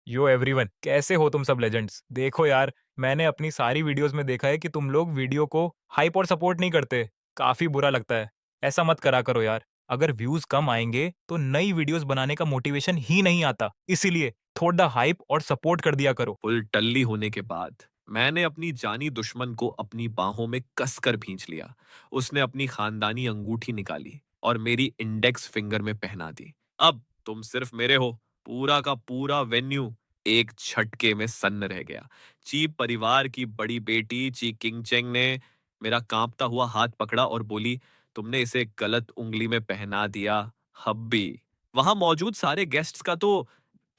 यो everyone, कैसे हो तुम सब लेजेंड्स? देखो यार, मैंने अपनी सारी वीडियोस में देखा है कि तुम लोग वीडियो को हाइप और सपोर्ट नहीं करते। काफी बुरा लगता है। ऐसा मत करा करो यार। अगर व्यूज कम आएंगे तो नई वीडियोस बनाने का मोटिवेशन ही नहीं आता। इसीलिए थोड़ा हाइप और सपोर्ट कर दिया करो। फुल टल्ली होने के बाद मैंने अपनी जानी दुश्मन को अपनी बाहों में कसकर भींच लिया। उसने अपनी खानदानी अंगूठी निकाली और मेरी इंडेक्स फिंगर में पहना दी। अब तुम सिर्फ मेरे हो। पूरा का पूरा वेन्यू एक झटके में सन्न रह गया। चीप परिवार की बड़ी बेटी ची किंगचेंग ने मेरा कांपता हुआ हाथ पकड़ा और बोली, तुमने इसे गलत उंगली में पहना दिया हब्बी। वहां मौजूद सारे गेस्ट्स का तो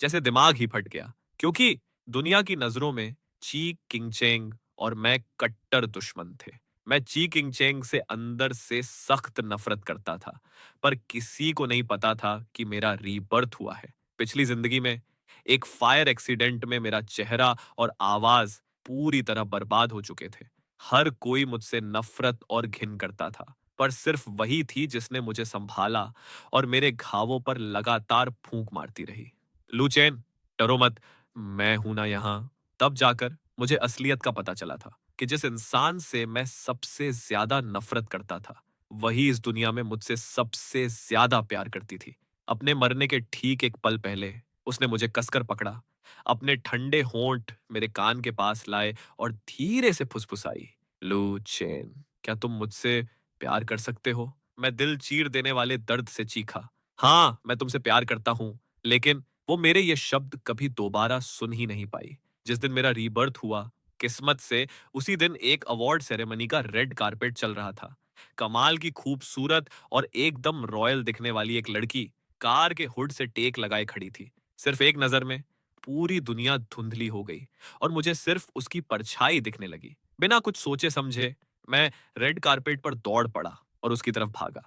जैसे दिमाग ही फट गया, क्योंकि दुनिया की नजरों में ची किंगचेंग और मैं कट्टर दुश्मन थे। मैं ची किंगचेंग से अंदर से सख्त नफरत करता था, पर किसी को नहीं पता था कि मेरा रीबर्थ हुआ है। पिछली जिंदगी में एक फायर एक्सीडेंट में मेरा चेहरा और आवाज पूरी तरह बर्बाद हो चुके थे। हर कोई मुझसे नफरत और घिन करता था, पर सिर्फ वही थी जिसने मुझे संभाला और मेरे घावों पर लगातार फूंक मारती रही। लूचेन, डरो मत, मैं हूं ना यहां। तब जाकर मुझे असलियत का पता चला था कि जिस इंसान से मैं सबसे ज्यादा नफरत करता था, वही इस दुनिया में मुझसे सबसे ज्यादा प्यार करती थी। अपने मरने के ठीक एक पल पहले उसने मुझे कसकर पकड़ा, अपने ठंडे होंठ मेरे कान के पास लाए और धीरे से फुसफुसाई, लू चेन, क्या तुम मुझसे प्यार कर सकते हो? मैं दिल चीर देने वाले दर्द से चीखा, हाँ मैं तुमसे प्यार करता हूं। लेकिन वो मेरे ये शब्द कभी दोबारा सुन ही नहीं पाई। जिस दिन मेरा रीबर्थ हुआ, किस्मत से उसी दिन एक अवार्ड सेरेमनी का रेड कारपेट चल रहा था। कमाल की खूबसूरत और एकदम रॉयल दिखने वाली एक लड़की कार के हुड से टेक लगाए खड़ी थी। सिर्फ एक नजर में पूरी दुनिया धुंधली हो गई और मुझे सिर्फ उसकी परछाई दिखने लगी। बिना कुछ सोचे समझे मैं रेड कारपेट पर दौड़ पड़ा और उसकी तरफ भागा,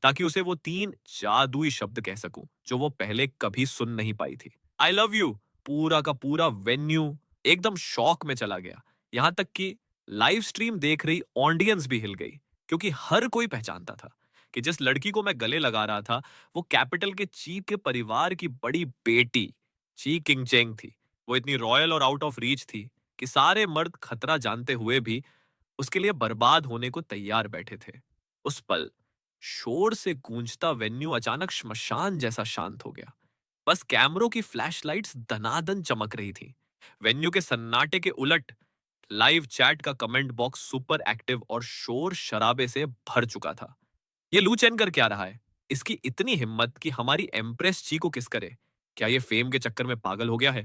ताकि उसे वो 3 जादुई शब्द कह सकूं जो वो पहले कभी सुन नहीं पाई थी। I love you. पूरा का पूरा वेन्यू एकदम शॉक में चला गया। यहां तक कि लाइव स्ट्रीम देख रही ऑडियंस भी हिल गई, क्योंकि हर कोई पहचानता था कि जिस लड़की को मैं गले लगा रहा था, वो कैपिटल के चीफ के परिवार की बड़ी बेटी ची किंगचेंग थी। वो इतनी रॉयल और आउट ऑफ रीच थी कि सारे मर्द खतरा जानते हुए भी उसके लिए बर्बाद होने को तैयार बैठे थे। उस पल शोर से गूंजता वेन्यू अचानक श्मशान जैसा शांत हो गया। बस कैमरों की फ्लैशलाइट्स दनादन चमक रही थी। वेन्यू के सन्नाटे के उलट लाइव चैट का कमेंट बॉक्स सुपर एक्टिव और शोर शराबे से भर चुका था। ये लू चेन कर क्या रहा है? इसकी इतनी हिम्मत कि हमारी एम्प्रेस ची को किस करे? क्या ये फेम के चक्कर में पागल हो गया है?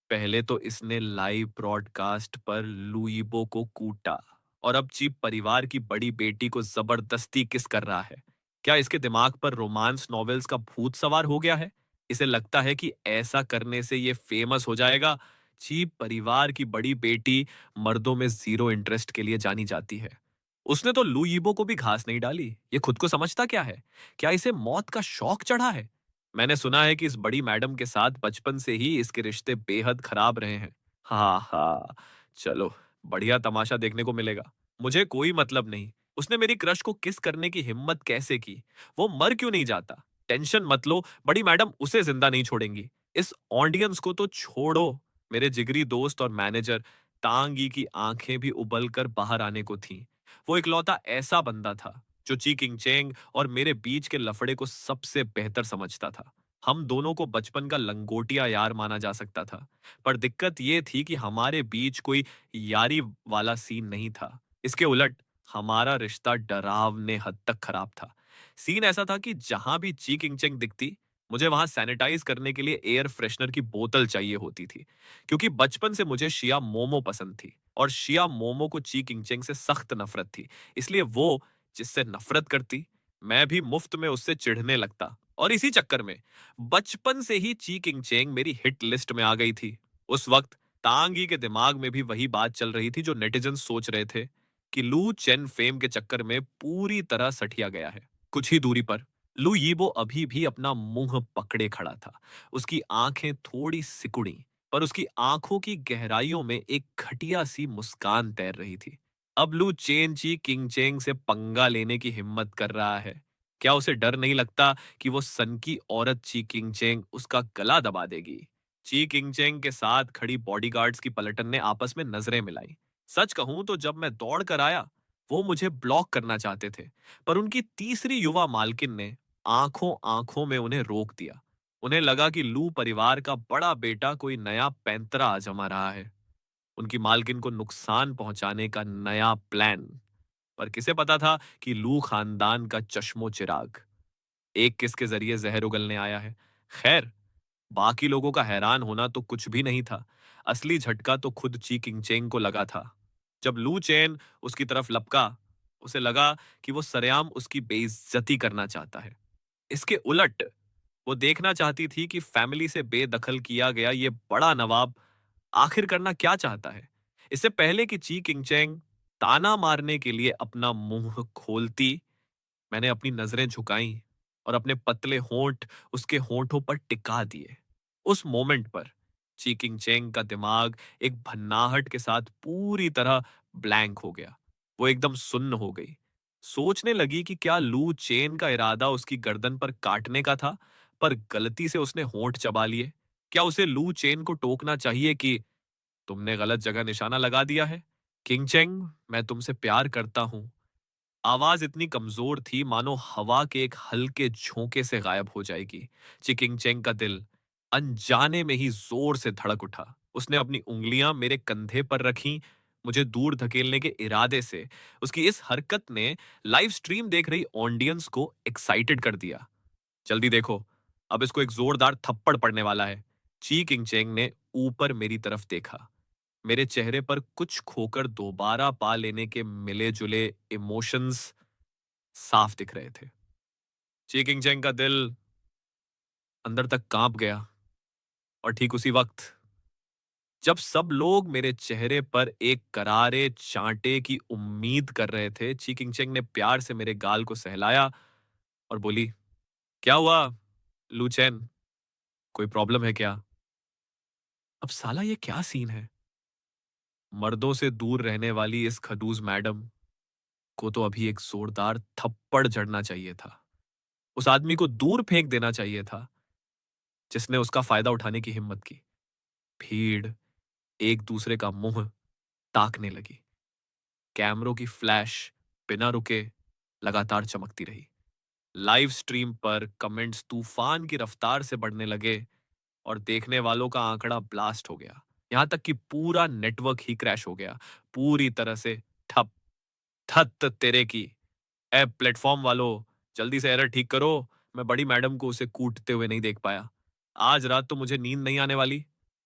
पहले तो इसने लाइव ब्रॉडकास्ट पर लुइबो को कूटा, और अब ची परिवार की बड़ी बेटी को जबरदस्ती किस कर रहा है। क्या इसके दिमाग पर रोमांस नॉवेल्स का भूत सवार हो गया है? इसे लगता है कि ऐसा करने से ये फेमस हो जाएगा। ची परिवार की बड़ी बेटी मर्दों में जीरो इंटरेस्ट के लिए जानी जाती है। उसने तो लू यीबो को भी घास नहीं डाली। ये खुद को समझता क्या है? क्या इसे मौत का शौक चढ़ा है? मैंने सुना है कि इस बड़ी मैडम के साथ बचपन से ही इसके रिश्ते बेहद खराब रहे हैं। हाँ हाँ, चलो, बढ़िया तमाशा देखने को मिलेगा। मुझे कोई मतलब नहीं उसने मेरी क्रश को किस करने की हिम्मत कैसे की। वो मर क्यों नहीं जाता? टेंशन मत लो, बड़ी मैडम उसे जिंदा नहीं छोड़ेंगी। इस ऑडियंस को तो छोड़ो। मेरे जिगरी दोस्त और मैनेजर तांगी की आंखें भी उबल कर बाहर आने को थीं। वो इकलौता ऐसा बंदा था जो ची किंगचेंग और मेरे बीच के लफड़े को सबसे बेहतर समझता था। हम दोनों को बचपन का लंगोटिया यार माना जा सकता था, पर दिक्कत ये थी कि हमारे बीच कोई यारी वाला सीन नहीं था। इसके उलट हमारा रिश्ता डरावने हद तक खराब था। सीन ऐसा था कि जहां भी ची किंगचेंग दिखती, मुझे वहां सैनिटाइज करने के लिए एयर फ्रेशनर की बोतल चाहिए होती थी, क्योंकि बचपन से मुझे शिया मोमो पसंद थी और शिया मोमो को ची किंगचेंग से सख्त नफरत थी। इसलिए वो जिससे नफरत करती, मैं भी मुफ्त में उससे चिढ़ने लगता। और इसी चक्कर में बचपन से ही ची किंगचेंग मेरी हिट लिस्ट में आ गई थी। उस वक्त तांगी के दिमाग में भी वही बात चल रही थी जो नेटिजन सोच रहे थे, कि लू चेन फेम के चक्कर में पूरी तरह सठिया गया है। कुछ ही दूरी पर लू यीबो अभी भी अपना मुंह पकड़े खड़ा था। उसकी आंखें थोड़ी सिकुड़ी, पर उसकी आंखों की गहराइयों में एक घटिया सी मुस्कान तैर रही थी। अब लू चेन ची किंगचेंग से पंगा लेने की हिम्मत कर रहा है। क्या उसे डर नहीं लगता कि वो सन की औरत ची किंगचेंग उसका गला दबा देगी? ची किंगचेंग के साथ खड़ी बॉडीगार्ड्स की पलटन ने आपस में नजरें मिलाई। सच कहूं तो जब मैं दौड़ कर आया, वो मुझे ब्लॉक करना चाहते थे, पर उनकी तीसरी युवा मालकिन ने आंखों आंखों में उन्हें रोक दिया। उन्हें लगा कि लू परिवार का बड़ा बेटा कोई नया पैंतरा आजमा रहा है, उनकी मालकिन को नुकसान पहुंचाने का नया प्लान। पर किसे पता था कि लू खानदान का चश्मो चिराग एक किसके जरिए जहर उगलने आया है। खैर, बाकी लोगों का हैरान होना तो कुछ भी नहीं था। असली झटका तो खुद ची किंगचेंग को लगा था। जब लू चेन उसकी तरफ लपका, उसे लगा कि वो सरेआम उसकी बेइज्जती करना चाहता है। इसके उलट, वो देखना चाहती थी कि फैमिली से बेदखल किया गया ये बड़ा नवाब आखिर करना क्या चाहता है। इससे पहले कि ची किंगचेंग ताना मारने के लिए अपना मुंह खोलती, मैंने अपनी नजरें झुकाई और अपने पतले होंठ उसके होंठों पर टिका दिए। उस मोमेंट पर ची किंगचेंग का दिमाग एक भन्नाहट के साथ पूरी तरह ब्लैंक हो गया। वो एकदम सुन्न हो गई। सोचने लगी कि क्या लू चेन का इरादा उसकी गर्दन पर काटने का था, पर गलती से उसने होंठ चबा लिए। क्या उसे लू चेन को टोकना चाहिए कि तुमने गलत जगह निशाना लगा दिया है? किंगचेंग, मैं तुमसे प्यार करता हूं। आवाज इतनी कमजोर थी मानो हवा के एक हल्के झोंके से गायब हो जाएगी। चिकिंगचेंग का दिल अनजाने में ही जोर से धड़क उठा। उसने अपनी उंगलियां मेरे कंधे पर रखी, मुझे दूर धकेलने के इरादे से। उसकी इस हरकत ने लाइव स्ट्रीम देख रही ऑडियंस को एक्साइटेड कर दिया। जल्दी देखो, अब इसको एक जोरदार थप्पड़ पड़ने वाला है। ची किंगचेंग ने ऊपर मेरी तरफ देखा। मेरे चेहरे पर कुछ खोकर दोबारा पा लेने के मिले जुले इमोशंस साफ दिख रहे थे। ची किंगचेंग का दिल अंदर तक कांप गया। और ठीक उसी वक्त, जब सब लोग मेरे चेहरे पर एक करारे चांटे की उम्मीद कर रहे थे, ची किंगचेंग ने प्यार से मेरे गाल को सहलाया और बोली, क्या हुआ लूचेन, कोई प्रॉब्लम है क्या? अब साला ये क्या सीन है? मर्दों से दूर रहने वाली इस खडूस मैडम को तो अभी एक जोरदार थप्पड़ जड़ना चाहिए था। उस आदमी को दूर फेंक देना चाहिए था जिसने उसका फायदा उठाने की हिम्मत की। भीड़ एक दूसरे का मुंह ताकने लगी। कैमरों की फ्लैश बिना रुके लगातार चमकती रही। लाइव स्ट्रीम पर कमेंट्स तूफान की रफ्तार से बढ़ने लगे और देखने वालों का आंकड़ा ब्लास्ट हो गया। यहां तक कि पूरा नेटवर्क ही क्रैश हो गया, पूरी तरह से ठप। थत तेरे की। ए प्लेटफॉर्म वालों, जल्दी से एरर ठीक करो। मैं बड़ी मैडम को उसे कूटते हुए नहीं देख पाया। आज रात तो मुझे नींद नहीं आने वाली।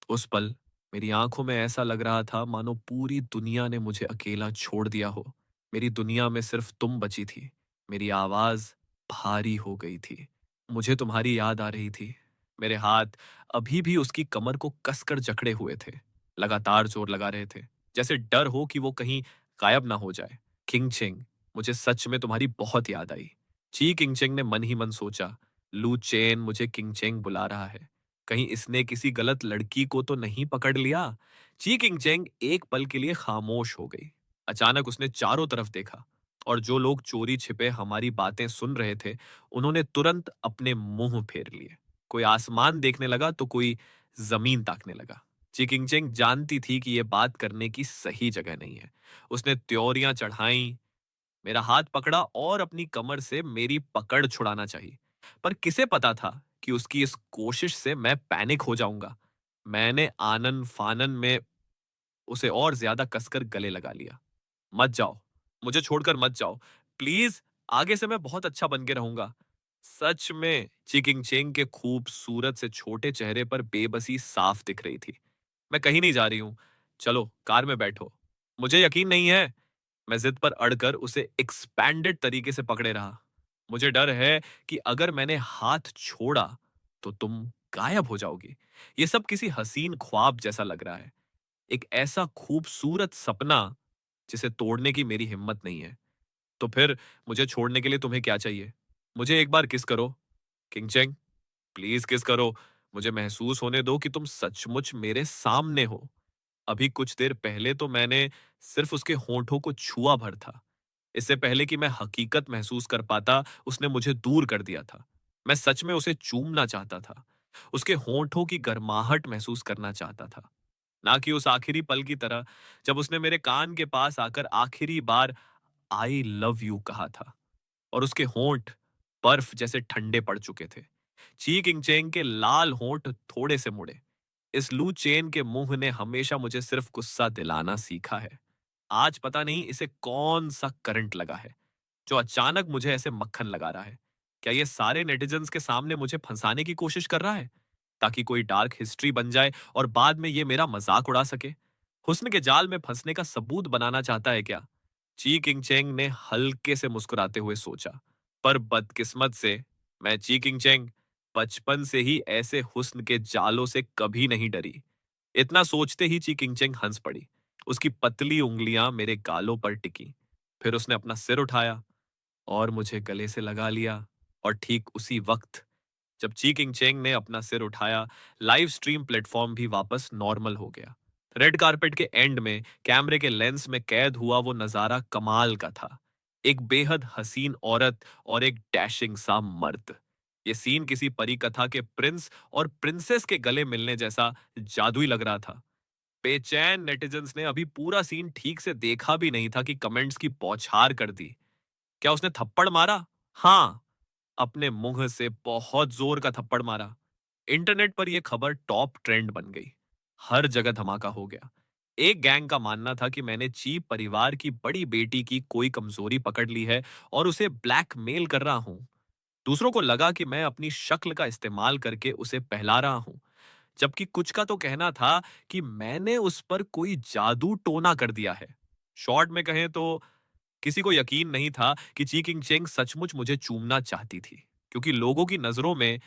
उस पल मेरी आंखों में ऐसा लग रहा था मानो पूरी दुनिया ने मुझे अकेला छोड़ दिया हो। मेरी दुनिया में सिर्फ तुम बची थी। मेरी आवाज भारी हो गई थी। मुझे तुम्हारी याद आ रही थी। मेरे हाथ अभी भी उसकी कमर को कसकर जकड़े हुए थे, लगातार जोर लगा रहे थे, जैसे डर हो कि वो कहीं गायब ना हो जाए। किंगचेंग, मुझे सच में तुम्हारी बहुत याद आई। ची किंगचेंग ने मन ही मन सोचा, लू चेन मुझे किंगचेंग बुला रहा है। कहीं इसने किसी गलत लड़की को तो नहीं पकड़ लिया? ची किंगचेंग एक पल के लिए खामोश हो गई। अचानक उसने चारों तरफ देखा और जो लोग चोरी छिपे हमारी बातें सुन रहे थे, उन्होंने तुरंत अपने मुंह फेर लिए। कोई आसमान देखने लगा तो कोई जमीन ताकने लगा। ची किंगचेंग जानती थी कि यह बात करने की सही जगह नहीं है। उसने त्योरियां चढ़ाई, मेरा हाथ पकड़ा और अपनी कमर से मेरी पकड़ छुड़ाना चाहिए। पर किसे पता था कि उसकी इस कोशिश से मैं पैनिक हो जाऊंगा। मैंने आनन फानन में उसे और ज्यादा कसकर गले लगा लिया। मत जाओ, मुझे छोड़कर मत जाओ, प्लीज। आगे से मैं बहुत अच्छा बन के रहूंगा। सच में चिकिंग चेंग के खूबसूरत से छोटे चेहरे पर बेबसी साफ दिख रही थी। मैं कहीं नहीं जा रही हूं, चलो कार में बैठो। मुझे यकीन नहीं है। मैं जिद पर अड़कर उसे एक्सपैंडेड तरीके से पकड़े रहा। मुझे डर है कि अगर मैंने हाथ छोड़ा तो तुम गायब हो जाओगी। ये सब किसी हसीन ख्वाब जैसा लग रहा है, एक ऐसा खूबसूरत सपना जिसे तोड़ने की मेरी हिम्मत नहीं है। तो फिर मुझे छोड़ने के लिए तुम्हें क्या चाहिए? मुझे एक बार किस करो किंगचेंग, प्लीज किस करो। मुझे महसूस होने दो कि तुम सचमुच मेरे सामने हो। अभी कुछ देर पहले तो मैंने सिर्फ उसके होंठों को छुआ भर था। इससे पहले कि मैं हकीकत महसूस कर पाता, उसने मुझे दूर कर दिया था। मैं सच में उसे चूमना चाहता था। उसके होंठों की गर्माहट महसूस करना चाहता था, ना कि उस आखिरी पल की तरह जब उसने मेरे कान के पास आकर आखिरी बार आई लव यू कहा था और उसके होंठ बर्फ जैसे ठंडे पड़ चुके थे। ची किंगचेंग के लाल होंठ थोड़े से मुड़े। इस लू चेन के मुंह ने हमेशा मुझे सिर्फ गुस्सा दिलाना सीखा है। आज पता नहीं इसे कौन सा करंट लगा है जो अचानक मुझे ऐसे मक्खन लगा रहा है। क्या ये सारे नेटिजन्स के सामने मुझे फंसाने की कोशिश कर रहा है ताकि कोई डार्क हिस्ट्री बन जाए और बाद में ये मेरा मजाक उड़ा सके? हुस्न के जाल में फंसने का सबूत बनाना चाहता है क्या? ची किंगचेंग ने हल्के से मुस्कुराते हुए सोचा। पर बदकिस्मत से मैं ची किंगचेंग बचपन से ही ऐसे हुस्न के जालों से कभी नहीं डरी। इतना सोचते ही ची किंगचेंग हंस पड़ी। उसकी पतली उंगलियां मेरे गालों पर टिकी। फिर उसने अपना सिर उठाया और मुझे गले से लगा लिया। और ठीक उसी वक्त जब ची किंगचेंग ने अपना सिर उठाया, लाइव स्ट्रीम प्लेटफॉर्म भी वापस नॉर्मल हो गया। रेड कारपेट के एंड में कैमरे के लेंस में कैद हुआ वो नजारा कमाल का था। एक बेहद हसीन औरत और एक डैशिंग सा मर्द। ये सीन किसी परी कथा के प्रिंस और प्रिंसेस के गले मिलने जैसा जादुई लग रहा था। बेचैन नेटिजन्स ने अभी पूरा सीन ठीक से देखा भी नहीं था कि कमेंट्स की बौछार कर दी। क्या उसने थप्पड़ मारा? हाँ, अपने मुंह से बहुत जोर का थप्पड़ मारा। इंटरनेट पर यह खबर टॉप ट्रेंड बन गई। हर जगह धमाका हो गया। एक गैंग का मानना था कि मैंने चीप परिवार की बड़ी बेटी की कोई कमजोरी पकड़ ली है और उसे ब्लैकमेल कर रहा हूं। दूसरों को लगा कि मैं अपनी शक्ल का इस्तेमाल करके उसे पहला रहा हूं। जबकि कुछ का तो कहना था कि मैंने उस पर कोई जादू टोना कर दिया है। शॉर्ट में कहें तो किसी को यकीन नहीं था कि ची किंगचेंग सचमुच मुझे चूमना चाहती थी, क्योंकि लोगों की नजरों में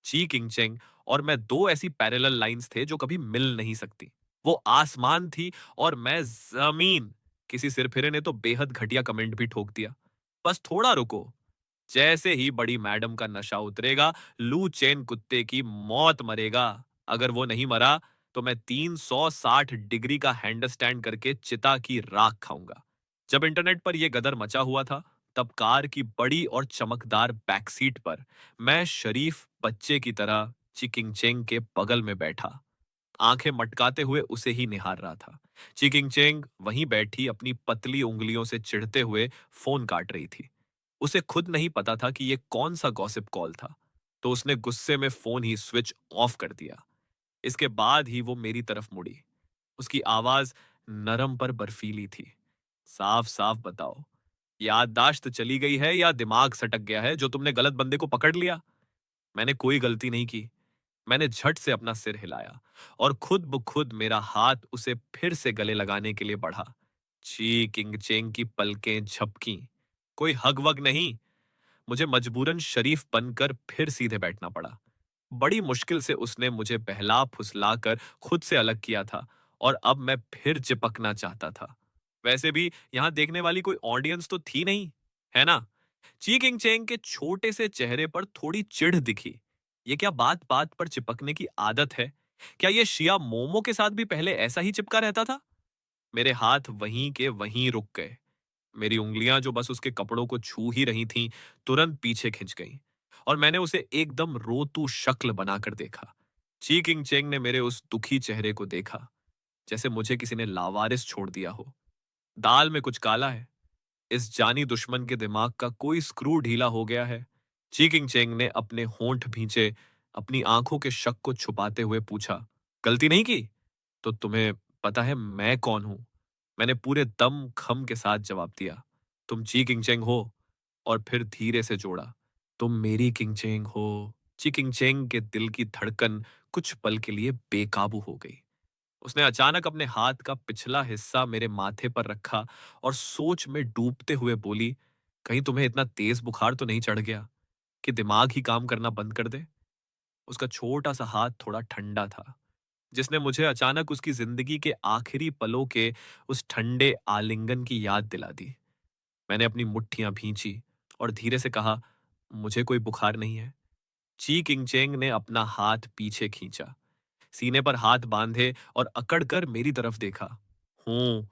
ची किंगचेंग और मैं दो ऐसी पैरेलल लाइंस थे जो कभी मिल नहीं सकती। वो आसमान थी और मैं जमीन। किसी सिरफिरे ने तो बेहद घटिया कमेंट भी ठोक दिया। बस थोड़ा रुको, जैसे ही बड़ी मैडम का नशा उतरेगा, लू चेन कुत्ते की मौत मरेगा। अगर वो नहीं मरा तो मैं 360 डिग्री का हैंडस्टैंड करके चिता की राख खाऊंगा। जब इंटरनेट पर यह गदर मचा हुआ था, तब कार की बड़ी और चमकदार बैकसीट पर मैं शरीफ बच्चे की तरह चिकिंगचेंग के बगल में बैठा, आंखें मटकाते हुए उसे ही निहार रहा था। चिकिंगचेंग वहीं बैठी अपनी पतली उंगलियों से चिढ़ते हुए फोन काट रही थी। उसे खुद नहीं पता था कि यह कौन सा गॉसिप कॉल था, तो उसने गुस्से में फोन ही स्विच ऑफ कर दिया। इसके बाद ही वो मेरी तरफ मुड़ी। उसकी आवाज नरम पर बर्फीली थी। साफ साफ बताओ, याददाश्त चली गई है या दिमाग सटक गया है जो तुमने गलत बंदे को पकड़ लिया? मैंने कोई गलती नहीं की। मैंने झट से अपना सिर हिलाया और खुद ब खुद मेरा हाथ उसे फिर से गले लगाने के लिए बढ़ा। ची किंगचेंग की पलकें झपकी। कोई हग वग नहीं। मुझे मजबूरन शरीफ बनकर फिर सीधे बैठना पड़ा। बड़ी मुश्किल से उसने मुझे बहला फुसला कर खुद से अलग किया था और अब मैं फिर चिपकना चाहता था। वैसे भी यहां देखने वाली कोई ऑडियंस तो थी नहीं, है ना? ची किंग चेंग के छोटे से चेहरे पर थोड़ी चिढ़ दिखी। ये क्या बात बात पर चिपकने की आदत है? क्या ये शिया मोमो के साथ भी पहले ऐसा ही चिपका रहता था? मेरे हाथ वहीं के वहीं रुक गए। मेरी उंगलियां जो बस उसके कपड़ों को छू ही रही थीं, तुरंत पीछे खिंच गईं और मैंने उसे एकदम रोतू शक्ल बनाकर देखा। ची किंग चेंग ने मेरे उस दुखी चेहरे को देखा, जैसे मुझे किसी ने लावारिस छोड़ दिया हो। दाल में कुछ काला है। इस जानी दुश्मन के दिमाग का कोई स्क्रू ढीला हो गया है। ची किंग चेंग ने अपने होंठ भींचे, अपनी आंखों के शक को छुपाते हुए पूछा, गलती नहीं की? तो तुम्हें पता है मैं कौन हूं? मैंने पूरे दम खम के साथ जवाब दिया, तुम ची किंगचेंग हो। और फिर धीरे से जोड़ा, तुम मेरी किंगचेंग हो। ची किंगचेंग के दिल की धड़कन कुछ पल के लिए बेकाबू हो गई। उसने अचानक अपने हाथ का पिछला हिस्सा मेरे माथे पर रखा और सोच में डूबते हुए बोली, कहीं तुम्हें इतना तेज बुखार तो नहीं चढ़ गया कि दिमाग ही काम करना बंद कर दे? उसका छोटा सा हाथ थोड़ा ठंडा था, जिसने मुझे अचानक उसकी जिंदगी के आखिरी पलों के उस ठंडे आलिंगन की याद दिला दी। मैंने अपनी मुट्ठियां भींची और धीरे से कहा, मुझे कोई बुखार नहीं है। ची किंगचेंग ने अपना हाथ पीछे खींचा, सीने पर हाथ बांधे और अकड़ कर मेरी तरफ देखा। हूं,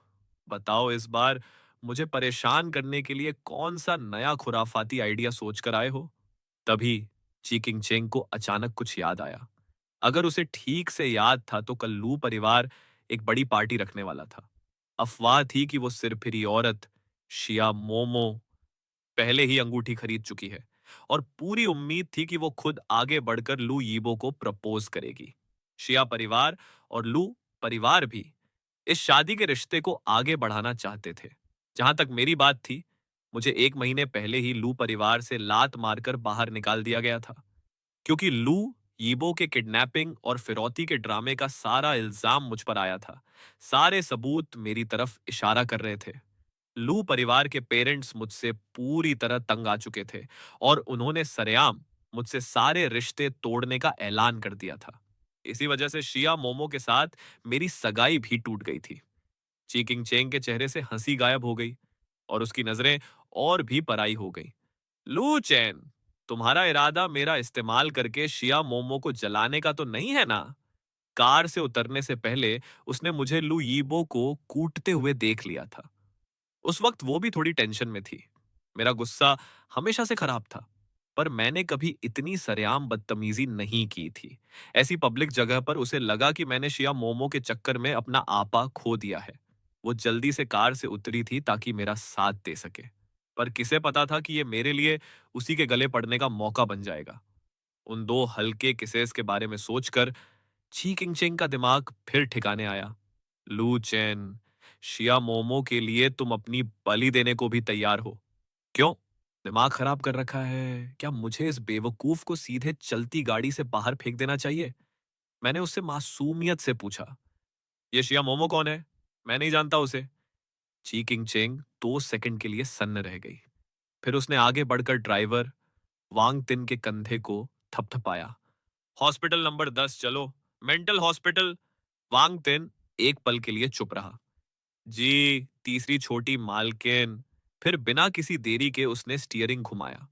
बताओ इस बार मुझे परेशान करने के लिए कौन सा नया खुराफाती आइडिया सोच कर आए हो? तभी ची किंगचेंग को अचानक कुछ याद आया। अगर उसे ठीक से याद था तो कल लू परिवार एक बड़ी पार्टी रखने वाला था। अफवाह थी कि वो सिरफिरी औरत शिया मोमो पहले ही अंगूठी खरीद चुकी है और पूरी उम्मीद थी कि वो खुद आगे बढ़कर लू यीबो को प्रपोज करेगी। शिया परिवार और लू परिवार भी इस शादी के रिश्ते को आगे बढ़ाना चाहते थे। जहां तक मेरी बात थी, मुझे 1 महीने पहले ही लू परिवार से लात मारकर बाहर निकाल दिया गया था, क्योंकि लू यीबो के किडनैपिंग और फिरौती के ड्रामे का सारा इल्जाम मुझ पर आया था। सारे सबूत मेरी तरफ इशारा कर रहे थे। लू परिवार के पेरेंट्स मुझसे पूरी तरह तंग आ चुके थे और उन्होंने सरेआम मुझसे सारे रिश्ते तोड़ने का ऐलान कर दिया था। इसी वजह से शिया मोमो के साथ मेरी सगाई भी टूट गई थी। ची किंग चेंग के चेहरे से हंसी गायब हो गई और उसकी नजरें और भी पराई हो गई। लू चैन, तुम्हारा इरादा मेरा इस्तेमाल करके शिया मोमो को जलाने का तो नहीं है ना? कार से उतरने से पहले उसने मुझे लू यीबो को कूटते हुए देख लिया था। उस वक्त वो भी थोड़ी टेंशन में थी। मेरा गुस्सा हमेशा से खराब था, पर मैंने कभी इतनी सरेआम बदतमीजी नहीं की थी। ऐसी पब्लिक जगह पर उसे लगा कि मैंने शिया मोमो के चक्कर में अपना आपा खो दिया है। वो जल्दी से कार से उतरी थी ताकि मेरा साथ दे सके, पर किसे पता था कि ये मेरे लिए उसी के गले पड़ने का मौका बन जाएगा। उन दो हल्के किसेस के बारे में सोचकर ची किंगचेंग का दिमाग फिर ठिकाने आया। लू चेन, शिया मोमो के लिए तुम अपनी बलि देने को भी तैयार हो? क्यों? दिमाग खराब कर रखा है? क्या मुझे इस बेवकूफ को सीधे चलती गाड़ी से बाहर फेंक देना चाहिए? मैंने उससे मासूमियत से पूछा। ये शिया मोमो कौन है? मैं नहीं जानता उसे। ची किंगचेंग 2 सेकंड के लिए सन्न रह गई। फिर उसने आगे बढ़कर ड्राइवर वांग तिन के कंधे को थपथपाया। हॉस्पिटल नंबर 10 चलो, मेंटल हॉस्पिटल। वांग तिन एक पल के लिए चुप रहा। जी, तीसरी छोटी मालकिन। फिर बिना किसी देरी के उसने स्टीयरिंग घुमाया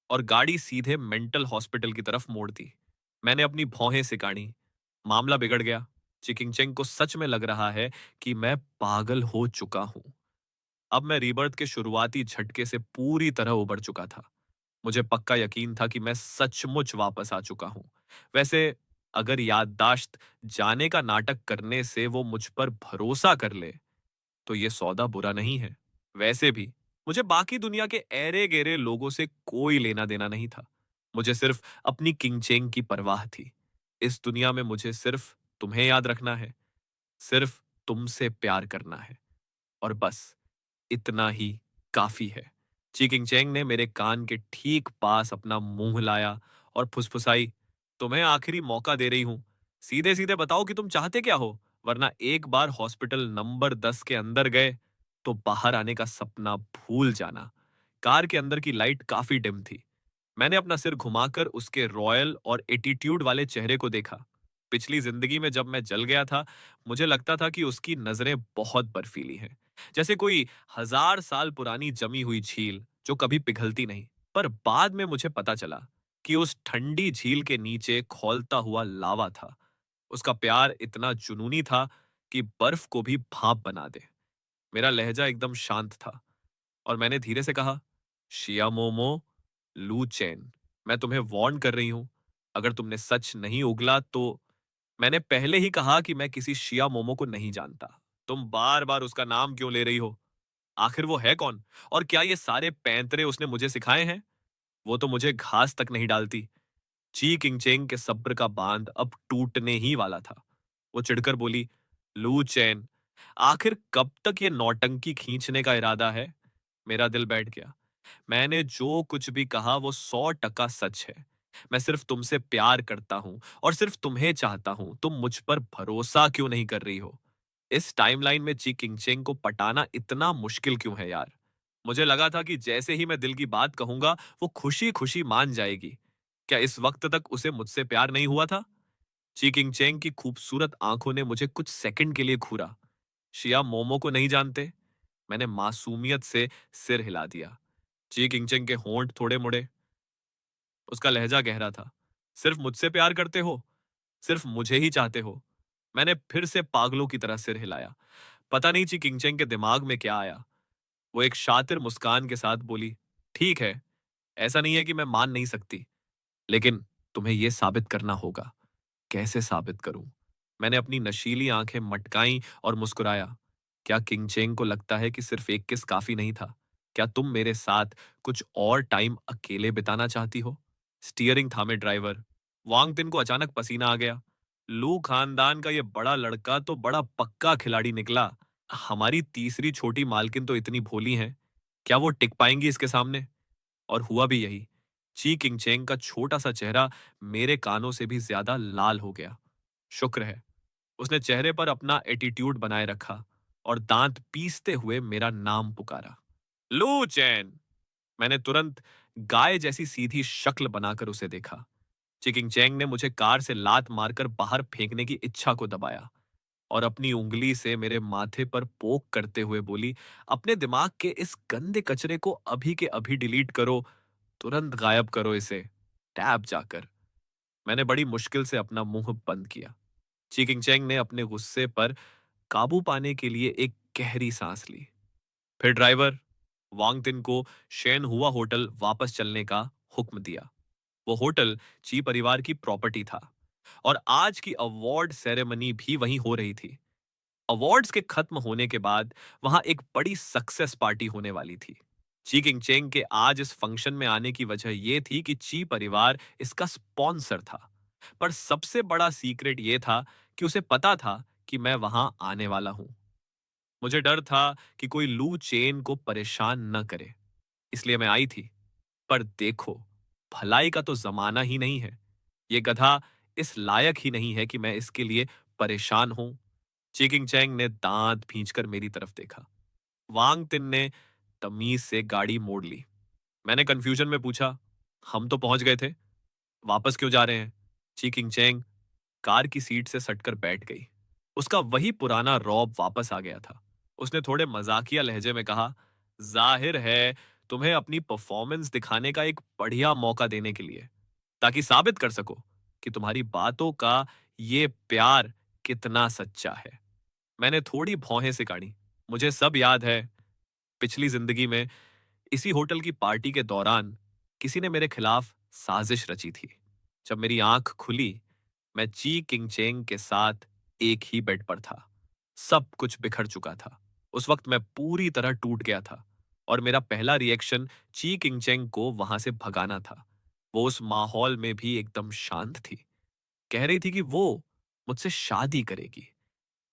और गाड़ी सीधे मेंटल हॉस्पिटल की तरफ मोड़ दी। मैंने अपनी भौहें सिकाड़ी। मामला बिगड़ गया। चिकिंगचेंग को सच में लग रहा है कि मैं पागल हो चुका हूं। अब मैं रीबर्थ के शुरुआती झटके से पूरी तरह उबर चुका था। मुझे पक्का यकीन था कि मैं सचमुच वापस आ चुका हूं। वैसे अगर याददाश्त जाने का नाटक करने से वो मुझ पर भरोसा कर ले, तो ये सौदा बुरा नहीं है। वैसे भी मुझे बाकी दुनिया के ऐरे गहरे लोगों से कोई लेना देना नहीं था। मुझे सिर्फ अपनी किंगचेंग की परवाह थी। इस दुनिया में मुझे सिर्फ तुम्हें याद रखना है, सिर्फ तुमसे प्यार करना है, और बस इतना ही काफी है। ची किंगचेंग ने मेरे कान के ठीक पास अपना मुंह लाया और फुसफुसाई, तुम्हें आखिरी मौका दे रही हूं। सीधे सीधे बताओ कि तुम चाहते क्या हो, वरना एक बार हॉस्पिटल नंबर 10 के अंदर गए तो बाहर आने का सपना भूल जाना। कार के अंदर की लाइट काफी डिम थी। मैंने अपना सिर घुमाकर उसके रॉयल और एटीट्यूड वाले चेहरे को देखा। पिछली जिंदगी में जब मैं जल गया था, मुझे लगता था कि उसकी नजरें बहुत बर्फीली हैं, जैसे कोई 1000 साल पुरानी जमी हुई झील जो कभी पिघलती नहीं। पर बाद में मुझे पता चला कि उस ठंडी झील के नीचे खौलता हुआ लावा था। उसका प्यार इतना जुनूनी था कि बर्फ को भी भाप बना दे। मेरा लहजा एकदम शांत था और मैंने धीरे से कहा, शिया मोमो, लू चैन, मैं तुम्हें वार्न कर रही हूं। अगर तुमने सच नहीं उगला तो। मैंने पहले ही कहा कि मैं किसी शिया मोमो को नहीं जानता। तुम बार बार उसका नाम क्यों ले रही हो? आखिर वो है कौन? और क्या ये सारे पैंतरे उसने मुझे सिखाए हैं? वो तो मुझे घास तक नहीं डालती। ची किंगचेंग के सब्र का बांध अब टूटने ही वाला था। वो चिढ़कर बोली, लू चैन, आखिर कब तक ये नौटंकी खींचने का इरादा है? मेरा दिल बैठ गया। मैंने जो कुछ भी कहा वो 100% सच है। मैं सिर्फ तुमसे प्यार करता हूं और सिर्फ तुम्हें चाहता हूं। तुम मुझ पर भरोसा क्यों नहीं कर रही हो? इस टाइमलाइन में ची किंगचेंग को पटाना इतना मुश्किल क्यों है यार? मुझे लगा था कि जैसे ही मैं दिल की बात कहूंगा वो खुशी खुशी मान जाएगी। क्या इस वक्त तक उसे मुझसे प्यार नहीं हुआ था? ची किंगचेंग की खूबसूरत आंखों ने मुझे कुछ सेकंड के लिए घूरा। शिया मोमो को नहीं जानते? मैंने मासूमियत से सिर हिला दिया। ची किंगचेंग के होंठ थोड़े मुड़े। उसका लहजा गहरा था। सिर्फ मुझसे प्यार करते हो? सिर्फ मुझे ही चाहते हो? मैंने फिर से पागलों की तरह सिर हिलाया। पता नहीं ची किंगचेंग के दिमाग में क्या आया। वो एक शातिर मुस्कान के साथ बोली, ठीक है, ऐसा नहीं है कि मैं मान नहीं सकती, लेकिन तुम्हें यह साबित करना होगा। कैसे साबित करूं? मैंने अपनी नशीली आंखें मटकाईं और मुस्कुराया। क्या किंगचेंग को लगता है कि सिर्फ एक किस काफी नहीं था? क्या तुम मेरे साथ कुछ और टाइम अकेले बिताना चाहती हो? स्टीयरिंग थामे ड्राइवर। वांग तिन को अचानक पसीना आ गया। लू खानदान का ये बड़ा लड़का तो बड़ा पक्का खिलाड़ी निकला। हमारी तीसरी छोटी मालकिन तो इतनी भोली हैं। क्या वो टिक पाएंगी इसके सामने? और हुआ भी यही। ची किंगचेंग का छोटा सा चेहरा मेरे कानों से भी ज्यादा लाल हो गया। शुक्र है उसने चेहरे पर अपना एटीट्यूड बनाए रखा और दांत पीसते हुए मेरा नाम पुकारा। लू चैन। मैंने तुरंत गाय जैसी सीधी शक्ल बनाकर उसे देखा। चिकिंग चैंग ने मुझे कार से लात मारकर बाहर फेंकने की इच्छा को दबाया और अपनी उंगली से मेरे माथे पर पोक करते हुए बोली, अपने दिमाग के इस गंदे कचरे को अभी के अभी डिलीट करो, तुरंत गायब करो इसे, टैब जाकर। मैंने बड़ी मुश्किल से अपना मुंह बंद किया। चिकिंग चैंग ने अपने गुस्से पर काबू पाने के लिए एक गहरी सांस ली। फिर ड्राइवर वांग तिन को शेन हुआ होटल वापस चलने का हुक्म दिया। वो होटल ची परिवार की प्रॉपर्टी था और आज की अवार्ड सेरेमनी भी वहीं हो रही थी। अवार्ड्स के खत्म होने के बाद वहां एक बड़ी सक्सेस पार्टी होने वाली थी। ची किंगचेंग के आज इस फंक्शन में आने की वजह यह थी कि ची परिवार इसका स्पॉन्सर था। पर सबसे बड़ा सीक्रेट यह था कि उसे पता था कि मैं वहां आने वाला हूं। मुझे डर था कि कोई लू चेन को परेशान न करे, इसलिए मैं आई थी। पर देखो, भलाई का तो जमाना ही नहीं है। ये गधा इस लायक ही नहीं है कि मैं इसके लिए परेशान हूं। चिकिंग चैंग ने दांत भींचकर मेरी तरफ देखा। वांग तिन ने तमीज से गाड़ी मोड़ ली। मैंने कंफ्यूजन में पूछा, हम तो पहुंच गए थे, वापस क्यों जा रहे हैं? चिकिंग चैंग कार की सीट से सटकर बैठ गई। उसका वही पुराना रौब वापस आ गया था। उसने थोड़े मजाकिया लहजे में कहा, जाहिर है तुम्हें अपनी परफॉर्मेंस दिखाने का एक बढ़िया मौका देने के लिए, ताकि साबित कर सको कि तुम्हारी बातों का ये प्यार कितना सच्चा है। मैंने थोड़ी भौहें से काढ़ी। मुझे सब याद है। पिछली जिंदगी में इसी होटल की पार्टी के दौरान किसी ने मेरे खिलाफ साजिश रची थी। जब मेरी आंख खुली, मैं ची किंगचेंग के साथ एक ही बेड पर था। सब कुछ बिखर चुका था। उस वक्त मैं पूरी तरह टूट गया था और मेरा पहला रिएक्शन ची किंगचेंग को वहां से भगाना था। वो उस माहौल में भी एकदम शांत थी। कह रही थी कि वो मुझसे शादी करेगी,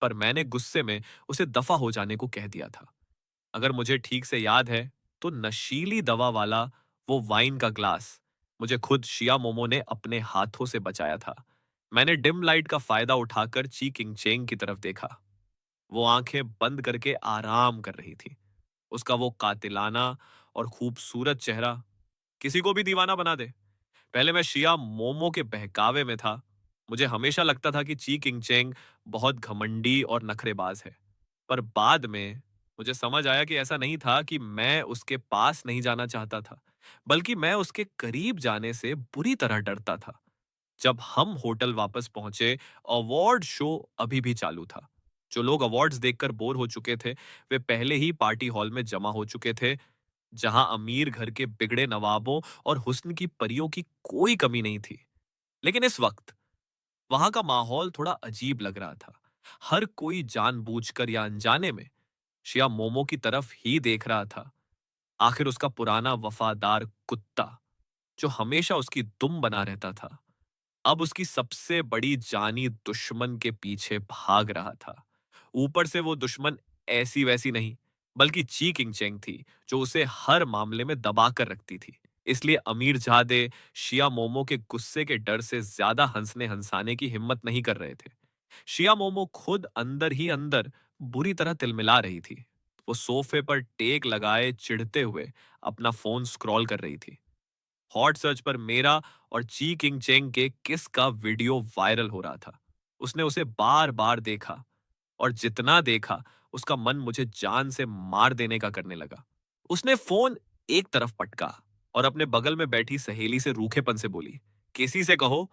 पर मैंने गुस्से में उसे दफा हो जाने को कह दिया था। अगर मुझे ठीक से याद है, तो नशीली दवा वाला वो वाइन का ग्लास मुझे खुद शिया मोमो ने अपने हाथों से बचाया था। मैंने डिम लाइट का फायदा उठाकर ची किंगचेंग की तरफ देखा। वो आंखें बंद करके आराम कर रही थी। उसका वो कातिलाना और खूबसूरत चेहरा किसी को भी दीवाना बना दे। पहले मैं शिया मोमो के बहकावे में था। मुझे हमेशा लगता था कि ची किंगचेंग बहुत घमंडी और नखरेबाज है। पर बाद में मुझे समझ आया कि ऐसा नहीं था कि मैं उसके पास नहीं जाना चाहता था, बल्कि मैं उसके करीब जाने से बुरी तरह डरता था। जब हम होटल वापस पहुंचे, अवार्ड शो अभी भी चालू था। जो लोग अवार्ड्स देखकर बोर हो चुके थे, वे पहले ही पार्टी हॉल में जमा हो चुके थे, जहां अमीर घर के बिगड़े नवाबों और हुस्न की परियों की कोई कमी नहीं थी। लेकिन इस वक्त वहां का माहौल थोड़ा अजीब लग रहा था। हर कोई जानबूझकर या अनजाने में शिया मोमो की तरफ ही देख रहा था। आखिर उसका पुराना वफादार कुत्ता, जो हमेशा उसकी दुम बना रहता था, अब उसकी सबसे बड़ी जानी दुश्मन के पीछे भाग रहा था। ऊपर से वो दुश्मन ऐसी वैसी नहीं, बल्कि ची किंगचेंग थी, जो उसे हर मामले में दबा कर रखती थी। इसलिए अमीर जादे शिया मोमो के गुस्से के डर से ज्यादा हंसने हंसाने की हिम्मत नहीं कर रहे थे। शिया मोमो खुद अंदर ही अंदर बुरी तरह तिलमिला रही थी। वो सोफे पर टेक लगाए चिढ़ते हुए अपना फोन स्क्रॉल कर रही थी। हॉट सर्च पर मेरा और ची किंग चेंग के किस का वीडियो वायरल हो रहा था। उसने उसे बार बार देखा और जितना देखा, उसका मन मुझे जान से मार देने का करने लगा। उसने फोन एक तरफ पटका और अपने बगल में बैठी सहेली से रूखेपन से बोली, किसी से कहो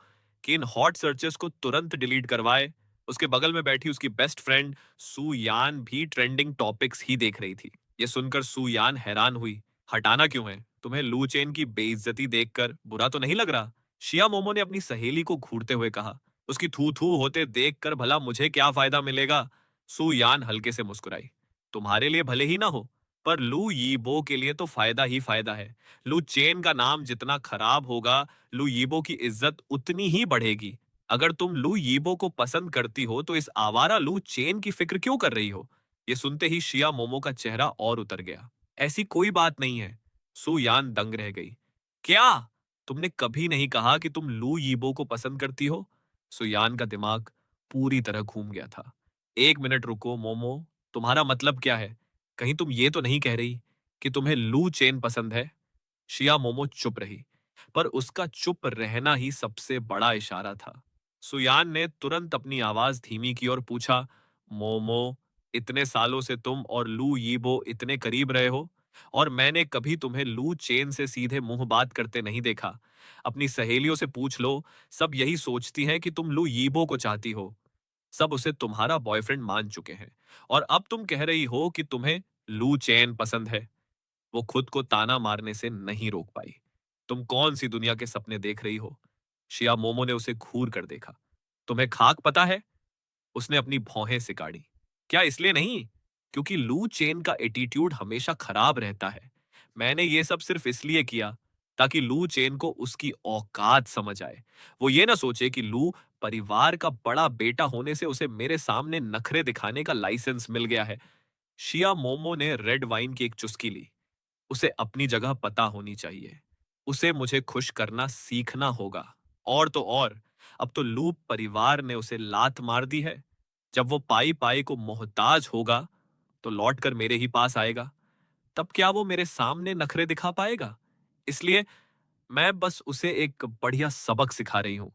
कि इन हॉट सर्चेस को तुरंत डिलीट करवाए। उसके बगल में बैठी उसकी बेस्ट फ्रेंड सू यान भी ट्रेंडिंग टॉपिक्स ही देख रही थी। ये सुनकर सू यान हैरान हुई। हटाना क्यों है? तुम्हें लू चेन की बेइज्जती देखकर बुरा तो नहीं लग रहा? शिया मोमो ने अपनी सहेली को घूरते हुए कहा। उसकी थू थू होते देखकर भला मुझे क्या फायदा मिलेगा? सु यान हल्के से मुस्कुराई। तुम्हारे लिए भले ही ना हो, पर लू यीबो के लिए तो फायदा ही फायदा है। लू चेन का नाम जितना खराब होगा, लू यीबो की इज्जत उतनी ही बढ़ेगी। अगर तुम लू यीबो को पसंद करती हो तो इस आवारा लू चेन की फिक्र क्यों कर रही हो? ये सुनते ही शिया मोमो का चेहरा और उतर गया। ऐसी कोई बात नहीं है। सु यान दंग रह गई। क्या? तुमने कभी नहीं कहा कि तुम लू यीबो को पसंद करती हो? सुयान का दिमाग पूरी तरह घूम गया था। एक मिनट रुको मोमो, तुम्हारा मतलब क्या है? कहीं तुम ये तो नहीं कह रही कि तुम्हें लू चेन पसंद है? शिया मोमो चुप रही, पर उसका चुप रहना ही सबसे बड़ा इशारा था। सुयान ने तुरंत अपनी आवाज धीमी की और पूछा, मोमो, इतने सालों से तुम और लू यीबो इतने करीब रहे हो, और मैंने कभी तुम्हें लू चेन से सीधे मुंह बात करते नहीं देखा। अपनी सहेलियों से पूछ लो, सब यही सोचती हैं कि तुम लू यीबो को चाहती हो। सब उसे तुम्हारा बॉयफ्रेंड मान चुके हैं, और अब तुम कह रही हो कि तुम्हें लू चेन पसंद है। वो खुद को ताना मारने से नहीं रोक पाई। तुम कौन सी दुनिया के सपने देख रही हो? शिया मोमो ने उसे घूर कर देखा। तुम्हें खाक पता है? उसने अपनी भौहें सिकाड़ी। क्या इसलिए नहीं? क्योंकि लू चेन का एटीट्यूड हमेशा खराब रहता है। मैंने ये सब सिर्फ इसलिए किया ताकि लू चेन को उसकी औकात समझ आए। वो ये ना सोचे कि लू परिवार का बड़ा बेटा होने से उसे मेरे सामने नखरे दिखाने का लाइसेंस मिल गया है। शिया मोमो ने रेड वाइन की एक चुस्की ली। उसे अपनी जगह पता होनी चाहिए। उसे मुझे खुश करना सीखना होगा। और तो और, अब तो लूप परिवार ने उसे लात मार दी है। जब वो पाई पाई को मोहताज होगा, तो लौटकर मेरे ही पास आएगा। तब क्या वो मेरे सामने नखरे दिखा पाएगा? इसलिए मैं बस उसे एक बढ़िया सबक सिखा रही हूं।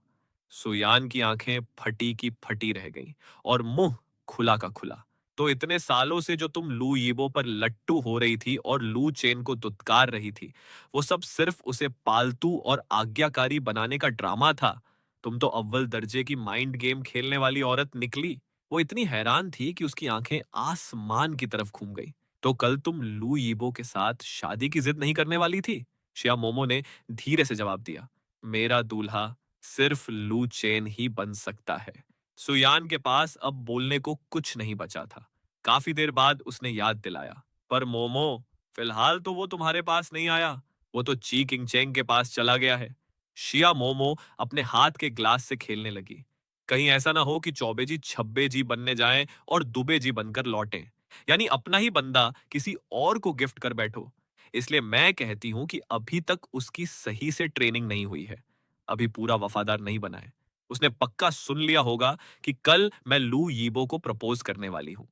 सुयान की आंखें फटी की फटी रह गईं और मुंह खुला का खुला। तो इतने सालों से जो तुम लू यीबो पर लट्टू हो रही थी और लू चेन को दुत्कार रही थी, वो सब सिर्फ उसे पालतू और आज्ञाकारी बनाने का ड्रामा था। तुम तो अव्वल दर्जे की माइंड गेम खेलने वाली औरत निकली। वो इतनी हैरान थी कि उसकी आंखें आसमान की तरफ घूम गई। तो कल तुम लू यीबो के साथ शादी की जिद नहीं करने वाली थी? शिया मोमो ने धीरे से जवाब दिया। मेरा दूल्हा सिर्फ लू चेन ही बन सकता है। सुयान के पास अब बोलने को कुछ नहीं बचा था। काफी देर बाद उसने याद दिलाया, पर मोमो, फिलहाल तो वो तुम्हारे पास नहीं आया। वो तो ची किंग चेंग के पास चला गया है। शिया मोमो अपने हाथ के ग्लास से खेलने लगी। कहीं ऐसा ना हो कि चौबे जी छब्बे जी बनने जाएं और दुबे जी बनकर लौटें। यानी अपना ही बंदा किसी और को गिफ्ट कर बैठो। इसलिए मैं कहती हूं कि अभी तक उसकी सही से ट्रेनिंग नहीं हुई है। अभी पूरा वफादार नहीं बना है। उसने पक्का सुन लिया होगा कि कल मैं लू यीबो को प्रपोज करने वाली हूं।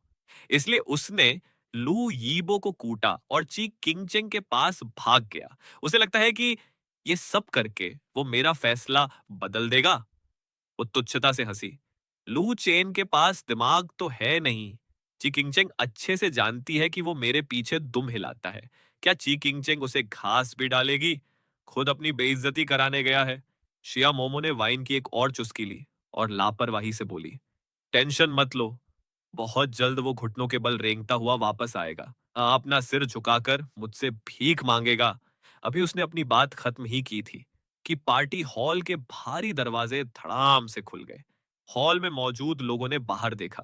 इसलिए उसने लू यीबो को कूटा और ची किंगचेंग के पास भाग गया। उसे लगता है कि ये सब करके वो मेरा फैसला बदल देगा। वो तुच्छता से हंसी। लू चेन के पास दिमाग तो है नहीं। ची किंगचेंग अच्छे से जानती है कि वो मेरे पीछे दुम हिलाता है। क्या ची किंगचेंग उसे घास भी डालेगी? खुद अपनी बेइज्जती कराने गया है। शिया मोमो ने वाइन की एक और चुस्की ली और लापरवाही से बोली, टेंशन मत लो, बहुत जल्द वो घुटनों के बल रेंगता हुआ वापस आएगा। अपना सिर झुकाकर मुझसे भीख मांगेगा। अभी उसने अपनी बात खत्म ही की थी कि पार्टी हॉल के भारी दरवाजे धड़ाम से खुल गए। हॉल में मौजूद लोगों ने बाहर देखा।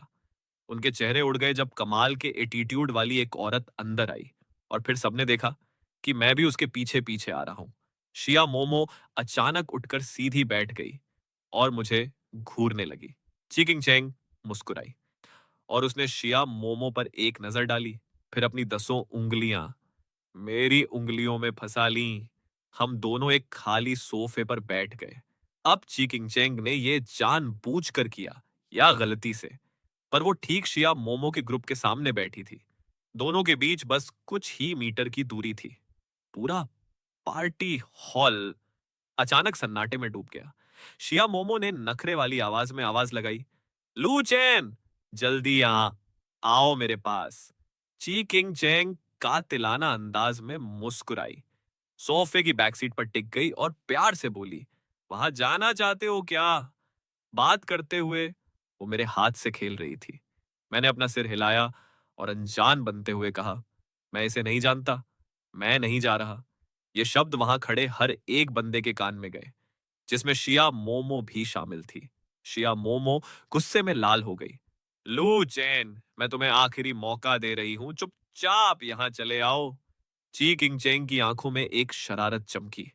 उनके चेहरे उड़ गए जब कमाल के एटीट्यूड वाली एक औरत अंदर आई, और फिर सबने देखा कि मैं भी उसके पीछे पीछे आ रहा हूं। शिया मोमो अचानक उठकर सीधी बैठ गई और मुझे घूरने लगी। चिकिंग चेंग मुस्कुराई और उसने शिया मोमो पर एक नजर डाली, फिर अपनी 10 उंगलियां मेरी उंगलियों में फंसा ली। हम दोनों एक खाली सोफे पर बैठ गए। अब चीकिंग चेंग ने ये जानबूझकर किया या गलती से, पर वो ठीक शिया मोमो के ग्रुप के सामने बैठी थी। दोनों के बीच बस कुछ ही मीटर की दूरी थी। पूरा पार्टी हॉल अचानक सन्नाटे में डूब गया। शिया मोमो ने नखरे वाली आवाज में आवाज लगाई, लू चैन, जल्दी यहां आओ मेरे पास। ची किंग चैंग कातिलाना अंदाज में मुस्कुराई, सोफे की बैकसीट पर टिक गई और प्यार से बोली, वहां जाना चाहते हो क्या? बात करते हुए वो मेरे हाथ से खेल रही थी। मैंने अपना सिर हिलाया और अनजान बनते हुए कहा, मैं इसे नहीं जानता, मैं नहीं जा रहा। ये शब्द वहां खड़े हर एक बंदे के कान में गए, जिसमें शिया मोमो भी शामिल थी। शिया मोमो गुस्से में लाल हो गई। लू चैन, मैं तुम्हें आखिरी मौका दे रही हूं, चुपचाप यहां चले आओ। ची किंग चेंग की आंखों में एक शरारत चमकी।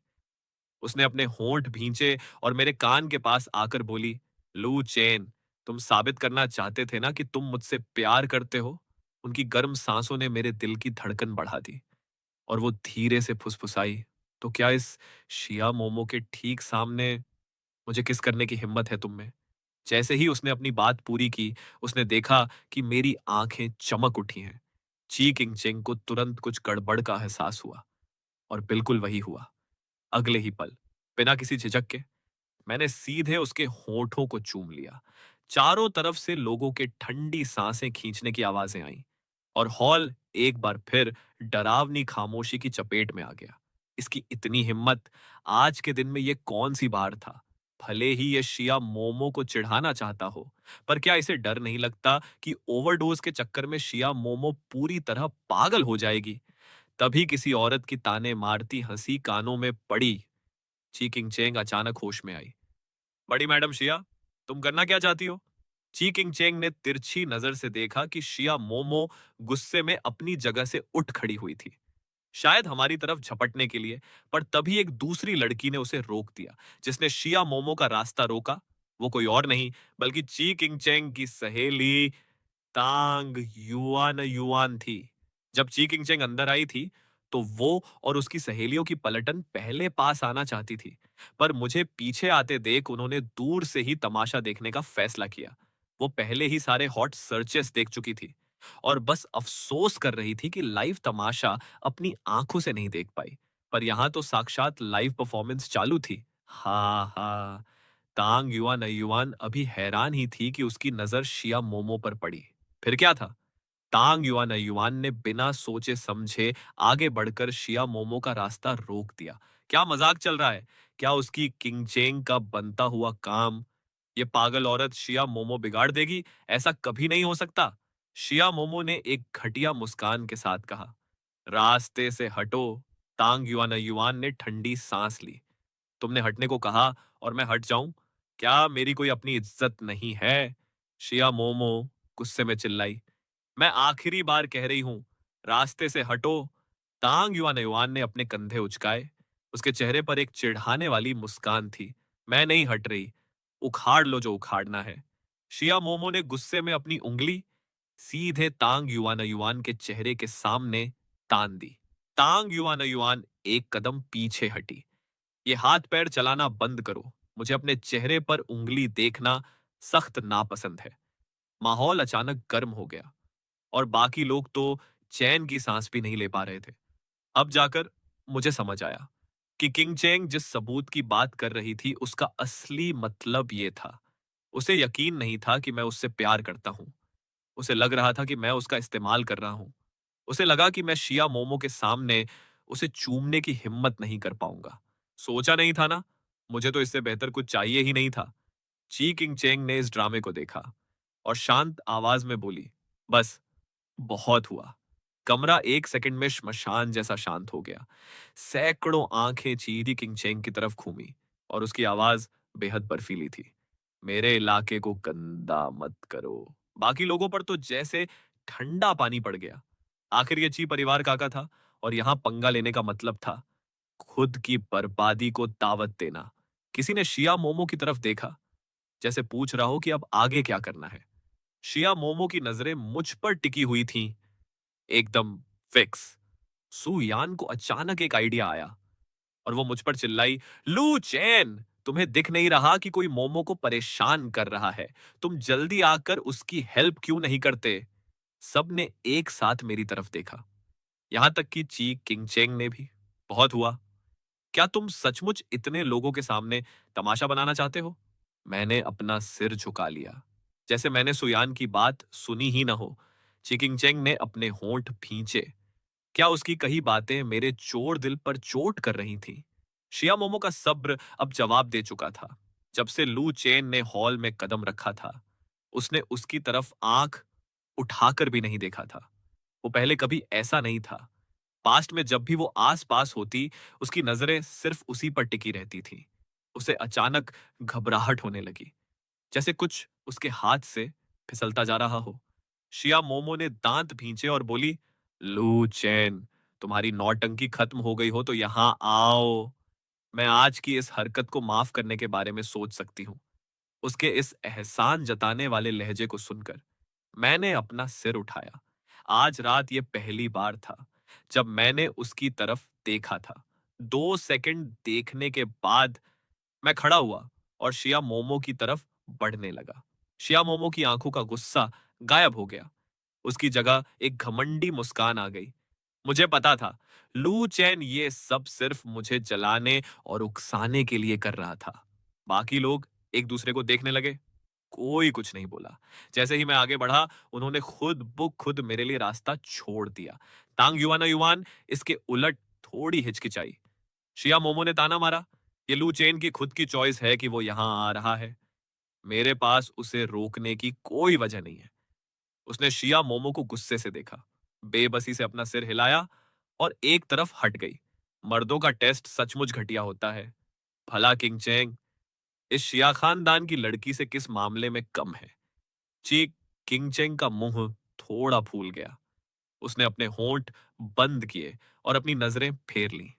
उसने अपने होंठ भींचे और मेरे कान के पास आकर बोली, लू चेन, तुम साबित करना चाहते थे ना कि तुम मुझसे प्यार करते हो। उनकी गर्म सांसों ने मेरे दिल की धड़कन बढ़ा दी और वो धीरे से फुसफुसाई, तो क्या इस शिया मोमो के ठीक सामने मुझे किस करने की हिम्मत है तुम में? जैसे ही उसने अपनी बात पूरी की, उसने देखा कि मेरी आंखें चमक उठी हैं। ची किंग चेंग को तुरंत कुछ गड़बड़ का एहसास हुआ और बिल्कुल वही हुआ। अगले ही पल, बिना किसी झिझक के, मैंने सीधे उसके होठों को चूम लिया। चारों तरफ से लोगों के ठंडी सांसें खींचने की आवाजें आईं और हॉल एक बार फिर डरावनी खामोशी की चपेट में आ गया। इसकी इतनी हिम्मत! आज के दिन में ये कौन सी बार था? भले ही ये शिया मोमो को चिढ़ाना चाहता हो, पर क्या इसे डर नहीं लगता कि ओवरडोज के चक्कर में शिया मोमो पूरी तरह पागल हो जाएगी? तभी किसी औरत की ताने मारती हंसी कानों में पड़ी। ची किंग चेंग अचानक होश में आई। बड़ी मैडम शिया, तुम करना क्या चाहती हो? ची किंग चेंग ने तिरछी नजर से देखा कि शिया मोमो गुस्से में अपनी जगह से उठ खड़ी हुई थी, शायद हमारी तरफ झपटने के लिए। पर तभी एक दूसरी लड़की ने उसे रोक दिया। जिसने शिया मोमो का रास्ता रोका, वो कोई और नहीं बल्कि ची किंग चेंग की सहेली तांग युआन युआन थी। जब ची किंग चेंग अंदर आई थी, तो वो और उसकी सहेलियों की पलटन पहले पास आना चाहती थी, पर मुझे पीछे आते देख उन्होंने दूर से ही तमाशा देखने का फैसला किया। वो पहले ही सारे हॉट सर्चेस देख चुकी थी और बस अफसोस कर रही थी कि लाइव तमाशा अपनी आंखों से नहीं देख पाई। पर यहां तो साक्षात लाइव परफॉर्मेंस चालू थी। हाँ हाँ, तांग युआन युआन अभी हैरान ही थी कि उसकी नजर शिया मोमो पर पड़ी। फिर क्या था? तांग युआन युआन ने बिना सोचे समझे आगे बढ़कर शिया मोमो का रास्ता रोक दिया। क्या मजाक चल रहा है? क्या उसकी किंगचेंग का बनता हुआ काम ये पागल औरत शिया मोमो बिगाड़ देगी? ऐसा कभी नहीं हो सकता। शिया मोमो ने एक घटिया मुस्कान के साथ कहा, रास्ते से हटो। तांग युआन युआन ने ठंडी सांस ली। तुमने हटने को कहा और मैं हट जाऊं? क्या मेरी कोई अपनी इज्जत नहीं है? शिया मोमो गुस्से में चिल्लाई। मैं आखिरी बार कह रही हूं, रास्ते से हटो। तांग युआन युआन ने अपने कंधे उचकाए। उसके चेहरे पर एक चिढ़ाने वाली मुस्कान थी। मैं नहीं हट रही। उखाड़ लो जो उखाड़ना है। शिया मोमो ने गुस्से में अपनी उंगली सीधे तांग युआन युआन के चेहरे के सामने तान दी। तांग युआन युआन एक कदम पीछे हटी। ये हाथ पैर चलाना बंद करो। मुझे अपने चेहरे पर उंगली देखना सख्त नापसंद है। माहौल अचानक गर्म हो गया और बाकी लोग तो चैन की सांस भी नहीं ले पा रहे थे। अब जाकर मुझे समझ आया कि किंग चेंग जिस सबूत की बात कर रही थी, उसका असली मतलब ये था। उसे यकीन नहीं था कि मैं उससे प्यार करता हूं। उसे लग रहा था कि मैं उसका इस्तेमाल कर रहा हूं। उसे लगा कि मैं शिया मोमो के सामने उसे चूमने की हिम्मत नहीं कर पाऊंगा। सोचा नहीं था ना, मुझे तो इससे बेहतर कुछ चाहिए ही नहीं था। ची किंग चेंग ने इस ड्रामे को देखा और शांत आवाज में बोली, बस, बहुत हुआ। कमरा एक सेकंड में श्मशान जैसा शांत हो गया। सैकड़ों आंखें चीरी किंगचेंग की तरफ घूमी और उसकी आवाज बेहद बर्फीली थी। मेरे इलाके को गंदा मत करो। बाकी लोगों पर तो जैसे ठंडा पानी पड़ गया। आखिर ये ची परिवार काका था और यहां पंगा लेने का मतलब था खुद की बर्बादी को दावत देना। किसी ने शिया मोमो की तरफ देखा, जैसे पूछ रहा हो कि अब आगे क्या करना है। शिया मोमो की नजरें मुझ पर टिकी हुई थीं, एकदम फिक्स। सू यान को अचानक एक आइडिया आया और वो मुझ पर चिल्लाई, लू चैन, तुम्हें दिख नहीं रहा कि कोई मोमो को परेशान कर रहा है? तुम जल्दी आकर उसकी हेल्प क्यों नहीं करते? सबने एक साथ मेरी तरफ देखा, यहां तक कि ची किंगचेंग ने भी। बहुत हुआ। क्या तुम सचमुच इतने लोगों के सामने तमाशा बनाना चाहते हो? मैंने अपना सिर झुका लिया, जैसे मैंने सुयान की बात सुनी ही न हो। चिकिंगचेंग ने अपने होंठ भींचे। क्या उसकी कही बातें मेरे चोर दिल पर चोट कर रही थीं? शिया मोमो का सब्र अब जवाब दे चुका था। जब से लू चेन ने हॉल में कदम रखा था, उसने उसकी तरफ आंख उठाकर भी नहीं देखा था। वो पहले कभी ऐसा नहीं था। पास्ट में जब भी वो आस-पास होती, उसकी नजरें सिर्फ उसी पर टिकी रहती थीं। उसे अचानक घबराहट होने लगी। जैसे कुछ उसके हाथ से फिसलता जा रहा हो। शिया मोमो ने दांत भींचे और बोली, लू चैन, तुम्हारी नौटंकी खत्म हो गई हो तो यहां आओ। मैं आज की इस हरकत को माफ करने के बारे में सोच सकती हूँ। उसके इस एहसान जताने वाले लहजे को सुनकर मैंने अपना सिर उठाया। आज रात ये पहली बार था जब मैंने उसकी तरफ देखा था। 2 सेकंड देखने के बाद मैं खड़ा हुआ और शिया मोमो की तरफ बढ़ने लगा। शिया मोमो की आंखों का गुस्सा गायब हो गया। उसकी जगह एक घमंडी मुस्कान आ गई। मुझे पता था लू चैन ये सब सिर्फ मुझे जलाने और उकसाने के लिए कर रहा था। बाकी लोग एक दूसरे को देखने लगे। कोई कुछ नहीं बोला। जैसे ही मैं आगे बढ़ा, उन्होंने खुद ब खुद मेरे लिए रास्ता छोड़ दिया। तांग युआना युआन इसके उलट थोड़ी हिचकिचाई। शिया मोमो ने ताना मारा, ये लू चेन की खुद की चॉइस है कि वो यहां आ रहा है। मेरे पास उसे रोकने की कोई वजह नहीं है। उसने शिया मोमो को गुस्से से देखा, बेबसी से अपना सिर हिलाया और एक तरफ हट गई। मर्दों का टेस्ट सचमुच घटिया होता है। भला किंग चेंग इस शिया खानदान की लड़की से किस मामले में कम है? चीक किंग चेंग का मुंह थोड़ा फूल गया। उसने अपने होंठ बंद किए और अपनी नजरें फेर लीं।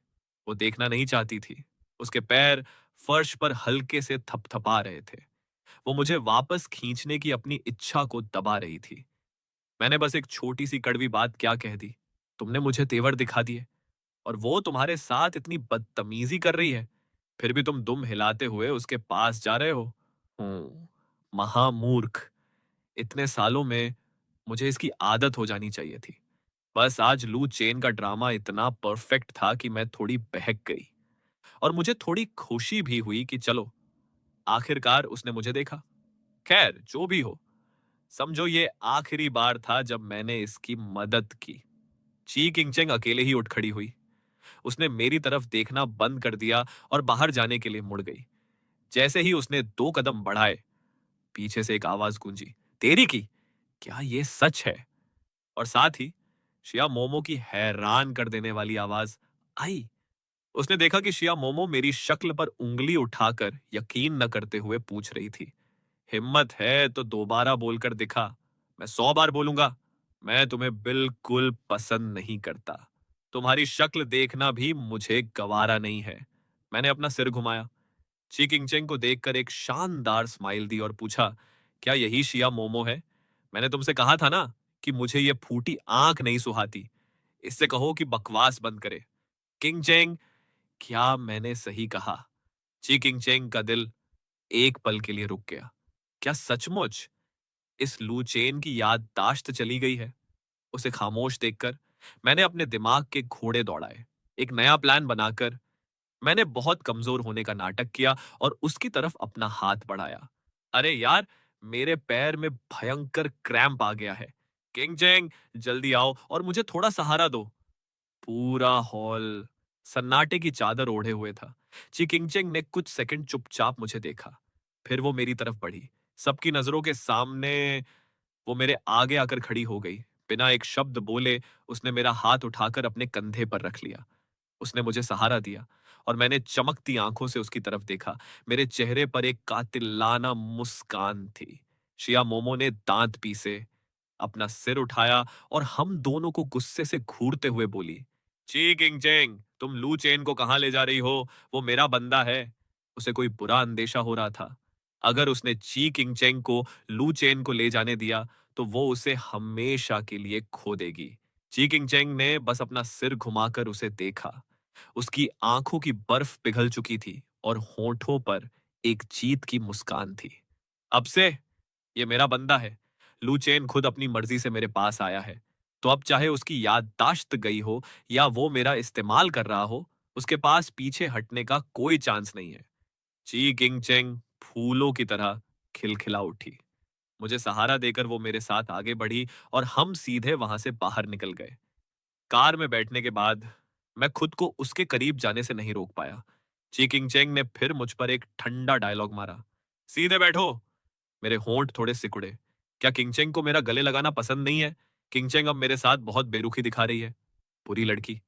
वो देखना नहीं चाहती थी। उसके पैर फर्श पर हल्के से थपथपा रहे थे। वो मुझे वापस खींचने की अपनी इच्छा को दबा रही थी। मैंने बस एक छोटी सी कड़वी बात क्या कह दी, तुमने मुझे तेवर दिखा दिए और वो तुम्हारे साथ इतनी बदतमीजी कर रही है, फिर भी तुम दुम हिलाते हुए उसके पास जा रहे हो। महामूर्ख। इतने सालों में मुझे इसकी आदत हो जानी चाहिए थी। बस आज लू चेन का ड्रामा इतना परफेक्ट था कि मैं थोड़ी बहक गई और मुझे थोड़ी खुशी भी हुई कि चलो, आखिरकार उसने मुझे देखा। खैर जो भी हो, समझो ये आखिरी बार था जब मैंने इसकी मदद की। ची किंगचेंग अकेले ही उठ खड़ी हुई। उसने मेरी तरफ देखना बंद कर दिया और बाहर जाने के लिए मुड़ गई। जैसे ही उसने 2 कदम बढ़ाए, पीछे से एक आवाज गूंजी, तेरी की, क्या ये सच है? और साथ ही शिया मोमो की हैरान कर देने वाली आवाज आई। उसने देखा कि शिया मोमो मेरी शक्ल पर उंगली उठाकर यकीन न करते हुए पूछ रही थी, हिम्मत है तो दोबारा बोलकर दिखा। मैं 100 बार बोलूंगा, मैं तुम्हें बिल्कुल पसंद नहीं करता। तुम्हारी शक्ल देखना भी मुझे गवारा नहीं है। मैंने अपना सिर घुमाया। ची किंगचेंग को देखकर एक शानदार स्माइल दी और पूछा, क्या यही शिया मोमो है? मैंने तुमसे कहा था ना कि मुझे ये फूटी आंख नहीं सुहाती। इससे कहो कि बकवास बंद करे। किंगचेंग, क्या मैंने सही कहा? ची किंगचेंग का दिल एक पल के लिए रुक गया। क्या सचमुच इस लूचेन की याददाश्त चली गई है? उसे खामोश देखकर मैंने अपने दिमाग के घोड़े दौड़ाए। एक नया प्लान बनाकर मैंने बहुत कमजोर होने का नाटक किया और उसकी तरफ अपना हाथ बढ़ाया। अरे यार, मेरे पैर में भयंकर क्रैम्प आ गया है। किंग जेंग, जल्दी आओ और मुझे थोड़ा सहारा दो। पूरा हॉल सन्नाटे की चादर ओढ़े हुए था। ची किंगचेंग ने कुछ सेकंड चुपचाप मुझे देखा। फिर वो मेरी तरफ बढ़ी। सबकी नजरों के सामने वो मेरे आगे आकर खड़ी हो गई। बिना एक शब्द बोले उसने मेरा हाथ उठाकर अपने कंधे पर रख लिया। उसने मुझे सहारा दिया और मैंने चमकती आंखों से उसकी तरफ देखा। मेरे चेहरे पर एक कातिलाना मुस्कान थी। शिया मोमो ने दांत पीसे, अपना सिर उठाया और हम दोनों को गुस्से से घूरते हुए बोली, ची किंगचेंग, तुम लू चेन को कहां ले जा रही हो? वो मेरा बंदा है। उसे कोई बुरा अंदेशा हो रहा था। अगर उसने ची किंगचेंग को लू चेन को ले जाने दिया तो वो उसे हमेशा के लिए खो देगी। ची किंगचेंग ने बस अपना सिर घुमाकर उसे देखा। उसकी आंखों की बर्फ पिघल चुकी थी और होठों पर एक जीत की मुस्कान थी। अब से ये मेरा बंदा है। लू चेन खुद अपनी मर्जी से मेरे पास आया है, तो अब चाहे उसकी याददाश्त गई हो या वो मेरा इस्तेमाल कर रहा हो, उसके पास पीछे हटने का कोई चांस नहीं है। ची किंग चेंग फूलों की तरह खिलखिला उठी। मुझे सहारा देकर वो मेरे साथ आगे बढ़ी और हम सीधे वहां से बाहर निकल गए। कार में बैठने के बाद मैं खुद को उसके करीब जाने से नहीं रोक पाया। ची किंग चेंग ने फिर मुझ पर एक ठंडा डायलॉग मारा, सीधे बैठो। मेरे होंठ थोड़े सिकुड़े। क्या किंगचेंग को मेरा गले लगाना पसंद नहीं है? किंगचेंग अब मेरे साथ बहुत बेरुखी दिखा रही है। बुरी लड़की।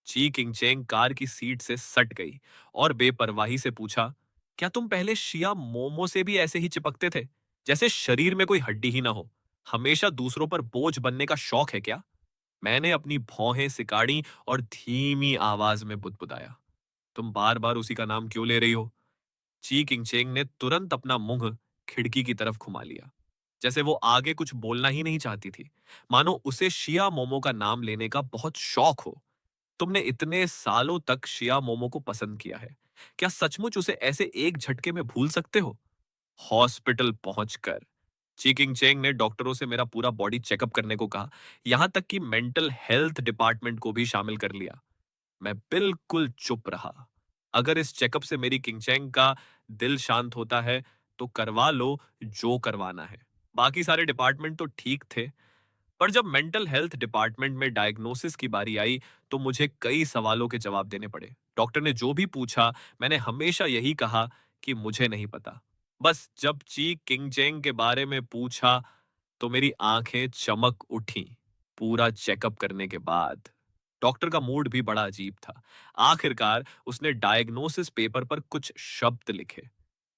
ची किंगचेंग कार की सीट से सट गई और बेपरवाही से पूछा, क्या तुम पहले शिया मोमो से भी ऐसे ही चिपकते थे, जैसे शरीर में कोई हड्डी ही ना हो? हमेशा दूसरों पर बोझ बनने का शौक है क्या? मैंने अपनी भौहें सिकाड़ी और धीमी आवाज में बुदबुदाया। तुम बार बार उसी का नाम क्यों ले रही हो? ची किंगचेंग ने तुरंत अपना मुंह खिड़की की तरफ घुमा लिया, जैसे वो आगे कुछ बोलना ही नहीं चाहती थी, मानो उसे शिया मोमो का नाम लेने का बहुत शौक हो। तुमने इतने सालों तक शिया मोमो को पसंद किया है, क्या सचमुच उसे ऐसे एक झटके में भूल सकते हो? हॉस्पिटल पहुंचकर ची किंगचेंग ने डॉक्टरों से मेरा पूरा बॉडी चेकअप करने को कहा, यहां तक कि मेंटल हेल्थ डिपार्टमेंट को भी शामिल कर लिया। मैं बिल्कुल चुप रहा। अगर इस चेकअप से मेरी किंगचैंग का दिल शांत होता है, तो करवा लो जो करवाना है। बाकी सारे डिपार्टमेंट तो ठीक थे, पर जब मेंटल हेल्थ डिपार्टमेंट में डायग्नोसिस की बारी आई, तो मुझे कई सवालों के जवाब देने पड़े। डॉक्टर ने जो भी पूछा, मैंने हमेशा यही कहा कि मुझे नहीं पता। बस जब ची किंगचैंग के बारे में पूछा, तो मेरी आंखें चमक उठी। पूरा चेकअप करने के बाद डॉक्टर का मूड भी बड़ा अजीब था। आखिरकार उसने डायग्नोसिस पेपर पर कुछ शब्द लिखे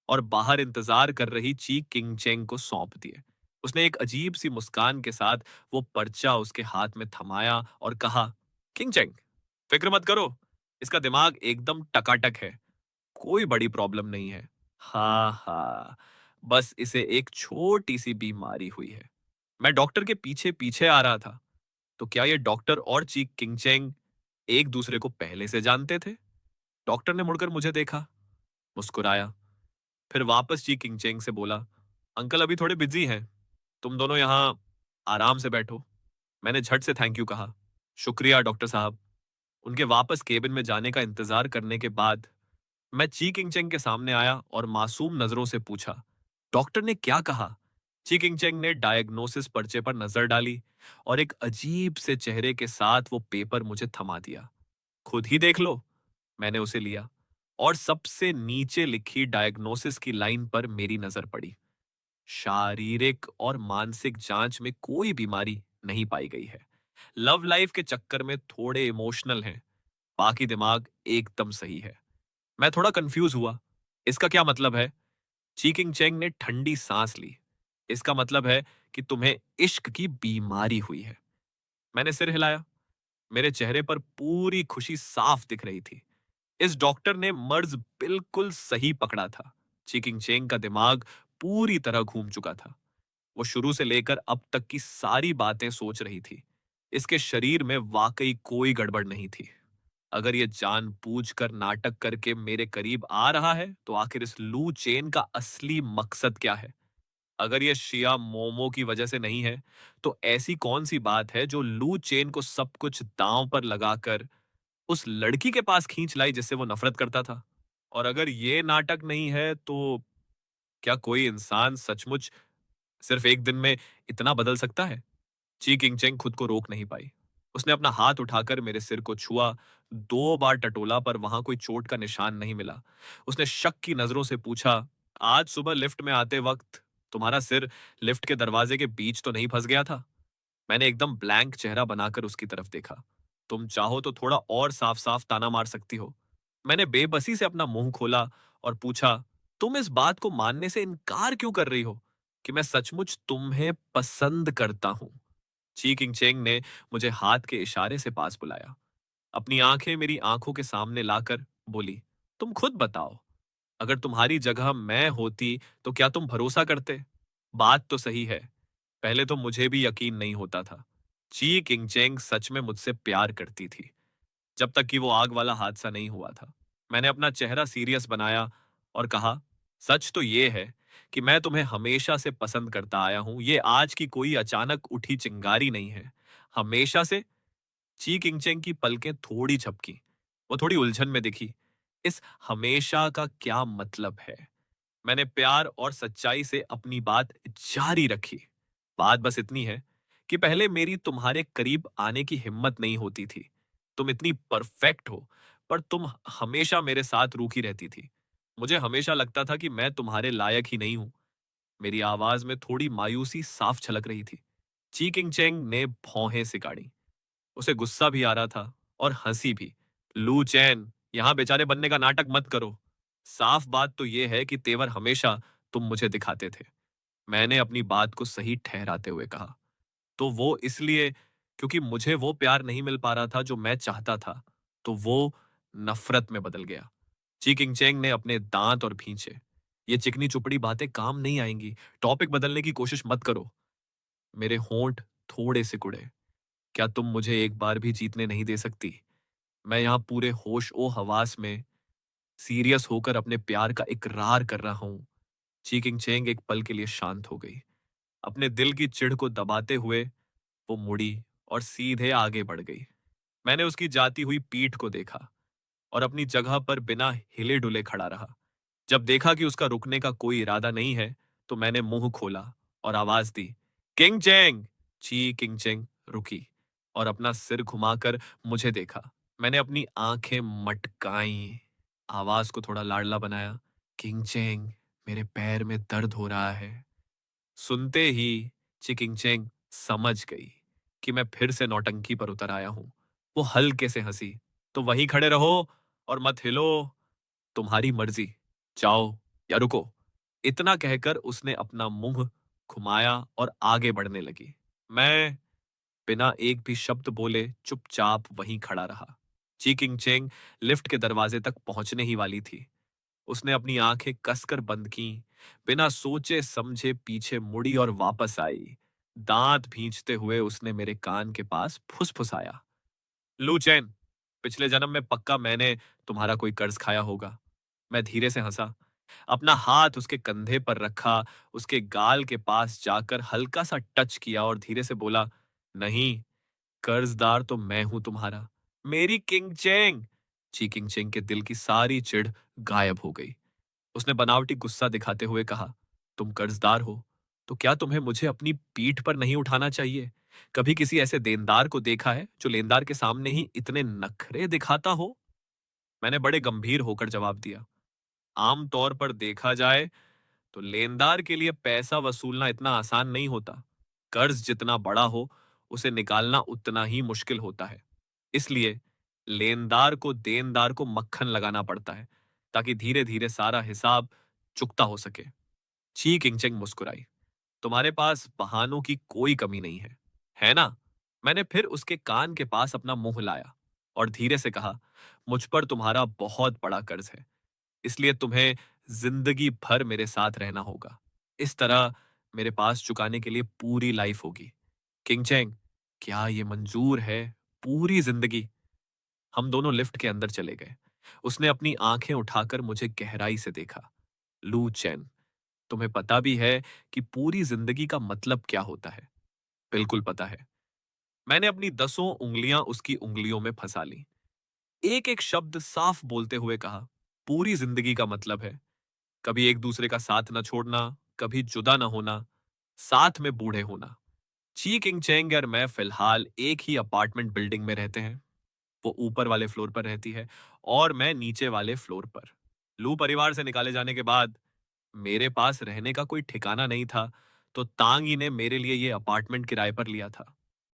और बाहर इंतजार कर रही ची किंगचेंग को सौंप दिए। उसने एक अजीब सी मुस्कान के साथ वो पर्चा उसके हाथ में थमाया और कहा, किंगचेंग, फिक्र मत करो, इसका दिमाग एकदम टकाटक है, कोई बड़ी प्रॉब्लम नहीं है। हाँ हाँ, बस इसे एक छोटी सी बीमारी हुई है। मैं डॉक्टर के पीछे पीछे आ रहा था। तो क्या ये डॉक्टर और ची किंगचेंग एक दूसरे को पहले से जानते थे? डॉक्टर ने मुड़कर मुझे देखा, मुस्कुराया, फिर वापस ची किंगचेंग से बोला, अंकल अभी थोड़े बिजी हैं, तुम दोनों यहाँ आराम से बैठो। मैंने झट से थैंक यू कहा। शुक्रिया डॉक्टर साहब। उनके वापस केबिन में जाने का इंतजार करने के बाद मैं ची किंगचेंग के सामने आया और मासूम नजरों से पूछा, डॉक्टर ने क्या कहा? ची किंगचेंग ने डायग्नोसिस पर्चे पर नजर डाली और एक अजीब से चेहरे के साथ वो पेपर मुझे थमा दिया। खुद ही देख लो। मैंने उसे लिया और सबसे नीचे लिखी डायग्नोसिस की लाइन पर मेरी नजर पड़ी। शारीरिक और मानसिक जांच में कोई बीमारी नहीं पाई गई है। लव लाइफ के चक्कर में थोड़े इमोशनल हैं, बाकी दिमाग एकदम सही है। मैं थोड़ा कंफ्यूज हुआ। इसका क्या मतलब है? ची किंग चेंग ने ठंडी सांस ली। इसका मतलब है कि तुम्हें इश्क की बीमारी हुई है। मैंने सिर हिलाया। मेरे चेहरे पर पूरी खुशी साफ दिख रही थी। इस डॉक्टर ने मर्ज बिल्कुल सही पकड़ा था। ची किंग चेंग का दिमाग पूरी तरह घूम चुका था। वो शुरू से लेकर अब तक की सारी बातें सोच रही थी। इसके शरीर में वाकई कोई गड़बड़ नहीं थी। अगर ये जानबूझकर नाटक करके मेरे करीब आ रहा है, तो आखिर इस लू चेन का असली मकसद क्या है? अगर ये शिया मोमो की वजह से नहीं है, तो ऐसी कौन सी बात है जो लू चेन को सब कुछ दांव पर लगाकर उस लड़की के पास खींच लाई जिससे वो नफरत करता था? और अगर ये नाटक नहीं है, तो क्या कोई इंसान सचमुच सिर्फ एक दिन में इतना बदल सकता है? ची किंगचेंग खुद को रोक नहीं पाई। उसने अपना हाथ उठाकर मेरे सिर को छुआ, 2 बार टटोला, पर वहां कोई चोट का निशान नहीं मिला। उसने शक की नजरों से पूछा, आज सुबह लिफ्ट में आते वक्त तुम्हारा सिर लिफ्ट के दरवाजे के बीच तो नहीं फंस गया था? मैंने एकदम ब्लैंक चेहरा बनाकर उसकी तरफ देखा। तुम चाहो तो थोड़ा और साफ साफ ताना मार सकती हो। मैंने बेबसी से अपना मुंह खोला और पूछा, तुम इस बात को मानने से इनकार क्यों कर रही हो कि मैं सचमुच तुम्हें पसंद करता हूं? ची किंगचेंग ने मुझे हाथ के इशारे से पास बुलाया। अपनी आंखें मेरी आंखों के सामने लाकर बोली, तुम खुद बताओ, अगर तुम्हारी जगह मैं होती, तो क्या तुम भरोसा करते? बात तो सही है, पहले तो मुझे भी यकीन नहीं होता था। ची किंगचेंग सच में मुझसे प्यार करती थी, जब तक कि वो आग वाला हादसा नहीं हुआ था। मैंने अपना चेहरा सीरियस बनाया और कहा, सच तो ये है कि मैं तुम्हें हमेशा से पसंद करता आया हूं। ये आज की कोई अचानक उठी चिंगारी नहीं है। हमेशा से। ची किंगचेंग की पलकें थोड़ी झपकी। वो थोड़ी उलझन में दिखी। इस हमेशा का क्या मतलब है? मैंने प्यार और सच्चाई से अपनी बात जारी रखी। बात बस इतनी है कि पहले मेरी तुम्हारे करीब आने की हिम्मत नहीं होती थी। तुम इतनी परफेक्ट हो, पर तुम हमेशा मेरे साथ रूठी रहती थी। मुझे हमेशा लगता था कि मैं तुम्हारे लायक ही नहीं हूं। मेरी आवाज में थोड़ी मायूसी साफ झलक रही थी। ची किंगचेंग ने भौहें सिकाड़ी। उसे गुस्सा भी आ रहा था और हंसी भी। लू चैन, यहां बेचारे बनने का नाटक मत करो। साफ बात तो ये है कि तेवर हमेशा तुम मुझे दिखाते थे। मैंने अपनी बात को सही ठहराते हुए कहा। तो वो इसलिए क्योंकि मुझे वो प्यार नहीं मिल पा रहा था जो मैं चाहता था, तो वो नफरत में बदल गया। ची किंगचेंग ने अपने दांत और भींचे। ये चिकनी चुपड़ी बातें काम नहीं आएंगी। टॉपिक बदलने की कोशिश मत करो। मेरे होंठ थोड़े से कुड़े। क्या तुम मुझे एक बार भी जीतने नहीं दे सकती? मैं यहाँ पूरे होश ओ हवास में सीरियस होकर अपने प्यार का इकरार कर रहा हूँ। ची किंगचेंग एक पल के लिए शांत हो गई। अपने दिल की चिढ़ को दबाते हुए वो मुड़ी और सीधे आगे बढ़ गई। मैंने उसकी जाती हुई पीठ को देखा और अपनी जगह पर बिना हिले डुले खड़ा रहा। जब देखा कि उसका रुकने का कोई इरादा नहीं है, तो मैंने मुंह खोला और आवाज दी, किंग चेंग। ची किंग चेंग रुकी और अपना सिर घुमाकर मुझे देखा। मैंने अपनी आंखें मटकाई, आवाज को थोड़ा लाडला बनाया, किंग चेंग, मेरे पैर में दर्द हो रहा है। सुनते ही चिकिंगचेंग समझ गई कि मैं फिर से नौटंकी पर उतर आया हूं। वो हल्के से हंसी, तो वहीं खड़े रहो और मत हिलो, तुम्हारी मर्जी, जाओ या रुको। इतना कहकर उसने अपना मुंह घुमाया और आगे बढ़ने लगी। मैं बिना एक भी शब्द बोले चुपचाप वहीं खड़ा रहा। ची किंगचेंग लिफ्ट के दरवाजे तक पहुंचने ही वाली थी। उसने अपनी आंखें कसकर बंद की, बिना सोचे समझे पीछे मुड़ी और वापस आई। दांत भींचते हुए उसने मेरे कान के पास फुसफुसाया, लू चैन, पिछले जन्म में पक्का मैंने तुम्हारा कोई कर्ज खाया होगा। मैं धीरे से हंसा, अपना हाथ उसके कंधे पर रखा, उसके गाल के पास जाकर हल्का सा टच किया और धीरे से बोला, नहीं, कर्जदार तो मैं हूं तुम्हारा, मेरी किंग चेंग। ची किंग चेंग के दिल की सारी चिढ़ गायब हो गई। उसने बनावटी गुस्सा दिखाते हुए कहा, तुम कर्जदार हो तो क्या तुम्हें मुझे अपनी पीठ पर नहीं उठाना चाहिए? कभी किसी ऐसे देनदार को देखा है जो लेनदार के सामने ही इतने नखरे दिखाता हो? मैंने बड़े गंभीर होकर जवाब दिया, आमतौर पर देखा जाए तो लेनदार के लिए पैसा वसूलना इतना आसान नहीं होता। कर्ज जितना बड़ा हो, उसे निकालना उतना ही मुश्किल होता है। इसलिए लेनदार को देनदार को मक्खन लगाना पड़ता है, ताकि धीरे धीरे सारा हिसाब चुकता हो सके। ची किंगचेंग मुस्कुराई, तुम्हारे पास बहानों की कोई कमी नहीं है ना? मैंने फिर उसके कान के पास अपना मुंह लाया और धीरे से कहा, मुझ पर तुम्हारा बहुत बड़ा कर्ज है, इसलिए तुम्हें जिंदगी भर मेरे साथ रहना होगा। इस तरह मेरे पास चुकाने के लिए पूरी लाइफ होगी। किंगचेंग, क्या ये मंजूर है? पूरी जिंदगी? हम दोनों लिफ्ट के अंदर चले गए। उसने अपनी आंखें उठाकर मुझे गहराई से देखा। लू चैन, तुम्हें पता भी है कि पूरी जिंदगी का मतलब क्या होता है? बिल्कुल पता है। मैंने अपनी 10 उंगलियां उसकी उंगलियों में फंसा ली। एक एक शब्द साफ बोलते हुए कहा, पूरी जिंदगी का मतलब है कभी एक दूसरे का साथ न छोड़ना, कभी जुदा न होना, साथ में बूढ़े होना। ची किंग चेंग और मैं फिलहाल एक ही अपार्टमेंट बिल्डिंग में रहते हैं। वो ऊपर वाले फ्लोर पर रहती है और मैं नीचे वाले फ्लोर पर। लू परिवार से निकाले जाने के बाद मेरे पास रहने का कोई ठिकाना नहीं था, तो तांगी ने मेरे लिए ये अपार्टमेंट किराए पर लिया था।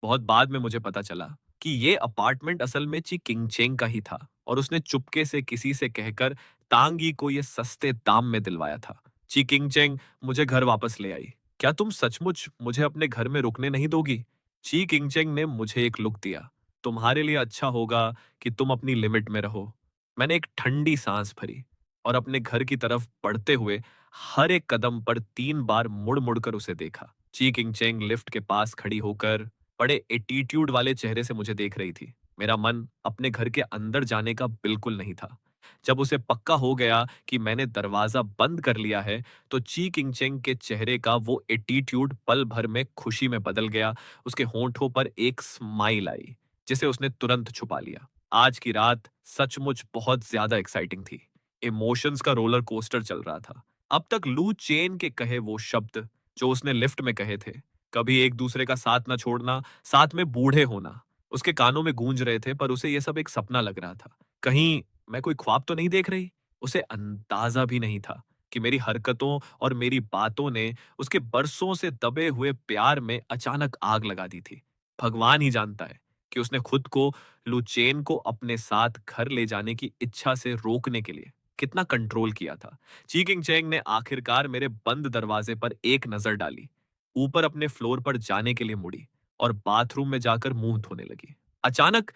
बहुत बाद में मुझे पता चला कि ये अपार्टमेंट असल में ची किंगचेंग का ही था और उसने चुपके से किसी से कहकर तांगी को ये सस्ते दाम में दिलवाया था। ची किंगचेंग मुझे घर वापस ले आई। क्या तुम सचमुच मुझे अपने घर में रुकने नहीं दोगी? ची किंगचेंग ने मुझे एक लुक दिया। तुम्हारे लिए अच्छा होगा कि तुम अपनी लिमिट में रहो। मैंने एक ठंडी सांस भरी और अपने घर की तरफ बढ़ते हुए हर एक कदम पर 3 बार मुड़ मुड़कर उसे देखा। ची किंगचेंग लिफ्ट के पास खड़ी होकर बड़े एटीट्यूड वाले चेहरे से मुझे देख रही थी। मेरा मन अपने घर के अंदर जाने का बिल्कुल नहीं था। जब उसे पक्का हो गया कि मैंने दरवाजा बंद कर लिया है, तो ची किंगचेंग के चेहरे का वो एटीट्यूड पल भर में खुशी में बदल गया। उसके होंठों पर एक स्माइल आई, जिसे उसने तुरंत छुपा लिया। आज की रात सचमुच बहुत ज्यादा एक्साइटिंग थी। इमोशंस का रोलर कोस्टर चल रहा था। अब तक लू चेन के कहे वो शब्द जो उसने लिफ्ट में कहे थे, कभी एक दूसरे का साथ ना छोड़ना, साथ में बूढ़े होना, उसके कानों में गूंज रहे थे, पर उसे ये सब एक सपना लग रहा था। कहीं मैं कोई ख्वाब तो नहीं देख रही? उसे अंदाजा भी नहीं था कि मेरी हरकतों और मेरी बातों ने उसके बरसों से दबे हुए प्यार में अचानक आग लगा दी थी। भगवान ही जानता है कि उसने खुद को लुचेन को अपने साथ घर ले जाने की इच्छा से रोकने के लिए कितना कंट्रोल किया था। ची किंग चेंग ने आखिरकार मेरे बंद दरवाजे पर एक नजर डाली, ऊपर अपने फ्लोर पर जाने के लिए मुड़ी और बाथरूम में जाकर मुंह धोने लगी। अचानक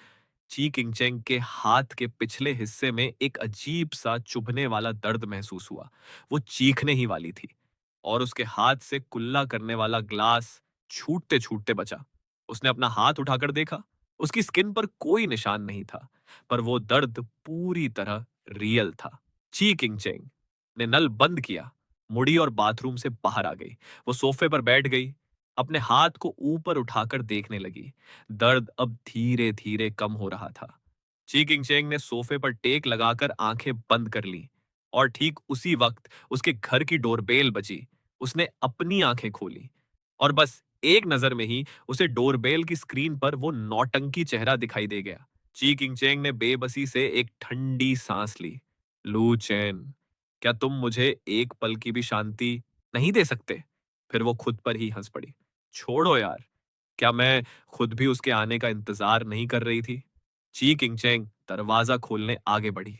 ची किंगचेंग के हाथ के पिछले हिस्से में एक अजीब सा चुभने वाला दर्द महसूस हुआ। वो चीखने ही वाली थी और उसके हाथ से कुल्ला करने वाला ग्लास छूटते छूटते बचा। उसने अपना हाथ उठाकर देखा। उसकी स्किन पर कोई निशान नहीं था, पर वो दर्द पूरी तरह रियल था। ची किंगचेंग ने नल बंद किया, मुड़ी और बाथरूम से बाहर आ गई। वो सोफे पर बैठ गई, अपने हाथ को ऊपर उठाकर देखने लगी। दर्द अब धीरे धीरे कम हो रहा था। ची किंगचेंग ने सोफे पर टेक लगाकर आंखें बंद कर ली और ठीक उसी वक्त उसके घर की डोरबेल बजी। उसने अपनी आंखें खोली और बस एक नजर में ही उसे डोरबेल की स्क्रीन पर वो नौटंकी चेहरा दिखाई दे गया। ची किंगचेंग ने बेबसी से एक ठंडी सांस ली। लू चैन, क्या तुम मुझे एक पल की भी शांति नहीं दे सकते? फिर वो खुद पर ही हंस पड़ी। छोड़ो यार, क्या मैं खुद भी उसके आने का इंतजार नहीं कर रही थी? ची किंगचेंग दरवाजा खोलने आगे बढ़ी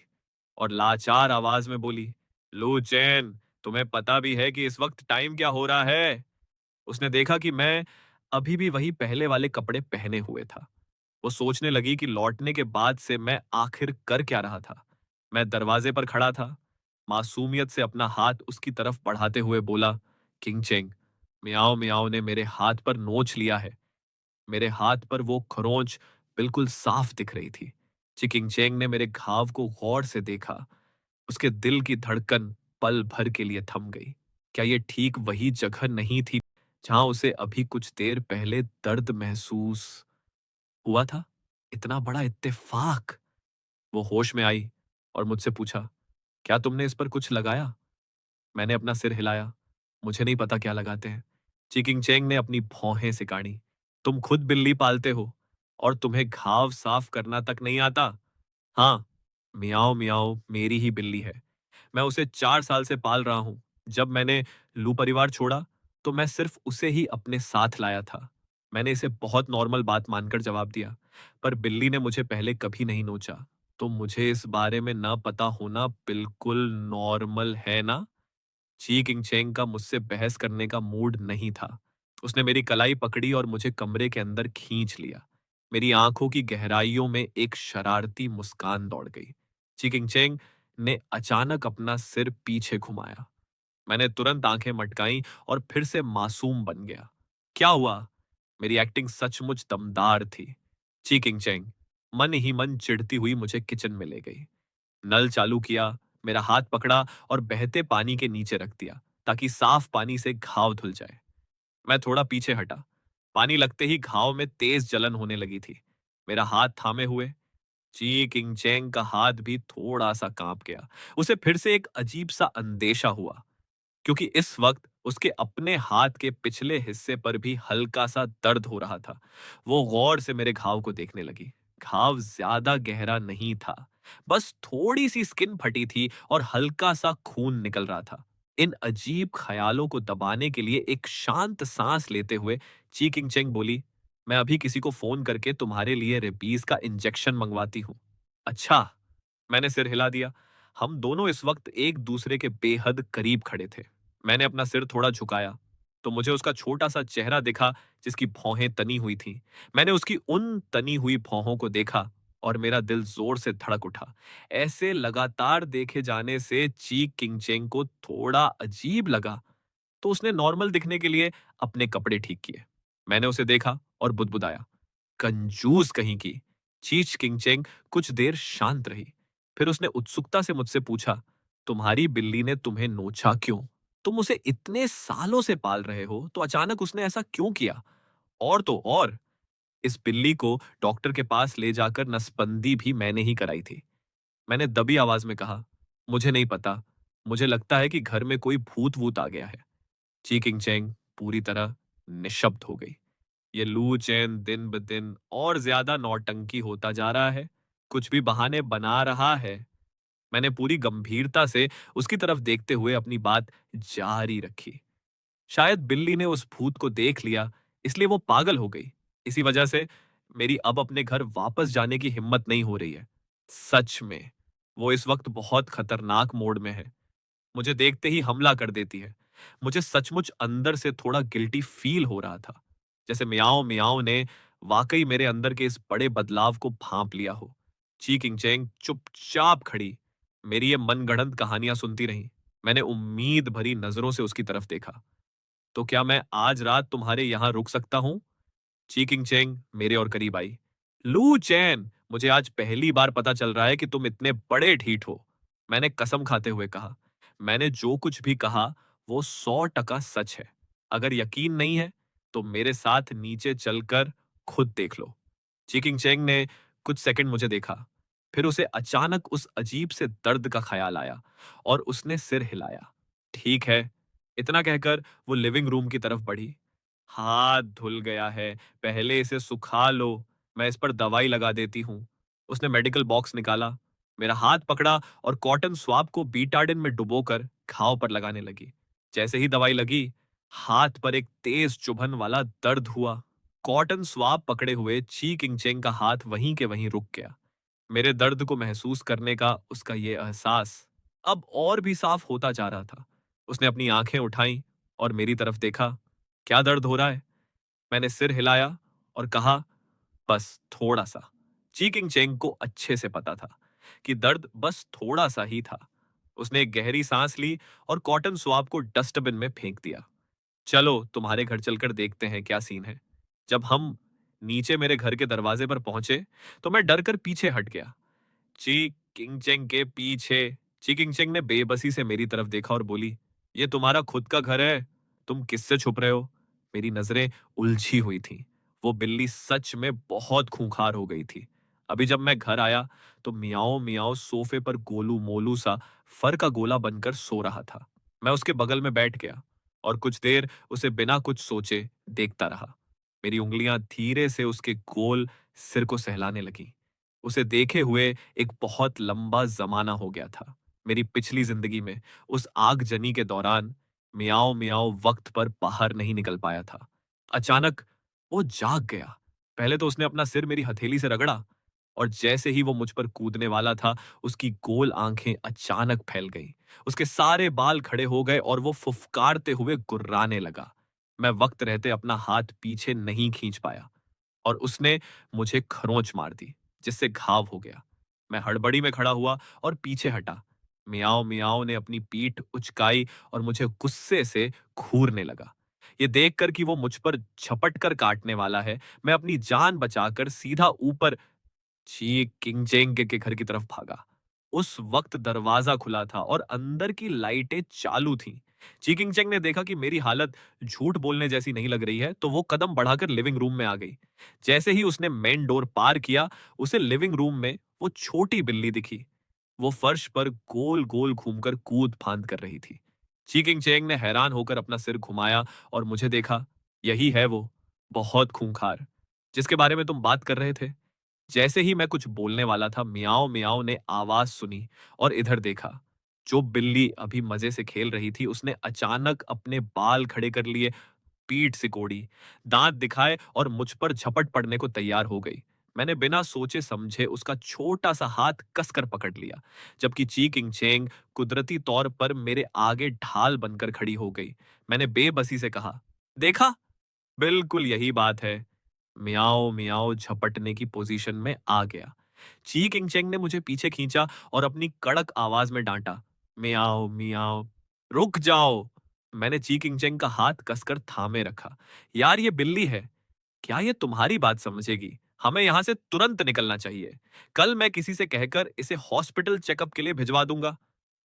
और लाचार आवाज में बोली, लू चैन, तुम्हें पता भी है कि इस वक्त टाइम क्या हो रहा है? उसने देखा कि मैं अभी भी वही पहले वाले कपड़े पहने हुए था। वो सोचने लगी कि लौटने के बाद से मैं आखिर कर क्या रहा था। मैं दरवाजे पर खड़ा था, मासूमियत से अपना हाथ उसकी तरफ बढ़ाते हुए बोला, किंगचेंग, मियाओ मियाओ ने मेरे हाथ पर नोच लिया है। मेरे हाथ पर वो खरोंच बिल्कुल साफ दिख रही थी। चिकिंगचेंग ने मेरे घाव को गौर से देखा। उसके दिल की धड़कन पल भर के लिए थम गई। क्या ये ठीक वही जगह नहीं थी जहां उसे अभी कुछ देर पहले दर्द महसूस हुआ था? इतना बड़ा इत्तेफाक! वो होश में आई और मुझसे पूछा, क्या तुमने इस पर कुछ लगाया? मैंने अपना सिर हिलाया। मुझे नहीं पता क्या लगाते हैं। चिकिंग चेंग ने अपनी भौहें सिकाड़ी। तुम खुद बिल्ली पालते हो और तुम्हें घाव साफ करना तक नहीं आता? हाँ, मियाओ मियाओ मेरी ही बिल्ली है। मैं उसे 4 साल से पाल रहा हूं। जब मैंने लू परिवार छोड़ा तो मैं सिर्फ उसे ही अपने साथ लाया था। मैंने इसे बहुत नॉर्मल बात मानकर जवाब दिया, पर बिल्ली ने मुझे पहले कभी नहीं नोचा। तो मुझे इस बारे में ना पता होना बिल्कुल नॉर्मल है ना? ची किंगचेंग का मुझसे बहस करने का मूड नहीं था। उसने मेरी कलाई पकड़ी और मुझे कमरे के अंदर खींच लिया। मेरी आंखों की गहराइयों में एक शरारती मुस्कान दौड़ गई। ची किंगचेंग ने अचानक अपना सिर पीछे घुमाया। मैंने तुरंत आंखें मटकाईं और फिर से मासूम बन गया। क्या हुआ? मेरी एक्टिंग सचमुच दमदार थी। ची किंगचेंग मन ही मन चिढ़ती हुई मुझे किचन में ले गई। नल चालू किया, मेरा हाथ पकड़ा और बहते पानी के नीचे रख दिया ताकि साफ पानी से घाव धुल जाए। मैं थोड़ा पीछे हटा। पानी लगते ही घाव में तेज जलन होने लगी थी। मेरा हाथ थामे हुए ची किंगचेंग का हाथ भी थोड़ा सा कांप गया। उसे फिर से एक अजीब सा अंदेशा हुआ, क्योंकि इस वक्त उसके अपने हाथ के पिछले हिस्से पर भी हल्का सा दर्द हो रहा था। वो गौर से मेरे घाव को देखने लगी। घाव ज्यादा गहरा नहीं था, बस थोड़ी सी स्किन फटी थी और हल्का सा खून निकल रहा था। इन अजीब ख्यालों को दबाने के लिए एक शांत सांस लेते हुए ची किंगचेंग बोली, मैं अभी किसी को फोन करके तुम्हारे लिए रेबीज का इंजेक्शन मंगवाती हूँ। अच्छा, मैंने सिर हिला दिया। हम दोनों इस वक्त एक दूसरे के बेहद करीब खड़े थे। मैंने अपना सिर थोड़ा झुकाया तो मुझे उसका छोटा सा चेहरा दिखा जिसकी भौहें तनी हुई थीं। मैंने उसकी उन तनी हुई भौहों को देखा और मेरा दिल जोर से धड़क उठा। ऐसे लगातार देखे जाने से ची किंगचेंग को थोड़ा अजीब लगा, तो उसने नॉर्मल दिखने के लिए अपने कपड़े ठीक किए। मैंने उसे देखा और बुदबुदाया, कंजूस कहीं की। चीच किंगचेंग कुछ देर शांत रही। फिर उसने उत्सुकता से मुझसे पूछा, तुम्हारी बिल्ली ने तुम्हें नोचा क्यों? तुम उसे इतने सालों से पाल रहे हो, तो अचानक उसने ऐसा क्यों किया? और तो और, इस बिल्ली को डॉक्टर के पास ले जाकर नसबंदी भी मैंने ही कराई थी। मैंने दबी आवाज में कहा, मुझे नहीं पता। मुझे लगता है कि घर में कोई भूत वूत आ गया है। ची किंगचेंग पूरी तरह निशब्द हो गई। ये लू चैन दिन ब दिन और ज्यादा नौटंकी होता जा रहा है, कुछ भी बहाने बना रहा है। मैंने पूरी गंभीरता से उसकी तरफ देखते हुए अपनी बात जारी रखी। शायद बिल्ली ने उस भूत को देख लिया, इसलिए वो पागल हो गई। इसी वजह से मेरी अब अपने घर वापस जाने की हिम्मत नहीं हो रही है। सच में वो इस वक्त बहुत खतरनाक मोड में है। मुझे देखते ही हमला कर देती है। मुझे सचमुच अंदर से थोड़ा गिल्टी फील हो रहा था, जैसे मियाओ मियाओ ने वाकई मेरे अंदर के इस बड़े बदलाव को भांप लिया हो। ची किंगचेंग चुपचाप खड़ी मेरी ये मनगढ़ंत कहानियां सुनती रही। मैंने उम्मीद भरी नजरों से उसकी तरफ देखा। तो क्या मैं आज रात तुम्हारे यहां रुक सकता हूं? ची किंगचेंग मेरे और करीब आई। लू चैन, मुझे आज पहली बार पता चल रहा है कि तुम इतने बड़े ढीठ हो। मैंने कसम खाते हुए कहा। मैंने जो कुछ भी कहा वो 100% सच है। अगर यकीन नहीं है तो मेरे साथ नीचे चलकर खुद देख लो। चिकिंग चेंग ने कुछ सेकंड मुझे देखा। फिर उसे अचानक उस अजीब से दर्द का ख्याल आया और उसने सिर हिलाया। ठीक है, इतना कहकर वो लिविंग रूम की तरफ बढ़ी। हाथ धुल गया है, पहले इसे सुखा लो, मैं इस पर दवाई लगा देती हूँ। उसने मेडिकल बॉक्स निकाला, मेरा हाथ पकड़ा और कॉटन स्वाब को बीटाडिन में डुबोकर घाव पर लगाने लगी। जैसे ही दवाई लगी, हाथ पर एक तेज चुभन वाला दर्द हुआ। कॉटन स्वाब पकड़े हुए ची किंगचेंग का हाथ वहीं के वहीं रुक गया। मेरे दर्द को महसूस करने का उसका ये एहसास अब और भी साफ होता जा रहा था। उसने अपनी आंखें उठाई और मेरी तरफ देखा। क्या दर्द हो रहा है? मैंने सिर हिलाया और कहा, बस थोड़ा सा। ची किंगचेंग को अच्छे से पता था कि दर्द बस थोड़ा सा ही था। उसने एक गहरी सांस ली और कॉटन स्वाब को डस्टबिन में फेंक दिया। चलो तुम्हारे घर चलकर देखते हैं क्या सीन है। जब हम नीचे मेरे घर के दरवाजे पर पहुंचे तो मैं डर कर पीछे हट गया। ची किंगचेंग के पीछे। ची किंगचेंग ने बेबसी से मेरी तरफ देखा और बोली, ये तुम्हारा खुद का घर है, तुम किससे छुप रहे हो? मेरी नजरें उलझी हुई थी। वो बिल्ली सच में बहुत खूंखार हो गई थी। अभी जब मैं घर आया तो मियाओ मियाओ सोफे पर गोलू मोलू सा फर का गोला बनकर सो रहा था। मैं उसके बगल में बैठ गया और कुछ देर उसे बिना कुछ सोचे देखता रहा। मेरी उंगलियां धीरे से उसके गोल सिर को सहलाने लगी। उसे देखे हुए एक बहुत लंबा जमाना हो गया था। मेरी पिछली जिंदगी में उस आगजनी के दौरान मियाओ मियाओ वक्त पर बाहर नहीं निकल पाया था। अचानक वो जाग गया। पहले तो उसने अपना सिर मेरी हथेली से रगड़ा और जैसे ही वो मुझ पर कूदने वाला था, उसकी गोल आंखें अचानक फैल गईं। उसके सारे बाल खड़े हो गए और वो फुफकारते हुए गुर्राने लगा। मैं वक्त रहते अपना हाथ पीछे नहीं खींच पाया और उसने मुझे खरोंच मार दी, जिससे घाव हो गया। मैं हड़बड़ी में खड़ा हुआ और पीछे हटा। मियाओ मियाओ ने अपनी पीठ उचकाई और मुझे गुस्से से घूरने लगा। ये देखकर कि वो मुझ पर झपट कर काटने वाला है, मैं अपनी जान बचाकर सीधा ऊपर ची किंगचेंग के घर की तरफ भागा। उस वक्त दरवाजा खुला था और अंदर की लाइटें चालू थीं। ची किंगचेंग ने देखा कि मेरी हालत झूठ बोलने जैसी नहीं लग रही है, तो वो कदम बढ़ाकर लिविंग रूम में आ गई। जैसे ही उसने मेन डोर पार किया, उसे लिविंग रूम में वो छोटी बिल्ली दिखी। वो फर्श पर गोल गोल घूमकर कूद फांद कर रही थी। ची किंगचेंग ने हैरान होकर अपना सिर घुमाया और मुझे देखा। यही है वो, बहुत खूंखार, जिसके बारे में तुम बात कर रहे थे। जैसे ही मैं कुछ बोलने वाला था, मियाओ मियाओ ने आवाज सुनी और इधर देखा। जो बिल्ली अभी मजे से खेल रही थी, उसने अचानक अपने बाल खड़े कर लिए, पीठ सिकोड़ी, दांत दिखाए और मुझ पर झपट पड़ने को तैयार हो गई। मैंने बिना सोचे समझे उसका छोटा सा हाथ कसकर पकड़ लिया, जबकि ची किंगचेंग कुदरती तौर पर मेरे आगे ढाल बनकर खड़ी हो गई। मैंने बेबसी से कहा, देखा, बिल्कुल यही बात है। मियाओ मियाओ झपटने की पोजीशन में आ गया। ची किंगचेंग ने मुझे पीछे खींचा और अपनी कड़क आवाज में डांटा, मियाओ मियाओ, रुक जाओ। मैंने ची किंगचेंग का हाथ कसकर थामे रखा। यार, ये बिल्ली है, क्या ये तुम्हारी बात समझेगी? हमें यहां से तुरंत निकलना चाहिए। कल मैं किसी से कहकर इसे हॉस्पिटल चेकअप के लिए भिजवा दूंगा।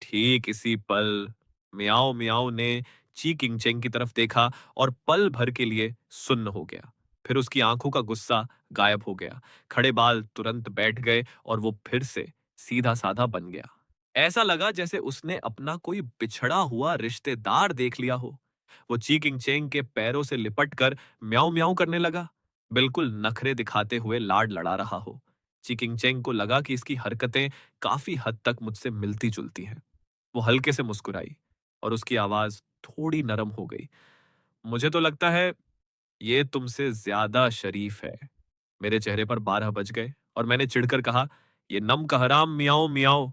ठीक इसी पल मियाओ मियाओ ने ची किंगचेंग की तरफ देखा और पल भर के लिए सुन्न हो गया। फिर उसकी आंखों का गुस्सा गायब हो गया। खड़े बाल तुरंत बैठ गए और वो फिर से सीधा साधा बन गया। ऐसा लगा जैसे उसने अपना कोई बिछड़ा हुआ रिश्तेदार देख लिया हो। वो ची किंगचेंग के पैरों से लिपट कर म्याऊं म्याऊं करने लगा, बिल्कुल नखरे दिखाते हुए लाड लड़ा रहा हो। ची किंगचेंग को लगा कि इसकी हरकतें काफी हद तक मुझसे मिलती जुलती हैं। वो हल्के से मुस्कुराई और उसकी आवाज थोड़ी नरम हो गई। मुझे तो लगता है ये तुमसे ज्यादा शरीफ है। मेरे चेहरे पर 12 बज गए और मैंने चिढ़कर कहा, ये नम का हराम मियाओ मियाओ,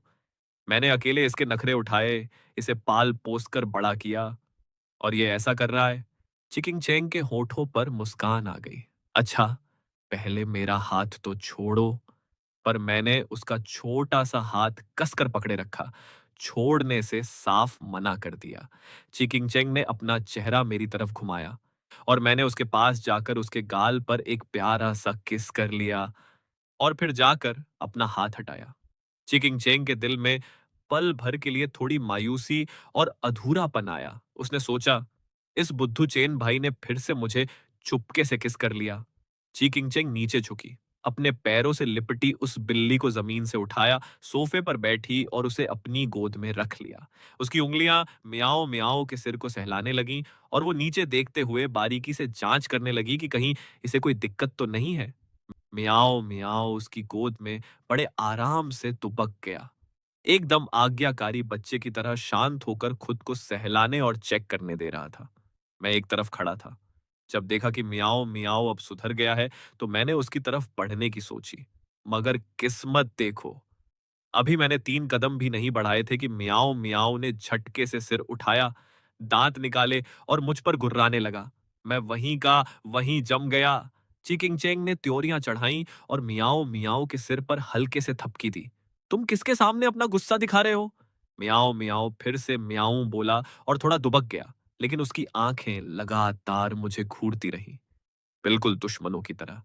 मैंने अकेले इसके नखरे उठाए, इसे पाल पोस कर बड़ा किया और ये ऐसा कर रहा है। चिकिंग चेंग के होठों पर मुस्कान आ गई। अच्छा, पहले मेरा हाथ तो छोड़ो। पर मैंने उसका छोटा सा हाथ कसकर पकड़े रखा, छोड़ने से साफ मना कर दिया। चिकिंग चेंग ने अपना चेहरा मेरी तरफ घुमाया और मैंने उसके पास जाकर उसके गाल पर एक प्यारा सा किस कर लिया और फिर जाकर अपना हाथ हटाया। चिकिंग चेंग के दिल में पल भर के लिए थोड़ी मायूसी और अधूरापन आया। उसने सोचा, इस बुद्धू चेन भाई ने फिर से मुझे चुपके से किस कर लिया। चिकिंग चेंग नीचे झुकी, अपने पैरों से लिपटी उस बिल्ली को जमीन से उठाया, सोफे पर बैठी और उसे अपनी गोद में रख लिया। उसकी उंगलियां म्याऊं म्याऊं के सिर को सहलाने लगीं और वो नीचे देखते हुए बारीकी से जांच करने लगी कि कहीं इसे कोई दिक्कत तो नहीं है। मियाओ मियाओ उसकी गोद में बड़े आराम से दुबक गया, एकदम आज्ञाकारी बच्चे की तरह शांत होकर खुद को सहलाने और चेक करने दे रहा था। मैं एक तरफ खड़ा था। जब देखा कि मियाओ मियाओ अब सुधर गया है, तो मैंने उसकी तरफ बढ़ने की सोची। मगर किस्मत देखो, अभी मैंने 3 कदम भी नहीं बढ़ाए थे कि मियाओ मियाओ ने झटके से सिर उठाया, दांत निकाले और मुझ पर गुर्राने लगा। मैं वहीं का वहीं जम गया। चिकिंग चेंग ने त्योरियां चढ़ाई और मियाओ मियाओ के सिर पर हल्के से थपकी दी। तुम किसके सामने अपना गुस्सा दिखा रहे हो? मियाओ मियाओ फिर से म्याऊं बोला और थोड़ा दुबक गया, लेकिन उसकी आंखें लगातार मुझे घूरती रहीं, बिल्कुल दुश्मनों की तरह।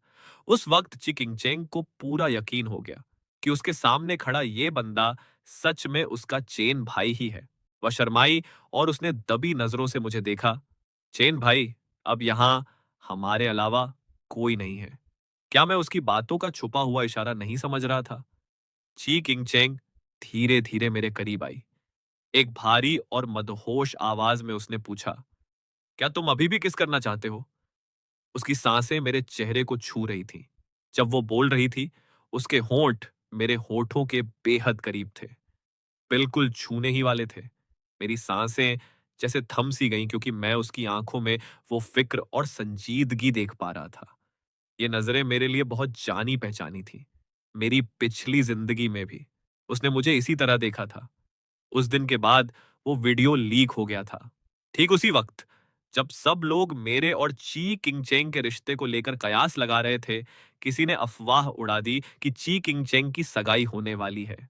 उस वक्त चिकिंग चेंग को पूरा यकीन हो गया कि उसके सामने खड़ा ये बंदा सच में उसका चेन भाई ही है। वह शर्माई और उसने दबी नजरों से मुझे देखा। चेन भाई, अब यहां हमारे अलावा कोई नहीं है। क्या मैं उसकी बातों का छुपा हुआ इशारा नहीं समझ रहा था? ची किंग चेंग धीरे धीरे मेरे करीब आई। एक भारी और मदहोश आवाज में उसने पूछा, क्या तुम अभी भी किस करना चाहते हो? उसकी सांसें मेरे चेहरे को छू रही थीं। जब वो बोल रही थी, उसके होंठ मेरे होठों के बेहद करीब थे, बिल्कुल छूने ही वाले थे। मेरी सांसें जैसे थम सी गईं क्योंकि मैं उसकी आंखों में वो फिक्र और संजीदगी देख पा रहा था। ये नजरें मेरे लिए बहुत जानी पहचानी थी। मेरी पिछली जिंदगी में भी उसने मुझे इसी तरह देखा था। उस दिन के बाद वो वीडियो लीक हो गया था। ठीक उसी वक्त जब सब लोग मेरे और ची किंगचेंग के रिश्ते को लेकर कयास लगा रहे थे, किसी ने अफवाह उड़ा दी कि ची किंगचेंग की सगाई होने वाली है,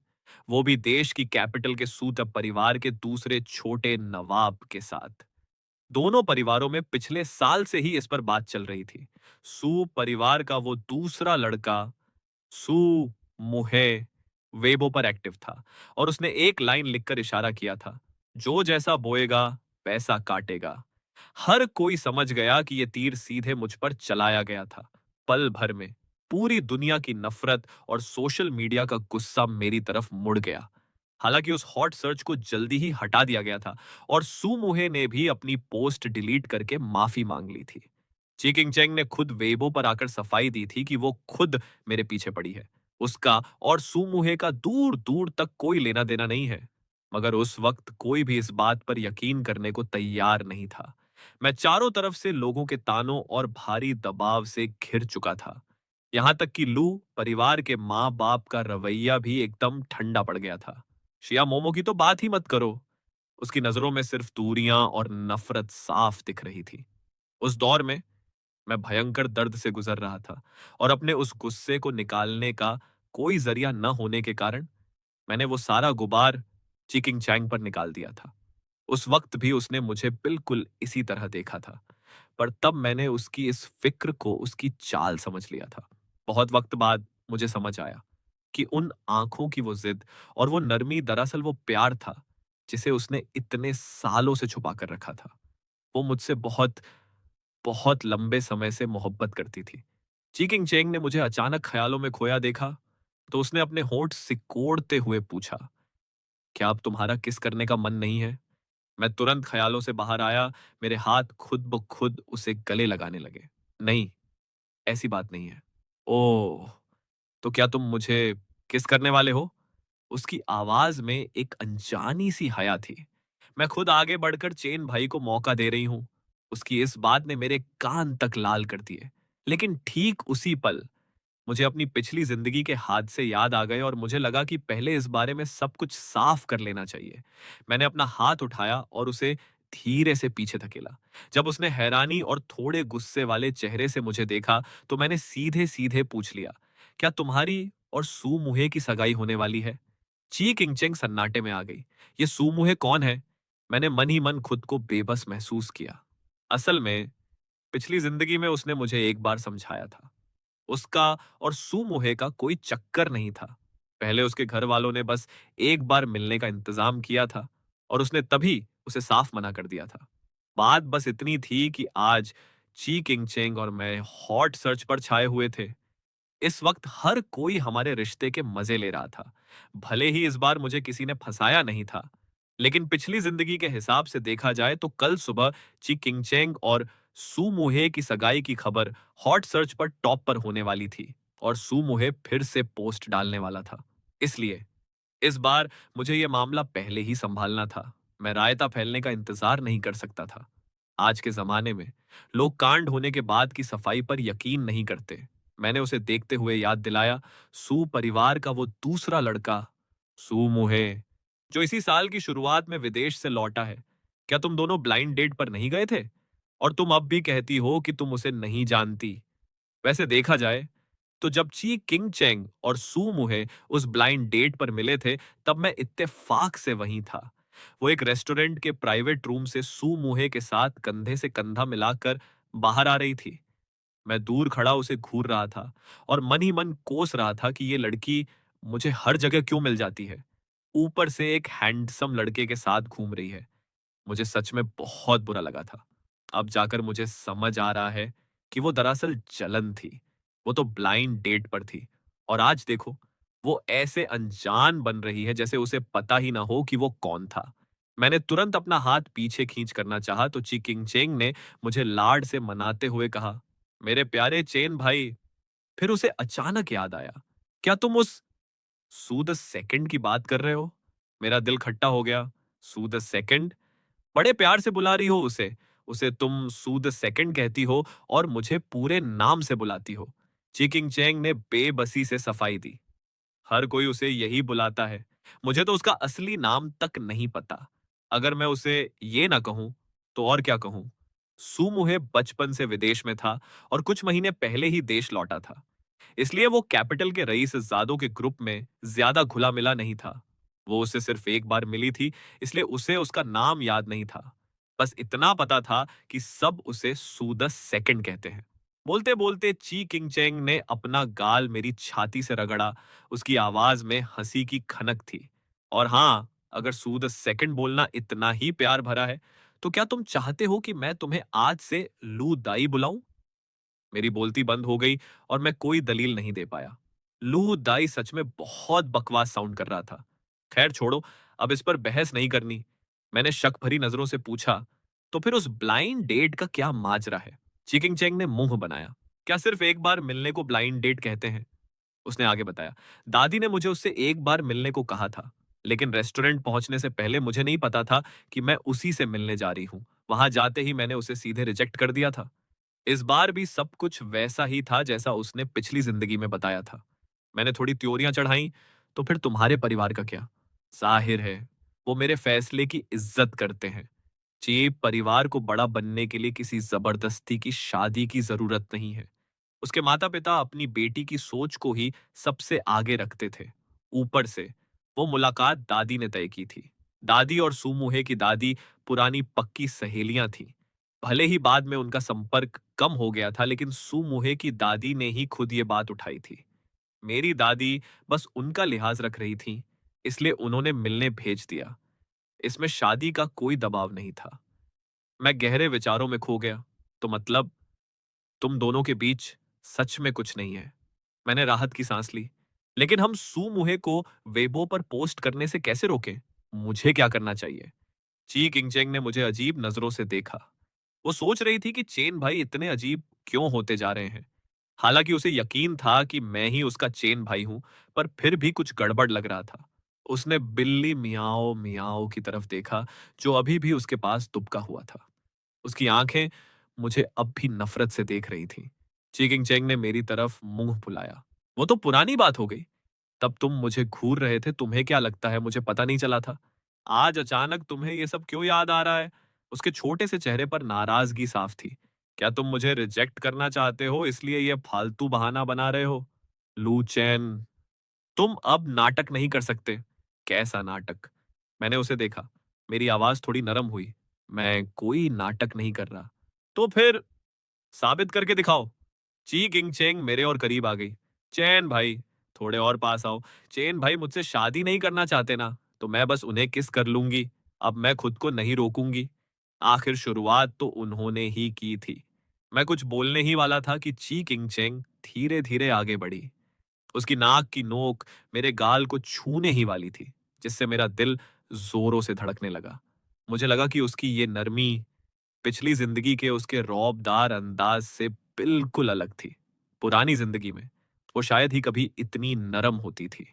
वो भी देश की कैपिटल के सूतब परिवार के दूसरे छोटे नवाब के साथ। दोनों परिवारों में पिछले साल से ही इस पर बात चल रही थी। सू परिवार का वो दूसरा लड़का सू मुहे वेबो पर एक्टिव था और उसने एक लाइन लिखकर इशारा किया था, जो जैसा बोएगा वैसा काटेगा। हर कोई समझ गया कि यह तीर सीधे मुझ पर चलाया गया था। पल भर में पूरी दुनिया की नफरत और सोशल मीडिया का गुस्सा मेरी तरफ मुड़ गया। हालांकि उस हॉट सर्च को जल्दी ही हटा दिया गया था और सू मुहे ने भी अपनी पोस्ट डिलीट करके माफी मांग ली थी। ची किंग चेंग ने खुद वेबो पर आकर सफाई दी थी कि वो खुद मेरे पीछे पड़ी है। उसका और सूमुहे का दूर दूर तक कोई लेना देना नहीं है। मगर उस वक्त कोई भी इस बात पर यकीन करने को तैयार नहीं था। मैं चारों तरफ से लोगों के तानों और भारी दबाव से घिर चुका था। यहां तक कि लू परिवार के माँ बाप का रवैया भी एकदम ठंडा पड़ गया था। शिया मोमो की तो बात ही मत करो। उसकी नजरों में सिर्फ दूरियां और नफरत साफ दिख रही थी। उस दौर में मैं भयंकर दर्द से गुजर रहा था और अपने उस गुस्से को निकालने का कोई जरिया न होने के कारण मैंने वो सारा गुबार चिकिंग चैंग पर निकाल दिया था। उस वक्त भी उसने मुझे बिल्कुल इसी तरह देखा था, पर तब मैंने उसकी इस फिक्र को उसकी चाल समझ लिया था। बहुत वक्त बाद मुझे समझ आया कि उन आंखों की वो जिद और वो नरमी दरअसल वो प्यार था जिसे उसने इतने सालों से छुपा कर रखा था। वो मुझसे बहुत बहुत लंबे समय से मोहब्बत करती थी। चीकिंग चेंग ने मुझे अचानक ख्यालों में खोया देखा, तो उसने अपने होंठ सिकोड़ते हुए पूछा, क्या अब तुम्हारा किस करने का मन नहीं है? मैं तुरंत ख्यालों से बाहर आया, मेरे हाथ खुद ब खुद उसे गले लगाने लगे। नहीं, ऐसी बात नहीं है। ओह! तो क्या तुम मुझे किस करने वाले हो? उसकी आवाज में एक अनजानी सी हया थी। मैं खुद आगे बढ़कर चेन भाई को मौका दे रही हूं। उसकी इस बात ने मेरे कान तक लाल कर दिए। लेकिन ठीक उसी पल मुझे अपनी पिछली जिंदगी के हादसे याद आ गए और मुझे लगा कि पहले इस बारे में सब कुछ साफ कर लेना चाहिए। मैंने अपना हाथ उठाया और उसे धीरे से पीछे धकेला। जब उसने हैरानी और थोड़े गुस्से वाले चेहरे से मुझे देखा, तो मैंने सीधे सीधे पूछ लिया, क्या तुम्हारी और सू मुहे की सगाई होने वाली है? ची किंगचेंग सन्नाटे में आ गई। ये सू मुहे कौन है? मैंने मन ही मन खुद को बेबस महसूस किया। असल में पिछली जिंदगी में उसने मुझे एक बार समझाया था। उसका और सुमोहे का कोई चक्कर नहीं था। पहले उसके घर वालों ने बस एक बार मिलने का इंतजाम किया था और उसने तभी उसे साफ मना कर दिया था। बात बस इतनी थी कि आज ची किंगचेंग और मैं हॉट सर्च पर छाए हुए थे। इस वक्त हर कोई हमारे रिश्ते के मजे ले रहा था। भले ही इस बार मुझे किसी ने फंसाया नहीं था, लेकिन पिछली जिंदगी के हिसाब से देखा जाए तो कल सुबह ची किंगचेंग और सू मुहे की सगाई की खबर हॉट सर्च पर टॉप पर होने वाली थी और सू मुहे फिर से पोस्ट डालने वाला था। इसलिए इस बार मुझे यह मामला पहले ही संभालना था। मैं रायता फैलने का इंतजार नहीं कर सकता था। आज के जमाने में लोग कांड होने के बाद की सफाई पर यकीन नहीं करते। मैंने उसे देखते हुए याद दिलाया, सू परिवार का वो दूसरा लड़का, सू मुहे, जो इसी साल की शुरुआत में विदेश से लौटा है। क्या तुम दोनों ब्लाइंड डेट पर नहीं गए थे? और तुम अब भी कहती हो कि तुम उसे नहीं जानती। वैसे देखा जाए तो जब ची किंग चेंग और सू मुहे उस ब्लाइंड डेट पर मिले थे, तब मैं इत्तेफाक से वहीं था। वो एक रेस्टोरेंट के प्राइवेट रूम से सू मुहे के साथ कंधे से कंधा मिलाकर बाहर आ रही थी। मैं दूर खड़ा उसे घूर रहा था और मन ही मन कोस रहा था कि ये लड़की मुझे हर जगह क्यों मिल जाती है। ऊपर से एक हैंडसम लड़के के साथ घूम रही है। मुझे सच में बहुत बुरा लगा था। अब जाकर मुझे समझ आ रहा है कि वो दरअसल जलन थी। वो तो ब्लाइंड डेट पर थी और आज देखो, वो ऐसे अनजान बन रही है जैसे उसे पता ही ना हो कि वो कौन था। मैंने तुरंत अपना हाथ पीछे खींच करना चाहा तो ची किंगचेंग ने मुझे लाड से मनाते हुए कहा, मेरे प्यारे चेन भाई। फिर उसे अचानक याद आया, क्या तुम उस सू द सेकंड की बात कर रहे हो? मेरा दिल खट्टा हो गया। सू द सेकंड? बड़े प्यार से बुला रही हो उसे। उसे तुम सू द सेकंड कहती हो और मुझे पूरे नाम से बुलाती हो। चिकिंग चैंग ने बेबसी से सफाई दी। हर कोई उसे यही बुलाता है। मुझे तो उसका असली नाम तक नहीं पता। अगर मैं उसे ये ना कहूं, तो और क्या कहूं? सुमुहे बचपन से विदेश में था और कुछ महीने पहले ही देश लौटा था। इसलिए वो कैपिटल के रईस-ए-ज़ादों के ग्रुप में ज्यादा घुला मिला नहीं था। वो उससे सिर्फ एक बार मिली थी, इसलिए उसे उसका नाम याद नहीं था। बस इतना पता था कि सब उसे सू द सेकंड कहते हैं। बोलते बोलते ची किंगचेंग ने अपना गाल मेरी छाती से रगड़ा। उसकी आवाज में हंसी की खनक थी। और हाँ, अगर सू द सेकंड बोलना इतना ही प्यार भरा है, तो क्या तुम चाहते हो कि मैं तुम्हें आज से लू दाई बुलाऊं? मेरी बोलती बंद हो गई और मैं कोई दलील नहीं दे पाया। लू दाई सच में बहुत बकवास साउंड कर रहा था। खैर छोड़ो, अब इस पर बहस नहीं करनी। मैंने शक भरी नजरों से पूछा, तो फिर उस ब्लाइंड डेट का क्या माजरा है? चिकिंग चेंग ने मुंह बनाया। क्या सिर्फ एक बार मिलने को ब्लाइंड डेट कहते हैं? उसने आगे बताया, दादी ने मुझे उससे एक बार मिलने को कहा था, लेकिन रेस्टोरेंट पहुंचने से पहले मुझे नहीं पता था कि मैं उसी से मिलने जा रही हूं। वहां जाते ही मैंने उसे सीधे रिजेक्ट कर दिया था। इस बार भी सब कुछ वैसा ही था जैसा उसने पिछली जिंदगी में बताया था। मैंने थोड़ी त्योरियां चढ़ाई, तो फिर तुम्हारे परिवार का क्या? जाहिर है वो मेरे फैसले की इज्जत करते हैं। चेप परिवार को बड़ा बनने के लिए किसी जबरदस्ती की शादी की जरूरत नहीं है। उसके माता पिता अपनी बेटी की सोच को ही सबसे आगे रखते थे। ऊपर से वो मुलाकात दादी ने तय की थी। दादी और सुमुहे की दादी पुरानी पक्की सहेलियां थीं। भले ही बाद में उनका संपर्क कम हो गया था, लेकिन सुमुहे की दादी ने ही खुद ये बात उठाई थी। मेरी दादी बस उनका लिहाज रख रही थी, इसलिए उन्होंने मिलने भेज दिया। इसमें शादी का कोई दबाव नहीं था। मैं गहरे विचारों में खो गया। तो मतलब तुम दोनों के बीच सच में कुछ नहीं है। मैंने राहत की सांस ली। लेकिन हम सुमुहे को वेबो पर पोस्ट करने से कैसे रोकें? मुझे क्या करना चाहिए? ची किंगचेंग ने मुझे अजीब नजरों से देखा। वो सोच रही थी कि चेन भाई इतने अजीब क्यों होते जा रहे हैं। हालांकि उसे यकीन था कि मैं ही उसका चेन भाई हूं, पर फिर भी कुछ गड़बड़ लग रहा था। उसने बिल्ली मियाओ मियाओ की तरफ देखा, जो अभी भी उसके पास दुबका हुआ था। उसकी आंखें मुझे अब भी नफरत से देख रही थीं। ची किंगचेंग ने मेरी तरफ मुंह फुलाया। वो तो पुरानी बात हो गई। तब तुम मुझे घूर रहे थे, तुम्हें क्या लगता है मुझे पता नहीं चला था? आज अचानक तुम्हें ये सब क्यों याद आ रहा है? उसके छोटे से चेहरे पर नाराजगी साफ थी। क्या तुम मुझे रिजेक्ट करना चाहते हो इसलिए ये फालतू बहाना बना रहे हो? लू चैन, तुम अब नाटक नहीं कर सकते। कैसा नाटक? मैंने उसे देखा। मेरी आवाज थोड़ी नरम हुई। मैं कोई नाटक नहीं कर रहा। तो फिर साबित करके दिखाओ। ची किंग चेंग मेरे और करीब आ गई। चैन भाई, थोड़े और पास आओ। चैन भाई मुझसे शादी नहीं करना चाहते ना, तो मैं बस उन्हें किस कर लूंगी। अब मैं खुद को नहीं रोकूंगी। आखिर शुरुआत तो उन्होंने ही की थी। मैं कुछ बोलने ही वाला था कि ची किंग चेंग धीरे धीरे आगे बढ़ी। उसकी नाक की नोक मेरे गाल को छूने ही वाली थी, जिससे मेरा दिल जोरों से धड़कने लगा। मुझे लगा कि उसकी ये नरमी पिछली जिंदगी के उसके रौबदार अंदाज से बिल्कुल अलग थी। पुरानी जिंदगी में वो शायद ही कभी इतनी नरम होती थी।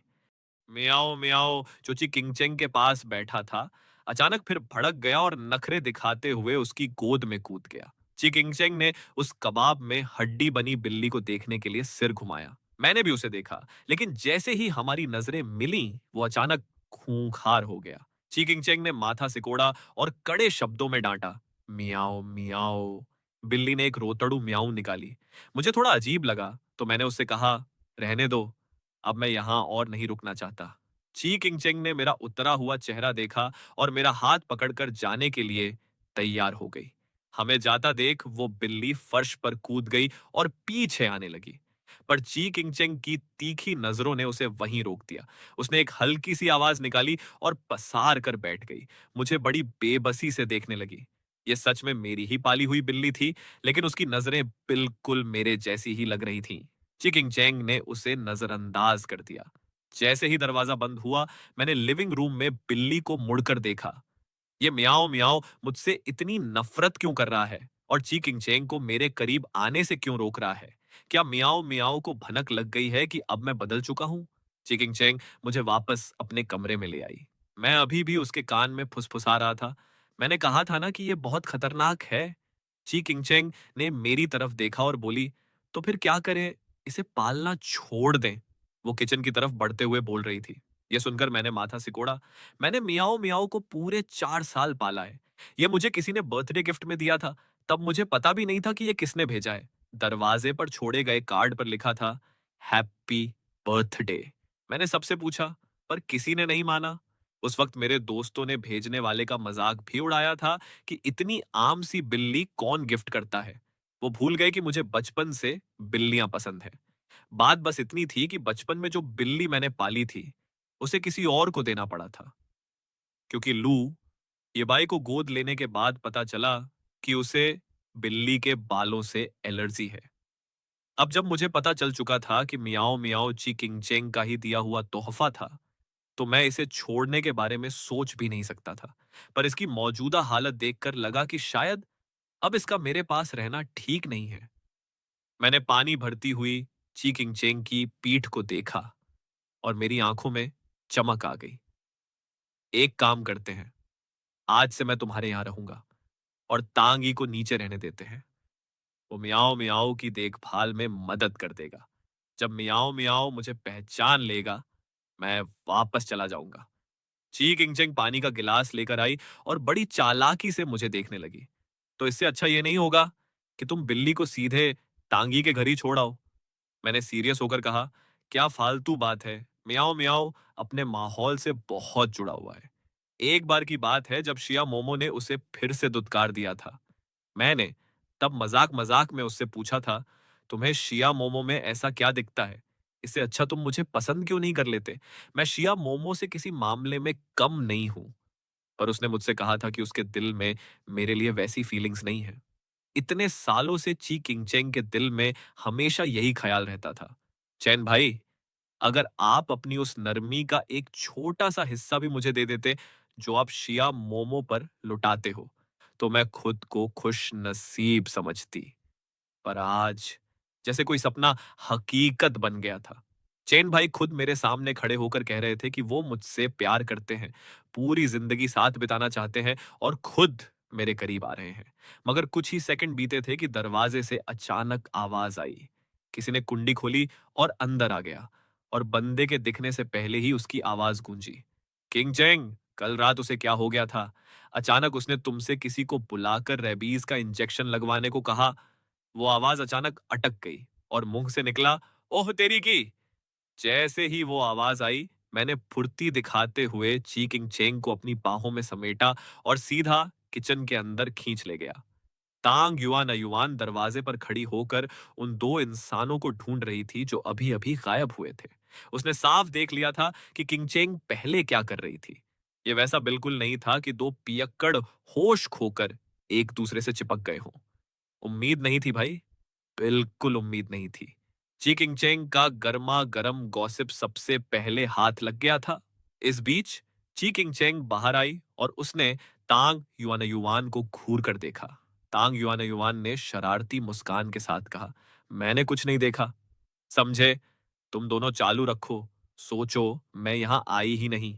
मियाओ मियाओ चोची किंगचेंग के पास बैठा था, अचानक फिर भड़क गया और नखरे दिखाते हुए उसकी गोद में कूद गया। ची किंगचेंग ने उस कबाब में हड्डी बनी बिल्ली को देखने के लिए सिर घुमाया। मैंने भी उसे देखा, लेकिन जैसे ही हमारी नजरें मिली वो अचानक खूंखार हो गया। ची किंगचेंग ने माथा सिकोड़ा और कड़े शब्दों में डांटा, मियाओ मियाओ। बिल्ली ने एक रोतड़ू म्याऊ निकाली। मुझे थोड़ा अजीब लगा, तो मैंने उससे कहा, रहने दो, अब मैं यहां और नहीं रुकना चाहता। ची किंगचेंग ने मेरा उतरा हुआ चेहरा देखा और मेरा हाथ पकड़कर जाने के लिए तैयार हो गई। हमें जाता देख वो बिल्ली फर्श पर कूद गई और पीछे आने लगी। पर ची किंगचेंग की तीखी नजरों ने उसे वहीं रोक दिया। उसने एक हल्की सी आवाज निकाली और पसार कर बैठ गई। मुझे बड़ी बेबसी से देखने लगी। ये सच में मेरी ही पाली हुई बिल्ली थी, लेकिन उसकी नजरें बिल्कुल मेरे जैसी ही लग रही थीं। चिकिंग चैंग ने उसे नजरअंदाज कर दिया। जैसे ही दरवाजा बंद हुआ, मैंने लिविंग रूम में बिल्ली को मुड़कर देखा। ये मियाओ मियाओ मुझसे इतनी नफरत क्यों कर रहा है और ची किंगचेंग को मेरे करीब आने से क्यों रोक रहा है? क्या मियाओ मियाओ को भनक लग गई है कि अब मैं बदल चुका हूं? ची किंगचेंग मुझे वापस अपने कमरे में ले आई। मैं अभी भी उसके कान में फुसफुसा रहा था, मैंने कहा था ना कि यह बहुत खतरनाक है। ची किंगचेंग ने मेरी तरफ देखा और बोली, तो फिर क्या करें? इसे पालना छोड़ दें। वो किचन की तरफ बढ़ते हुए बोल रही थी। यह सुनकर मैंने माथा सिकोड़ा। मैंने मियाओ मियाओ को पूरे 4 साल पाला है। ये मुझे किसी ने बर्थडे गिफ्ट में दिया था। तब मुझे पता भी नहीं था कि ये किसने भेजा है। दरवाजे पर छोड़े गए कार्ड पर लिखा था, हैप्पी बर्थडे। मैंने सबसे पूछा, पर किसी ने नहीं माना। उस वक्त मेरे दोस्तों ने भेजने वाले का मजाक भी उड़ाया था कि इतनी आम सी बिल्ली कौन गिफ्ट करता है। वो भूल गए कि मुझे बचपन से बिल्लियां पसंद है। बात बस इतनी थी कि बचपन में जो बिल्ली मैंने पाली थी, उसे किसी और को देना पड़ा था। क्योंकि लू ये बाई को गोद लेने के बाद पता चला कि उसे बिल्ली के बालों से एलर्जी है। अब जब मुझे पता चल चुका था कि मियाओ मियाओ ची किंगचेंग का ही दिया हुआ तोहफा था, तो मैं इसे छोड़ने के बारे में सोच भी नहीं सकता था। पर इसकी मौजूदा हालत देखकर लगा कि शायद अब इसका मेरे पास रहना ठीक नहीं है। मैंने पानी भरती हुई ची किंगचेंग की पीठ को देखा और मेरी आंखों में चमक आ गई। एक काम करते हैं, आज से मैं तुम्हारे यहां रहूंगा और तांगी को नीचे रहने देते हैं। वो मियाओ मियाओ की देखभाल में मदद कर देगा। जब मियाओ मियाओ मुझे पहचान लेगा, मैं वापस चला जाऊंगा। ची किंगचेंग पानी का गिलास लेकर आई और बड़ी चालाकी से मुझे देखने लगी। तो इससे अच्छा ये नहीं होगा कि तुम बिल्ली को सीधे तांगी के घर ही छोड़ आओ? मैंने सीरियस होकर कहा, क्या फालतू बात है। मियाओ मियाओ अपने माहौल से बहुत जुड़ा हुआ है। एक बार की बात है जब शिया मोमो ने उसे फिर से दुत्कार दिया था। मैंने तब मजाक मजाक में उससे पूछा था, तुम्हें शिया मोमो में ऐसा क्या दिखता है? इससे अच्छा तुम मुझे पसंद क्यों नहीं कर लेते? मैं शिया मोमो से किसी मामले में कम नहीं हूं। पर उसने मुझसे कहा था कि उसके दिल में मेरे लिए वैसी फीलिंग्स नहीं है। इतने सालों से ची किंगचेंग के दिल में हमेशा यही ख्याल रहता था। चैन भाई, अगर आप अपनी उस नरमी का एक छोटा सा हिस्सा भी मुझे दे देते, जो आप शिया मोमो पर लुटाते हो, तो मैं खुद को खुश नसीब समझती। पर आज जैसे कोई सपना हकीकत बन गया था। चैन भाई खुद मेरे सामने खड़े होकर कह रहे थे कि वो मुझसे प्यार करते हैं, पूरी जिंदगी साथ बिताना चाहते हैं और खुद मेरे करीब आ रहे हैं। मगर कुछ ही सेकंड बीते थे कि दरवाजे से अचानक आवाज आई, किसी ने कुंडी खोली और अंदर आ गया, और बंदे के दिखने से पहले ही उसकी आवाज गूंजी। किंग चेंग, कल रात उसे क्या हो गया था? अचानक उसने तुमसे किसी को बुलाकर रेबीज का इंजेक्शन लगवाने को कहा। वो आवाज अचानक अटक गई और मुंह से निकला, ओह तेरी की। जैसे ही वो आवाज आई, मैंने फुर्ती दिखाते हुए ची किंग चेंग को अपनी बाहों में समेटा और सीधा किचन के अंदर खींच ले गया। तांग युआन अयुआन दरवाजे पर खड़ी होकर उन दो इंसानों को ढूंढ रही थी जो अभी अभी गायब हुए थे। उसने साफ देख लिया था कि किंगचेंग पहले क्या कर रही थी। ये वैसा बिल्कुल नहीं था कि दो पियक्कड़ होश खोकर एक दूसरे से चिपक गए हों। उम्मीद नहीं थी भाई, बिल्कुल उम्मीद नहीं थी। ची किंगचेंग का गर्मा गर्म गॉसिप सबसे पहले हाथ लग गया था। इस बीच ची किंगचेंग बाहर आई और उसने तांग युआन युआन को घूर कर देखा। तांग युआन युआन ने शरारती मुस्कान के साथ कहा, मैंने कुछ नहीं देखा। समझे? तुम दोनों चालू रखो, सोचो मैं यहां आई ही नहीं।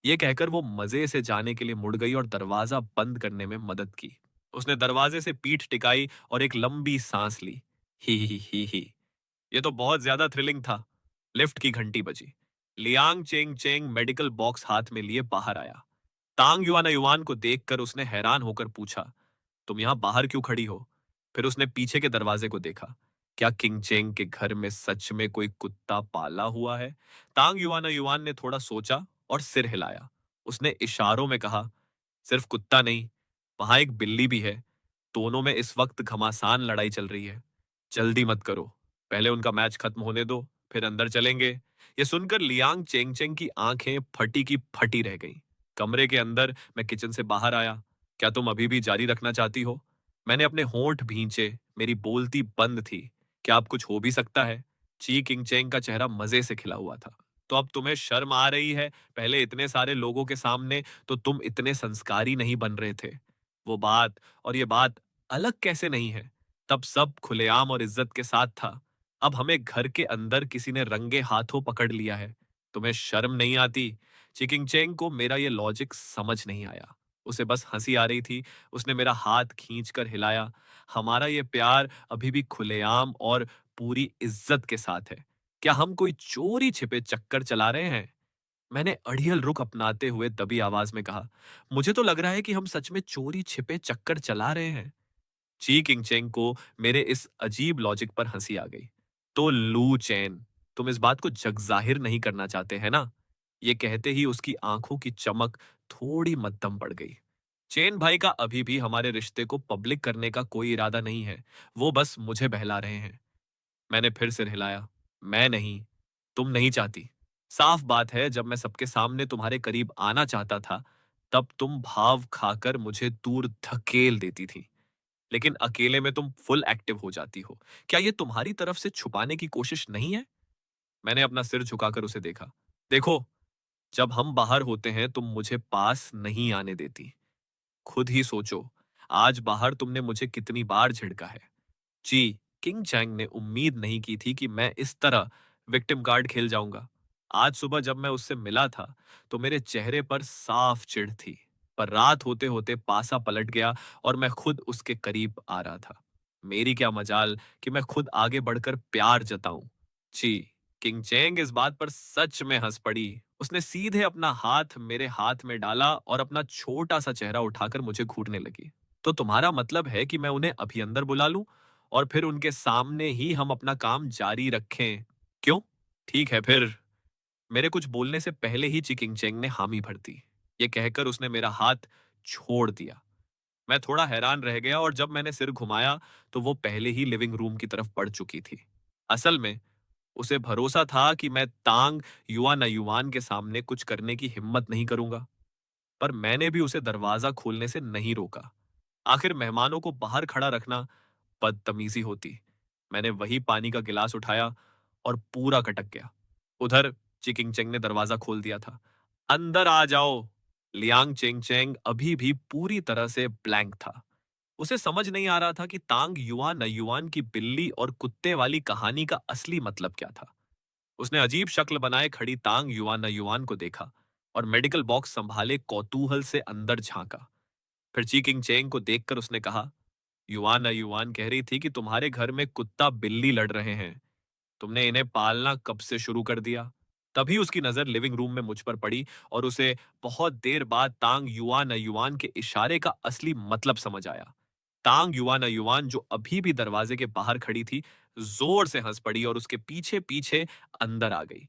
ये कहकर वो मजे से जाने के लिए मुड़ गई और दरवाजा बंद करने में मदद की। उसने दरवाजे से पीठ टिकाई और एक लंबी सांस ली। ही। ये तो बहुत ज्यादा थ्रिलिंग था। लिफ्ट की घंटी बजी। Liang Cheng Cheng medical box हाथ में लिए बाहर आया। तांग युआन युआन को देखकर उसने हैरान होकर पूछा, तुम यहां बाहर क्यों खड़ी हो? फिर उसने पीछे के दरवाजे को देखा। क्या किंगचेंग के घर में सच में कोई कुत्ता पाला हुआ है? तांग युआन युआन ने थोड़ा सोचा और सिर हिलाया। उसने इशारों में कहा, सिर्फ कुत्ता नहीं, वहां एक बिल्ली भी है। दोनों में इस वक्त घमासान लड़ाई चल रही है। जल्दी मत करो, पहले उनका मैच खत्म होने दो, फिर अंदर चलेंगे। ये सुनकर लियांग चेंग की आंखें फटी की फटी रह गईं। कमरे के अंदर मैं किचन से बाहर आया। क्या तुम अभी भी जारी रखना चाहती हो? मैंने अपने होंठ भींचे, मेरी बोलती बंद थी। क्या अब कुछ हो भी सकता है? ची किंगचेंग का चेहरा मजे से खिला हुआ था। तो अब तुम्हें शर्म आ रही है? पहले इतने सारे लोगों के सामने तो तुम इतने संस्कारी नहीं बन रहे थे। वो बात और ये बात अलग कैसे नहीं है? तब सब खुलेआम और इज्जत के साथ था। अब हमें घर के अंदर किसी ने रंगे हाथों पकड़ लिया है। तुम्हें शर्म नहीं आती? चिकिंगचेंग को मेरा ये लॉजिक समझ नहीं आया। उसे बस हंसी आ रही थी। उसने मेरा हाथ खींचकर हिलाया। हमारा ये प्यार अभी भी खुलेआम और पूरी इज्जत के साथ है। क्या हम कोई चोरी छिपे चक्कर चला रहे हैं? मैंने अड़ियल रुख अपनाते हुए दबी आवाज में कहा, मुझे तो लग रहा है कि हम सच में चोरी छिपे चक्कर चला रहे हैं। ची किंगचेंग को मेरे इस अजीब लॉजिक पर हंसी आ गई। तो लू चैन, तुम इस बात को जग जाहिर नहीं करना चाहते हैं ना? ये कहते ही उसकी आंखों की चमक थोड़ी मद्धम पड़ गई। चेन भाई का अभी भी हमारे रिश्ते को पब्लिक करने का कोई इरादा नहीं है। वो बस मुझे बहला रहे हैं। मैंने फिर सिर हिलाया। मैं नहीं, तुम नहीं चाहती। साफ बात है, जब मैं सबके सामने तुम्हारे करीब आना चाहता था, तब तुम भाव खाकर मुझे दूर धकेल देती थी। लेकिन अकेले में तुम फुल एक्टिव हो जाती हो। क्या ये तुम्हारी तरफ से छुपाने की कोशिश नहीं है? मैंने अपना सिर झुकाकर उसे देखा। देखो, जब हम बाहर होते हैं तुम मुझे पास नहीं आने देती। खुद ही सोचो, आज बाहर तुमने मुझे कितनी बार झिड़का है। जी, किंग चैंग ने उम्मीद नहीं की थी कि मैं इस तरह विक्टिम कार्ड खेल जाऊंगा। आज सुबह जब मैं उससे मिला था, तो मेरे चेहरे पर साफ चिढ़ थी। पर रात होते होते पासा पलट गया और मैं खुद उसके करीब आ रहा था। मेरी क्या मजाल कि मैं खुद आगे बढ़कर प्यार जताऊं। जी, किंग चैंग इस बात पर सच में हंस पड़ी। उसने सीधे अपना हाथ मेरे हाथ में डाला और अपना छोटा सा चेहरा उठाकर मुझे घूरने लगी। तो तुम्हारा मतलब है कि मैं उन्हें अभी अंदर बुला लूं और फिर उनके सामने ही हम अपना काम जारी रखें? क्यों? ठीक है फिर। मेरे कुछ बोलने से पहले ही चिकिंगचेंग ने हामी भर दी। ये कहकर उसने मेरा हाथ छोड़ दिया। मैं थोड़ा हैरान रह गया और जब मैंने सिर घुमाया तो वो पहले ही लिविंग रूम की तरफ बढ़ चुकी थी। असल में उसे भरोसा था कि मैं तांग युआन युआन के सामने कुछ करने की हिम्मत नहीं करूंगा। पर मैंने भी उसे दरवाजा खोलने से नहीं रोका। आखिर मेहमानों को बाहर खड़ा रखना बदतमीजी होती। मैंने वही पानी का गिलास उठाया और पूरा कटक गया। उधर चिकिंगचेंग ने दरवाजा खोल दिया था। अंदर आ जाओ। लियांग चेंगचेंग अभी भी पूरी तरह से ब्लैंक था। उसे समझ नहीं आ रहा था कि तांग युआन युआन की बिल्ली और कुत्ते वाली कहानी का असली मतलब क्या था। उसने अजीब शक्ल बनाए खड़ी तांग युआन युआन को देखा और मेडिकल बॉक्स संभाले कौतूहल से अंदर झांका। फिर ची किंग चेंग को देखकर उसने कहा, युआन युआन कह रही थी कि तुम्हारे घर में कुत्ता बिल्ली लड़ रहे हैं। तुमने इन्हें पालना कब से शुरू कर दिया? तभी उसकी नजर लिविंग रूम में मुझ पर पड़ी और उसे बहुत देर बाद तांग युआन अयुआन के इशारे का असली मतलब समझ आया। तांग युआन अयुआन जो अभी भी दरवाजे के बाहर खड़ी थी, जोर से हंस पड़ी और उसके पीछे पीछे अंदर आ गई।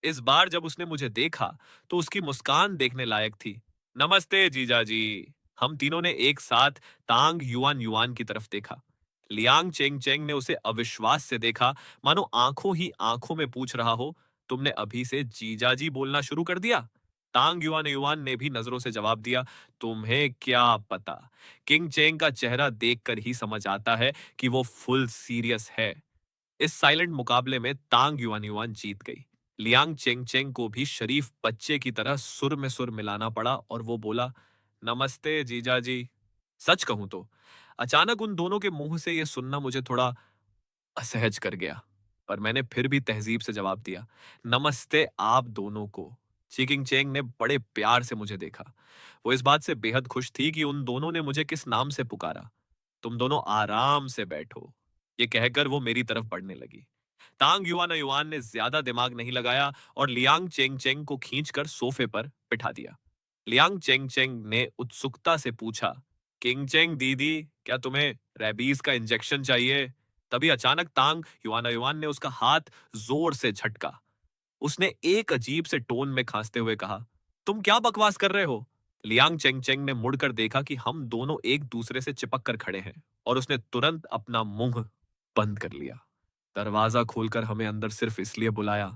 इस बार जब उसने मुझे देखा तो उसकी मुस्कान देखने लायक थी। नमस्ते जीजा जी। हम तीनों ने एक साथ तांग युआन युआन की तरफ देखा। लियांग चेंग चेंग ने उसे अविश्वास से देखा, मानो आंखों ही आंखों में पूछ रहा हो, तुमने अभी से जीजा जी बोलना शुरू कर दिया? तांग युआन युआन ने भी नजरों से जवाब दिया, तुम्हें क्या पता। किंग चेंग का चेहरा देखकर ही समझ आता है कि वो फुल सीरियस है। इस साइलेंट मुकाबले में तांग युआन युआन जीत गई। लियांग चेंग चेंग को भी शरीफ बच्चे की तरह सुर में सुर मिलाना पड़ा और वो बोला, नमस्ते जीजा जी। सच कहूं तो अचानक उन दोनों के मुंह से यह सुनना मुझे थोड़ा असहज कर गया, पर मैंने फिर भी तहजीब से जवाब दिया, नमस्ते आप दोनों को। चीकिंग चेंग ने बड़े प्यार से मुझे देखा। वो इस बात से बेहद खुश थी कि उन दोनों ने मुझे किस नाम से पुकारा। तुम दोनों आराम से बैठो, ये कहकर वो मेरी तरफ बढ़ने लगी। तांग युआन युआन ने ज्यादा दिमाग नहीं लगाया और लियांग चेंग चेंग को खींचकर सोफे पर बिठा दिया। लियांग चेंग चेंग ने उत्सुकता से पूछा, किंग चेंग दीदी, क्या तुम्हें रेबीज का इंजेक्शन चाहिए? तभी अचानक तांग युआन युआन ने उसका हाथ जोर से झटका। उसने एक अजीब से टोन में खांसते हुए कहा, तुम क्या बकवास कर रहे हो? लियांग चेंग चेंग ने मुड़कर देखा कि हम दोनों एक दूसरे से चिपक कर खड़े हैं और उसने तुरंत अपना मुंह बंद कर लिया। दरवाजा खोलकर हमें अंदर सिर्फ इसलिए बुलाया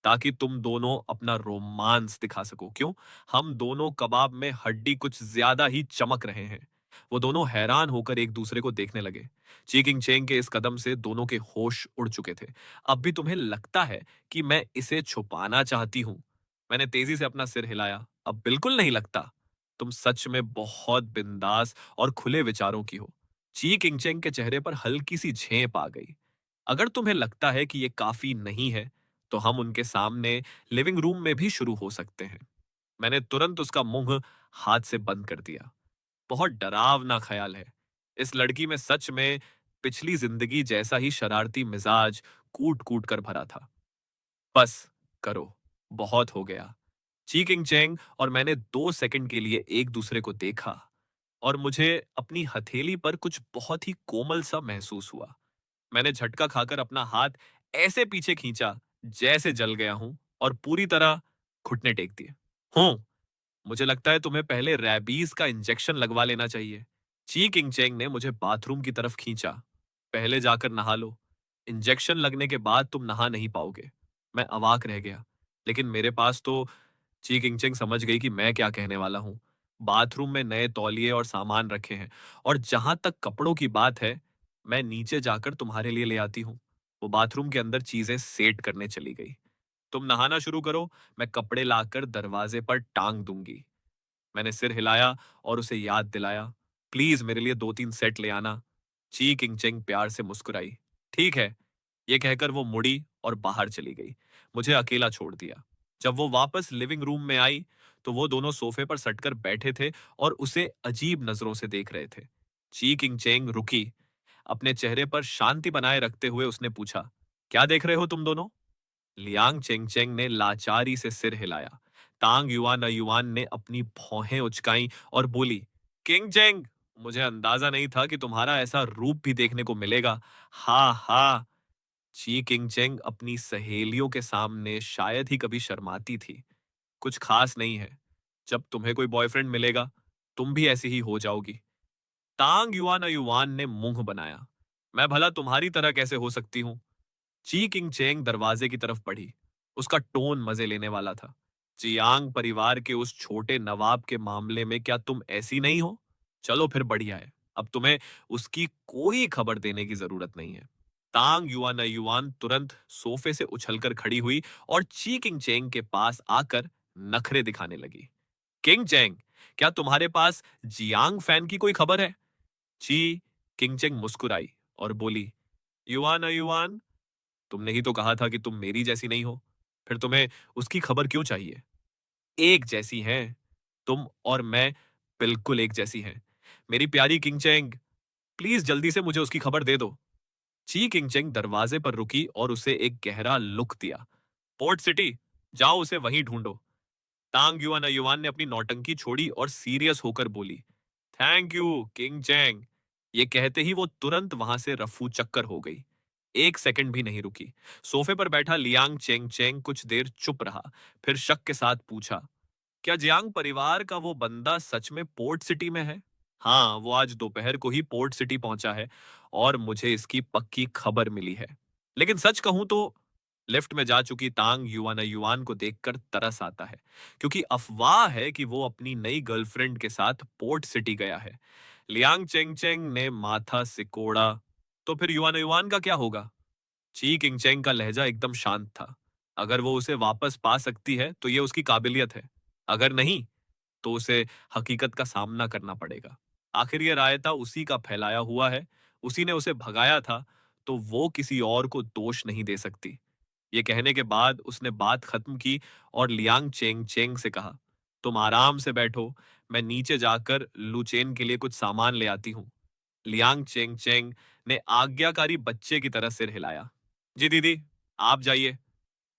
ताकि तुम दोनों अपना रोमांस दिखा सको। क्यों? हम दोनों कबाब में हड्डी कुछ ज्यादा ही चमक रहे हैं। वो दोनों हैरान होकर एक दूसरे को देखने लगे। चीकिंग चेंग के इस कदम से दोनों के होश उड़ चुके थे। अब भी तुम्हें लगता है कि मैं इसे छुपाना चाहती हूं? मैंने तेजी से अपना सिर हिलाया। अब बिल्कुल नहीं लगता। तुम सच में बहुत बिंदास और खुले विचारों की हो। ची किंगचेंग के चेहरे पर हल्की सी झेप आ गई। अगर तुम्हें लगता है कि ये काफी नहीं है, तो हम उनके सामने लिविंग रूम में भी शुरू हो सकते हैं। मैंने तुरंत उसका मुंह हाथ से बंद कर दिया। बहुत डरावना ख्याल है। इस लड़की में सच में पिछली जिंदगी जैसा ही शरारती मिजाज कूट कूट कर भरा था। बस करो, बहुत हो गया। ची किंग चेंग और मैंने 2 सेकंड के लिए एक दूसरे को देखा और मुझे अपनी हथेली पर कुछ बहुत ही कोमल सा महसूस हुआ। मैंने झटका खाकर अपना हाथ ऐसे पीछे खींचा जैसे जल गया हूं और पूरी तरह घुटने टेक दिए। हूं, मुझे लगता है तुम्हें पहले रैबीज का इंजेक्शन लगवा लेना चाहिए। ची किंग चेंग ने मुझे बाथरूम की तरफ खींचा। पहले जाकर नहा लो। इंजेक्शन लगने के बाद तुम नहा नहीं पाओगे। मैं अवाक रह गया, लेकिन मेरे पास तो ची किंग चेंग समझ गई कि मैं क्या कहने वाला हूं। बाथरूम में नए तौलिए और सामान रखे हैं और जहां तक कपड़ों की बात है, मैं नीचे जाकर तुम्हारे लिए ले आती हूँ। वो बाथरूम के अंदर चीजें सेट करने चली गई। तुम नहाना शुरू करो, मैं कपड़े लाकर दरवाजे पर टांग दूंगी। मैंने सिर हिलाया और उसे याद दिलाया, प्लीज मेरे लिए 2-3 सेट ले आना। ची किंगचेंग प्यार से मुस्कुराई। ठीक है, ये कहकर वो मुड़ी और बाहर चली गई, मुझे अकेला छोड़ दिया। जब वो वापस लिविंग रूम में आई तो वो दोनों सोफे पर सटकर बैठे थे और उसे अजीब नजरों से देख रहे थे। ची किंगचेंग रुकी। अपने चेहरे पर शांति बनाए रखते हुए उसने पूछा, क्या देख रहे हो तुम दोनों? लियांग चेंगचेंग ने लाचारी से सिर हिलाया। तांग युआन युआन ने अपनी भौहें उचकाई और बोली, किंग चेंग, मुझे अंदाजा नहीं था कि तुम्हारा ऐसा रूप भी देखने को मिलेगा। हा हा। ची किंग चेंग अपनी सहेलियों के सामने शायद ही कभी शर्माती थी। कुछ खास नहीं है। जब तुम्हें कोई बॉयफ्रेंड मिलेगा, तुम भी ऐसी ही हो जाओगी। तांग युआन युआन ने मुंह बनाया। मैं भला तुम्हारी तरह कैसे हो सकती हूँ? ची किंग चेंग दरवाजे की तरफ बढ़ी। उसका टोन मजे लेने वाला था। जियांग परिवार के उस छोटे नवाब के मामले में क्या तुम ऐसी नहीं हो? चलो फिर बढ़िया है। अब तुम्हें उसकी कोई खबर देने की जरूरत नहीं है। तांग युआन युआन तुरंत सोफे से उछलकर खड़ी हुई और ची किंग चेंग के पास आकर नखरे दिखाने लगी। किंग चेंग, क्या तुम्हारे पास जियांग फैन की कोई खबर है? ची किंग चेंग मुस्कुराई और बोली, युआन युआन, तुमने ही तो कहा था कि तुम मेरी जैसी नहीं हो। फिर तुम्हें उसकी खबर क्यों चाहिए? एक जैसी हैं। तुम और मैं बिल्कुल एक जैसी हैं। मेरी प्यारी किंगचैंग, प्लीज जल्दी से मुझे उसकी खबर दे दो। ची किंगचेंग दरवाजे पर रुकी और उसे एक गहरा लुक दिया। पोर्ट सिटी, जाओ उसे वहीं ढूंढो। तांग युआन युआन ने अपनी नौटंकी छोड़ी और सीरियस होकर बोली, थैंक यू किंग चैंग। ये कहते ही वो तुरंत वहां से रफू चक्कर हो गई। एक सेकंड भी नहीं रुकी। सोफे पर बैठा लियांग चेंग चेंग कुछ देर चुप रहा, फिर शक के साथ पूछा, क्या जियांग परिवार का वो बंदा सच में पोर्ट सिटी में है? हाँ, वो आज दोपहर को ही पोर्ट सिटी पहुंचा है और मुझे इसकी पक्की खबर मिली है। लेकिन सच कहूं तो लिफ्ट में जा चुकी तांग युआन युआन को देखकर तरस आता है, क्योंकि अफवाह है कि वो अपनी नई गर्लफ्रेंड के साथ पोर्ट सिटी गया है। लियांग चेंग चेंग ने माथा सिकोड़ा। तो फिर युआन युआन का क्या होगा? ची किंगचेंग का लहजा एकदम शांत था। अगर वो उसे वापस पा सकती है तो ये उसकी काबिलियत है, अगर नहीं तो उसे हकीकत का सामना करना पड़ेगा। आखिर ये रायता उसी का फैलाया हुआ है, उसी ने उसे भगाया था, तो वो किसी और को दोष नहीं दे सकती। ये कहने के बाद उसने बात खत्म की और लियांग चेंग चेंग से कहा, तुम आराम से बैठो, मैं नीचे जाकर लुचेन के लिए कुछ सामान ले आती हूँ। लियांग चेंग चेंग ने आज्ञाकारी बच्चे की तरह सिर हिलाया। जी दीदी, आप जाइए।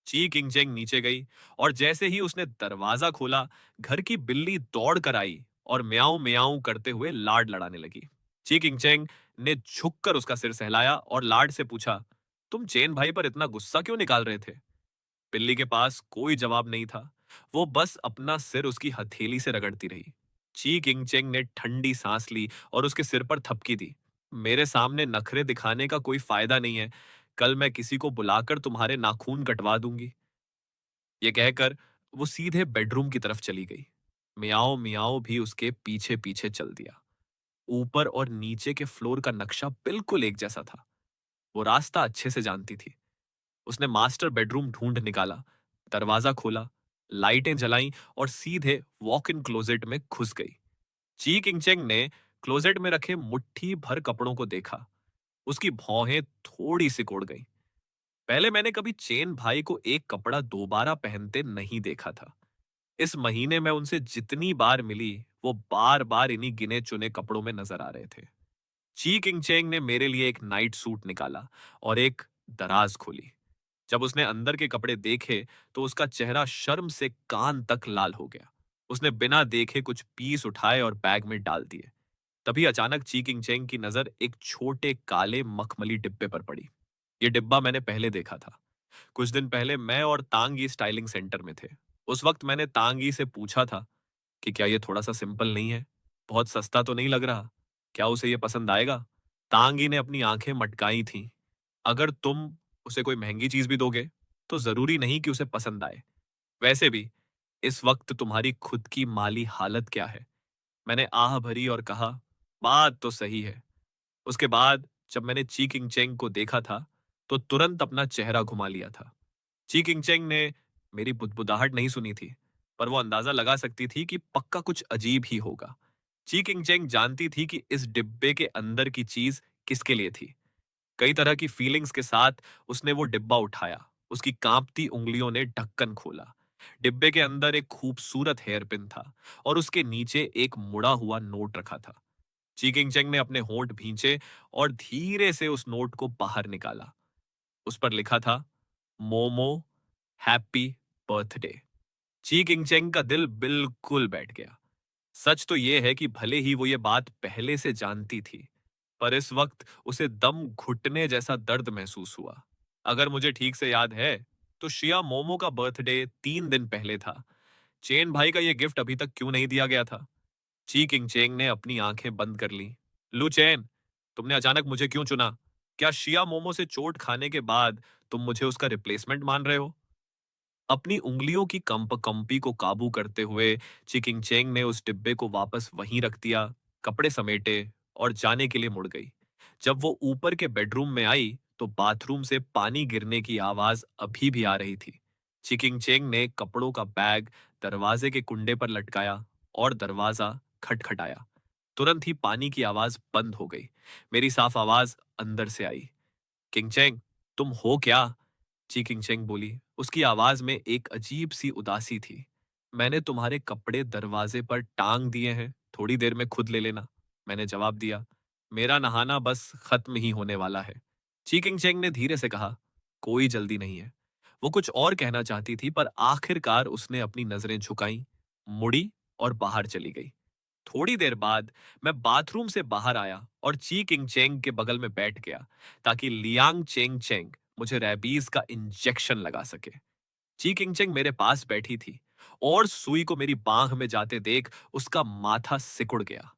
ची किंगचेंग नीचे गई और जैसे ही उसने दरवाजा खोला, घर की बिल्ली दौड़ कर आई और म्याऊं म्याऊं करते हुए लाड लड़ाने लगी। ची किंगचेंग ने झुककर उसका सिर सहलाया और लाड से पूछा, तुम चेन भाई पर इतना गुस्सा क्यों निकाल रहे थे? बिल्ली के पास कोई जवाब नहीं था। वो बस अपना सिर उसकी हथेली से रगड़ती रही। ची किंगचेंग ने ठंडी सांस ली और उसके सिर पर थपकी दी। मेरे सामने नखरे दिखाने का कोई फायदा नहीं है। कल मैं किसी को बुलाकर तुम्हारे नाखून कटवा दूंगी। ये कहकर वो सीधे बेडरूम की तरफ चली गई। मियाओ मियाओ भी उसके पीछे पीछे चल दिया। ऊपर और नीचे के फ्लोर का नक्शा बिल्कुल एक जैसा था। वो रास्ता अच्छे से जानती थी। उसने मास्टर बेडरूम ढूंढ निकाला, दरवाजा खोला, लाइटें जलाईं और सीधे वॉक इन क्लोजेट में घुस गई। ची किंगचेंग ने क्लोजेट में रखे मुट्ठी भर कपड़ों को देखा। उसकी भौहें थोड़ी सिकोड़ गईं। पहले मैंने कभी चेन भाई को एक कपड़ा दोबारा पहनते नहीं देखा था। इस महीने में उनसे जितनी बार मिली, वो बार बार इन्हीं गिने चुने कपड़ों में नजर आ रहे थे। ची किंगचेंग ने मेरे लिए एक नाइट सूट निकाला और एक दराज खोली। जब उसने अंदर के कपड़े देखे तो उसका चेहरा शर्म से कान तक लाल हो गया। उसने बिना देखे कुछ पीस उठाए और बैग में डाल दिए। तभी अचानक ची किंगचेंग की नजर एक छोटे काले मखमली डिब्बे पर पड़ी। ये डिब्बा मैंने पहले देखा था। कुछ दिन पहले मैं और तांगी स्टाइलिंग सेंटर में थे। उस वक्त मैंने तांगी से पूछा था कि क्या ये थोड़ा सा सिंपल नहीं है? बहुत सस्ता तो नहीं लग रहा? क्या उसे ये पसंद आएगा? तांगी ने अपनी आंखें मटकाई थीं। अगर तुम उसे कोई महंगी चीज भी दोगे, तो जरूरी नहीं कि उसे पसंद आए। वैसे भी, इस वक्त तुम्हारी खुद की माली हालत क्या है? मैंने आह भरी और कहा, बात तो सही है। उसके बाद जब मैंने ची किंगचेंग को देखा था, तो तुरंत अपना चेहरा घुमा लिया था। ची किंगचेंग ने मेरी बुदबुदाहट नहीं सुनी थी, पर वो अंदाजा लगा सकती थी कि पक्का कुछ अजीब ही होगा। ची किंगचेंग जानती थी कि इस डिब्बे के अंदर की चीज किसके लिए थी। कई तरह की फीलिंग्स के साथ उसने वो डिब्बा उठाया। उसकी कांपती उंगलियों ने ढक्कन खोला। डिब्बे के अंदर एक खूबसूरत हेयरपिन था और उसके नीचे एक मुड़ा हुआ नोट रखा था। ची किंगचेंग ने अपने होंठ भींचे और धीरे से उस नोट को बाहर निकाला। उस पर लिखा था, मोमो हैप्पी बर्थडे। ची किंगचेंग का दिल बिल्कुल बैठ गया। सच तो यह है कि भले ही वो ये बात पहले से जानती थी, पर इस वक्त उसे दम घुटने जैसा दर्द महसूस हुआ। अगर मुझे ठीक से याद है, तो शिया मोमो का बर्थडे 3 दिन पहले था। चेन भाई का ये गिफ्ट अभी तक क्यों नहीं दिया गया था? ची किंगचेंग ने अपनी आंखें बंद कर ली। लू चेन, तुमने अचानक मुझे क्यों चुना? क्या शिया मोमो से चोट खाने के बाद तुम मुझे उसका रिप्लेसमेंट मान रहे हो? अपनी उंगलियों की कंपी को काबू करते हुए चिकिंगचेंग ने उस डिब्बे को वापस वहीं रख दिया, कपड़े समेटे और जाने के लिए मुड़ गई। जब वो ऊपर के बेडरूम में आई, तो बाथरूम से पानी गिरने की आवाज अभी भी आ रही थी। चिकिंगचेंग ने कपड़ों का बैग दरवाजे के कुंडे पर लटकाया और दरवाजा खटखटाया। तुरंत ही पानी की आवाज बंद हो गई। मेरी साफ आवाज अंदर से आई, किंगचेंग, तुम हो क्या? ची किंगचेंग बोली। उसकी आवाज में एक अजीब सी उदासी थी। मैंने तुम्हारे कपड़े दरवाजे पर टांग दिए हैं, थोड़ी देर में खुद ले लेना। मैंने जवाब दिया, मेरा नहाना बस खत्म ही होने वाला है। ची किंग चेंग ने धीरे से कहा, कोई जल्दी नहीं है। वो कुछ और कहना चाहती थी, पर आखिरकार उसने अपनी नजरें झुकाई, मुड़ी और बाहर चली गई। थोड़ी देर बाद मैं बाथरूम से बाहर आया और ची किंग चेंग के बगल में बैठ गया, ताकि लियांग चेंग चेंग मुझे रैबीज का इंजेक्शन लगा सके। ची किंग चेंग मेरे पास बैठी थी, और सुई को मेरी बांह में जाते देख उसका माथा सिकुड़ गया।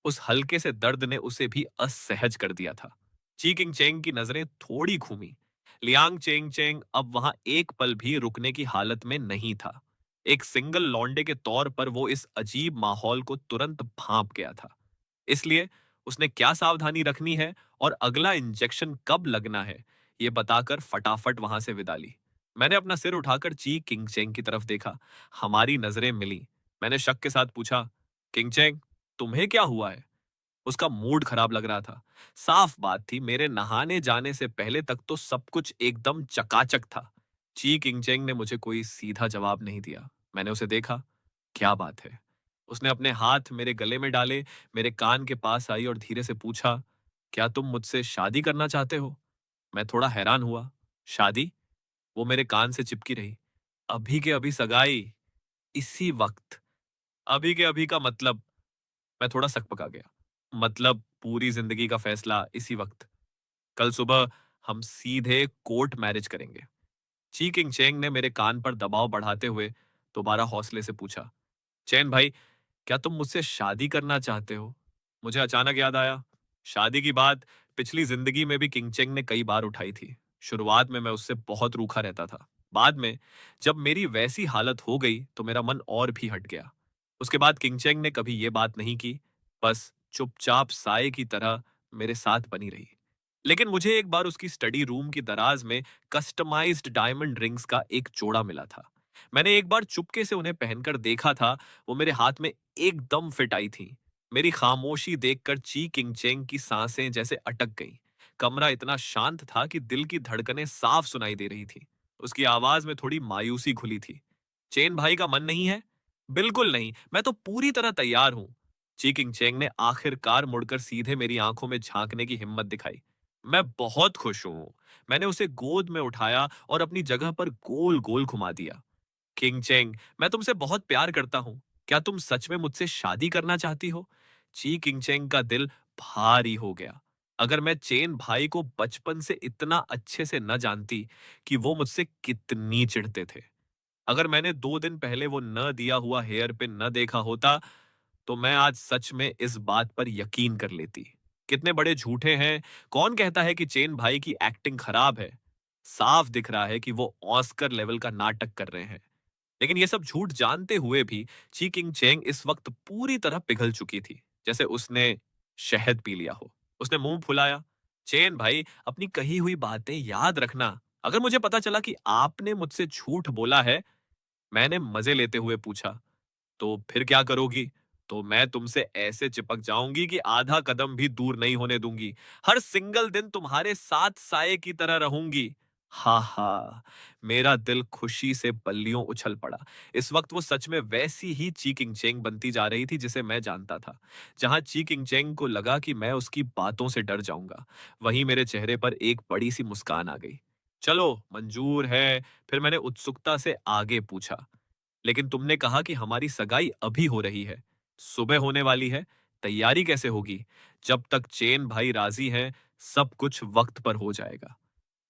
उस हल्के से दर्द ने उसे भी असहज कर दिया था। ची किंग चेंग की नजरें थोड़ी घूमी। लियांग चेंग चेंग अब वहां एक पल भी रुकने की हालत में नहीं था। एक सिंगल लौंडे के तौर पर वो इस अजीब माहौल को तुरंत भांप गया था। इसलिए उसने क्या सावधानी रखनी है और अगला इंजेक्शन कब लगना है, ये बताकर फटाफट वहां से विदा ली। मैंने अपना सिर उठाकर ची किंग चेंग की तरफ देखा। हमारी नजरें मिली। मैंने शक के साथ पूछा, किंग चेंग, तुम्हें क्या हुआ है? उसका मूड खराब लग रहा था। साफ बात थी, मेरे नहाने जाने से पहले तक तो सब कुछ एकदम चकाचक था। ची किंगचेंग ने मुझे कोई सीधा जवाब नहीं दिया। मैंने उसे देखा। क्या बात है? उसने अपने हाथ मेरे गले में डाले, मेरे कान के पास आई और धीरे से पूछा, क्या तुम मुझसे शादी करना चाहते हो? मैं थोड़ा हैरान हुआ। शादी? वो मेरे कान से चिपकी रही। अभी के अभी सगाई, इसी वक्त। अभी के अभी का मतलब? मैं थोड़ा सकपका गया। मतलब पूरी जिंदगी का फैसला इसी वक्त। कल सुबह हम सीधे कोर्ट मैरिज करेंगे। ची किंग चेंग ने मेरे कान पर दबाव बढ़ाते हुए दोबारा हौसले से पूछा, चैन भाई, क्या तुम मुझसे शादी करना चाहते हो? मुझे अचानक याद आया, शादी की बात पिछली जिंदगी में भी किंग चेंग ने कई बार उठाई थी। शुरुआत में मैं उससे बहुत रूखा रहता था। बाद में जब मेरी वैसी हालत हो गई तो मेरा मन और भी हट गया। उसके बाद किंग चेंग ने कभी ये बात नहीं की, बस चुपचाप साए की तरह मेरे साथ बनी रही। लेकिन मुझे एक बार उसकी स्टडी रूम की दराज में कस्टमाइज्ड डायमंड रिंग्स का एक जोड़ा मिला था। मैंने एक बार चुपके से उन्हें पहनकर देखा था। वो मेरे हाथ में एकदम फिट आई थी। मेरी खामोशी देखकर ची किंग चेंग की सांसें जैसे अटक गईं। कमरा इतना शांत था कि दिल की धड़कनें साफ सुनाई दे रही थी। उसकी आवाज में थोड़ी मायूसी घुली थी। चेन भाई का मन नहीं है? बिल्कुल नहीं, मैं तो पूरी तरह तैयार हूं। ची किंग चेंग ने आखिरकार मुड़कर सीधे मेरी आंखों में झांकने की हिम्मत दिखाई। मैं बहुत खुश हूं। मैंने उसे गोद में उठाया और अपनी जगह पर गोल गोल घुमा दिया। किंग चेंग, मैं तुमसे बहुत प्यार करता हूँ। क्या तुम सच में मुझसे शादी करना चाहती हो? ची किंग चेंग का दिल भारी हो गया। अगर मैं चेन भाई को बचपन से इतना अच्छे से न जानती कि वो मुझसे कितनी चिढ़ते थे, अगर मैंने 2 दिन पहले वो न दिया हुआ हेयर पिन न देखा होता, तो मैं आज सच में इस बात पर यकीन कर लेती। कितने बड़े झूठे हैं। कौन कहता है कि चेन भाई की एक्टिंग खराब है? साफ दिख रहा है कि वो ऑस्कर लेवल का नाटक कर रहे हैं। लेकिन ये सब झूठ जानते हुए भी ची किंग चेंग इस वक्त पूरी तरह पिघल चुकी थी, जैसे उसने शहद पी लिया हो। उसने मुंह फुलाया, चेन भाई, अपनी कही हुई बातें याद रखना। अगर मुझे पता चला कि आपने मुझसे झूठ बोला है, मैंने मजे लेते हुए पूछा, तो फिर क्या करोगी? तो मैं तुमसे ऐसे चिपक जाऊंगी कि आधा कदम भी दूर नहीं होने दूंगी। हर सिंगल दिन तुम्हारे साथ साए की तरह रहूंगी। हा हा। मेरा दिल खुशी से बल्लियों उछल पड़ा। इस वक्त वो सच में वैसी ही ची किंग चेंग बनती जा रही थी जिसे मैं जानता था। जहां ची किंग चेंग को लगा कि मैं उसकी बातों से डर जाऊंगा, वहीं मेरे चेहरे पर एक बड़ी सी मुस्कान आ गई। चलो, मंजूर है? फिर मैंने उत्सुकता से आगे पूछा, लेकिन तुमने कहा कि हमारी सगाई अभी हो रही है, सुबह होने वाली है। तैयारी कैसे होगी? जब तक चेन भाई राजी हैं, सब कुछ वक्त पर हो जाएगा।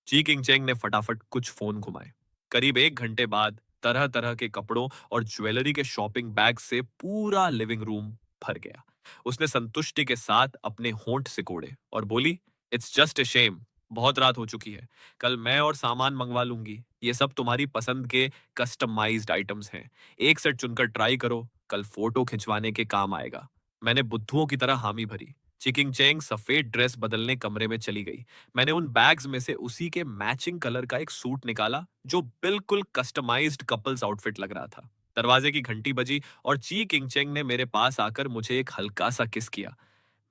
ची किंग चेंग ने फटाफट कुछ फोन घुमाए। करीब 1 घंटे बाद तरह तरह के कपड़ों और ज्वेलरी के शॉपिंग बैग से पूरा लिविंग रूम भर गया। उसने संतुष्टि के साथ अपने होंठ सिकोड़े और बोली, इट्स जस्ट ए शेम, बहुत रात हो चुकी है। कल मैं और सामान मंगवा लूंगी। ये सब तुम्हारी पसंद के कस्टमाइज्ड आइटम्स हैं। एक सेट चुनकर ट्राई करो, कल फोटो खिंचवाने के काम आएगा। मैंने बुद्धुओं की तरह हामी भरी। चिकिंग चेंग सफेद ड्रेस बदलने कमरे में चली गई। मैंने उन बैग्स में से उसी के मैचिंग कलर का एक सूट निकाला, जो बिल्कुल कस्टमाइज्ड कपल्स आउटफिट लग रहा था। दरवाजे की घंटी बजी और ची किंग चेंग ने मेरे पास आकर मुझे एक हल्का सा किस किया।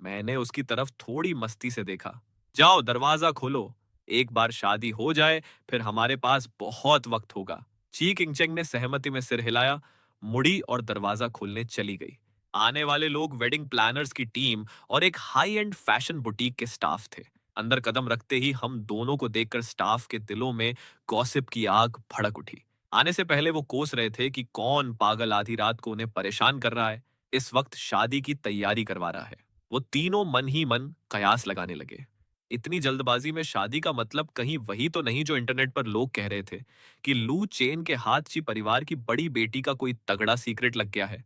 मैंने उसकी तरफ थोड़ी मस्ती से देखा। जाओ, दरवाजा खोलो। एक बार शादी हो जाए, फिर हमारे पास बहुत वक्त होगा। ची किंग चेंग ने सहमति में सिर हिलाया, मुड़ी और दरवाजा खोलने चली गई। आने वाले लोग वेडिंग प्लानर्स की टीम और एक हाई एंड फैशन बुटीक के स्टाफ थे। अंदर कदम रखते ही हम दोनों को देखकर स्टाफ के दिलों में गॉसिप की आग भड़क उठी। आने से पहले वो कोस रहे थे कि कौन पागल आधी रात को उन्हें परेशान कर रहा है, इस वक्त शादी की तैयारी करवा रहा है। वो तीनों मन ही मन कयास लगाने लगे। इतनी जल्दबाजी में शादी का मतलब कहीं वही तो नहीं जो इंटरनेट पर लोग कह रहे थे कि लू चेन के हाथ ची परिवार की बड़ी बेटी का कोई तगड़ा सीक्रेट लग गया है।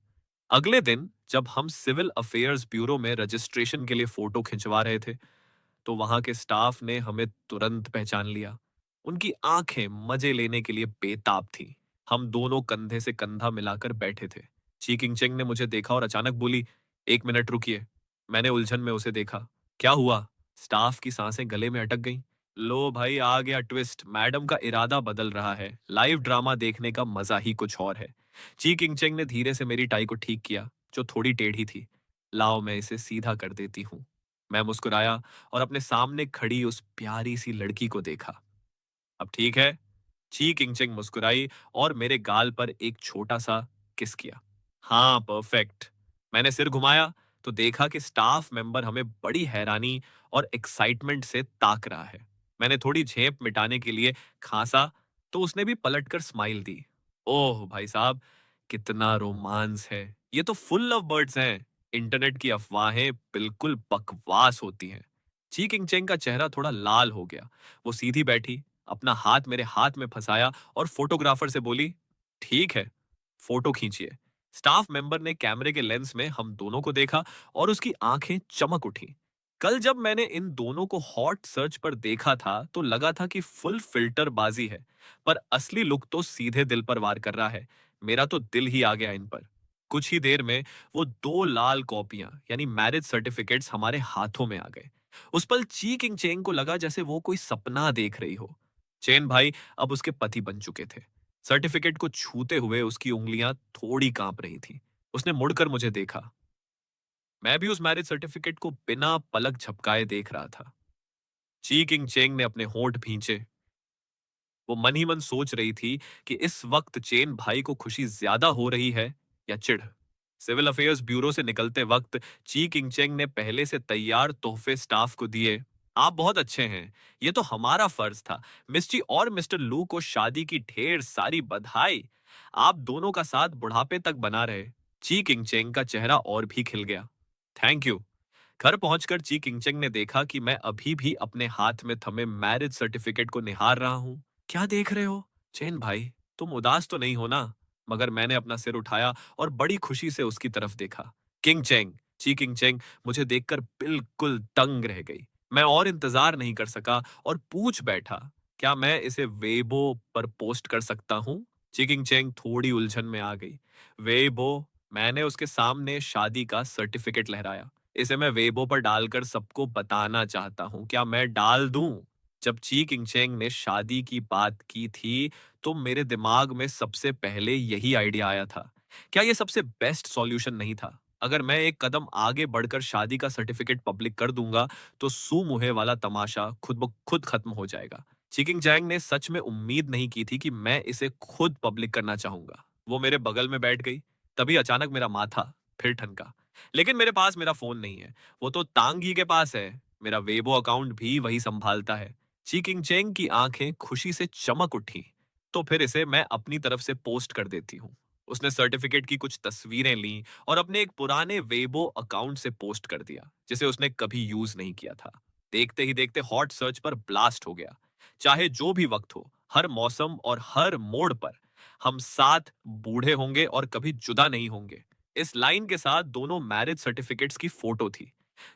अगले दिन जब हम सिविल अफेयर्स ब्यूरो में रजिस्ट्रेशन के लिए फोटो खिंचवा रहे थे, तो वहां के स्टाफ ने हमें तुरंत पहचान लिया। उनकी आंखें मजे लेने के लिए बेताब थीं। हम दोनों कंधे से कंधा मिलाकर बैठे थे। ची किंगचेंग ने मुझे देखा और अचानक बोली, एक मिनट रुकिए। मैंने उलझन में उसे देखा। क्या हुआ? स्टाफ की सांसें गले में अटक गईं। लो भाई, आ गया ट्विस्ट। मैडम का इरादा बदल रहा है। लाइव ड्रामा देखने का मजा ही कुछ और है। ची किंगचेंग ने धीरे से मेरी टाई को ठीक किया, जो थोड़ी टेढ़ी थी। लाओ, मैं इसे सीधा कर देती हूँ। मैं मुस्कुराया और अपने सामने खड़ी उस प्यारी सी लड़की को देखा। अब ठीक है? ची किंगचिंग मुस्कुराई और मेरे गाल पर एक छोटा सा किस किया। हाँ, परफेक्ट। मैंने सिर घुमाया तो देखा कि स्टाफ मेंबर हमें बड़ी हैरानी और एक्साइटमेंट से ताक रहा है। मैंने थोड़ी झेप मिटाने के लिए खांसा तो उसने भी पलटकर स्माइल दी। ओह भाई साहब, कितना रोमांस है। ये तो फुल लव बर्ड्स हैं। इंटरनेट की अफवाहें बिल्कुल बकवास होती हैं। ची किंगचेंग का चेहरा थोड़ा लाल हो गया। वो सीधी बैठी, अपना हाथ मेरे हाथ में फंसाया और फोटोग्राफर से बोली, ठीक है, फोटो खींचिए। स्टाफ मेंबर ने कैमरे के लेंस में हम दोनों को देखा और उसकी आंखें चमक उठी। कल जब मैंने इन दोनों को हॉट सर्च पर देखा था तो लगा था कि फुल फिल्टर बाजी है, पर असली लुक तो सीधे दिल पर वार कर रहा है। मेरा तो दिल ही आ गया इन पर। कुछ ही देर में वो दो लाल कॉपियां यानी मैरिज सर्टिफिकेट्स हमारे हाथों में आ गए। उस पल ची किंग चेंग को लगा जैसे वो कोई सपना देख रही हो। चेन भाई अब उसके पति बन चुके थे। सर्टिफिकेट को छूते हुए उसकी उंगलियां थोड़ी कांप रही थी। उसने मुड़कर मुझे देखा। मैं भी उस मैरिज सर्टिफिकेट को बिना पलक झपकाए देख रहा था। ची किंग चेंग ने अपने होंठ भींचे। वो मन ही मन सोच रही थी कि इस वक्त चेन भाई को खुशी ज्यादा हो रही है या चिढ़। सिविल अफेयर्स ब्यूरो से निकलते वक्त ची किंगचेंग ने पहले से तैयार तोहफे स्टाफ को दिए। आप बहुत अच्छे हैं। ये तो हमारा फर्ज था। मिस्टी और मिस्टर लू को शादी की ढेर सारी बधाई। आप दोनों का साथ बुढ़ापे तक बना रहे। ची किंगचेंग का चेहरा और भी खिल गया। Thank you. घर पहुंचकर ची किंगचेंग ने देखा कि मैं अभी भी अपने हाथ में थमे मैरिज सर्टिफिकेट को निहार रहा हूं। क्या देख रहे हो? चेन भाई, तुम उदास तो नहीं हो ना? मगर मैंने अपना सिर उठाया और बड़ी खुशी से उसकी तरफ देखा। किंग चेंग, ची किंग चेंग मुझे देखकर बिल्कुल दंग रह गई। मैं और इंतजार नहीं कर सका और पूछ बैठा, क्या मैं इसे वेबो पर पोस्ट कर सकता हूँ? ची किंग चेंग थोड़ी उलझन में आ गई। वेबो? मैंने उसके सामने शादी का सर्टिफिकेट लहराया। इसे मैं वेबो पर डालकर सबको बताना चाहता हूँ। क्या मैं डाल दूं? जब ची किंगचेंग ने शादी की बात की थी, तो मेरे दिमाग में सबसे पहले यही आइडिया आया था। क्या ये सबसे बेस्ट सॉल्यूशन नहीं था? अगर मैं एक कदम आगे बढ़कर शादी का सर्टिफिकेट पब्लिक कर दूंगा, तो सू मुहे वाला तमाशा खुद ब खुद खत्म हो जाएगा। ची किंगचेंग ने सच में उम्मीद नहीं की थी कि मैं इसे खुद पब्लिक करना चाहूंगा। वो मेरे बगल में बैठ गई। तभी अचानक मेरा माथा फिर ठनका। लेकिन मेरे पास मेरा फोन नहीं है। वो तो तांग ही के पास है। मेरा वेबो अकाउंट भी वही संभालता है। ची किंगचेंग की आंखें खुशी से चमक उठी। तो फिर इसे मैं अपनी तरफ से पोस्ट कर देती हूँ। उसने सर्टिफिकेट की कुछ तस्वीरें ली और अपने एक पुराने वेबो अकाउंट से पोस्ट कर दिया, जिसे उसने कभी यूज नहीं किया था। देखते ही देखते हॉट सर्च पर ब्लास्ट हो गया। चाहे जो भी वक्त हो, हर मौसम और हर मोड़ पर, हम साथ बूढ़े होंगे और कभी जुदा नहीं होंगे। इस लाइन के साथ दोनों मैरिज सर्टिफिकेट्स की फोटो थी।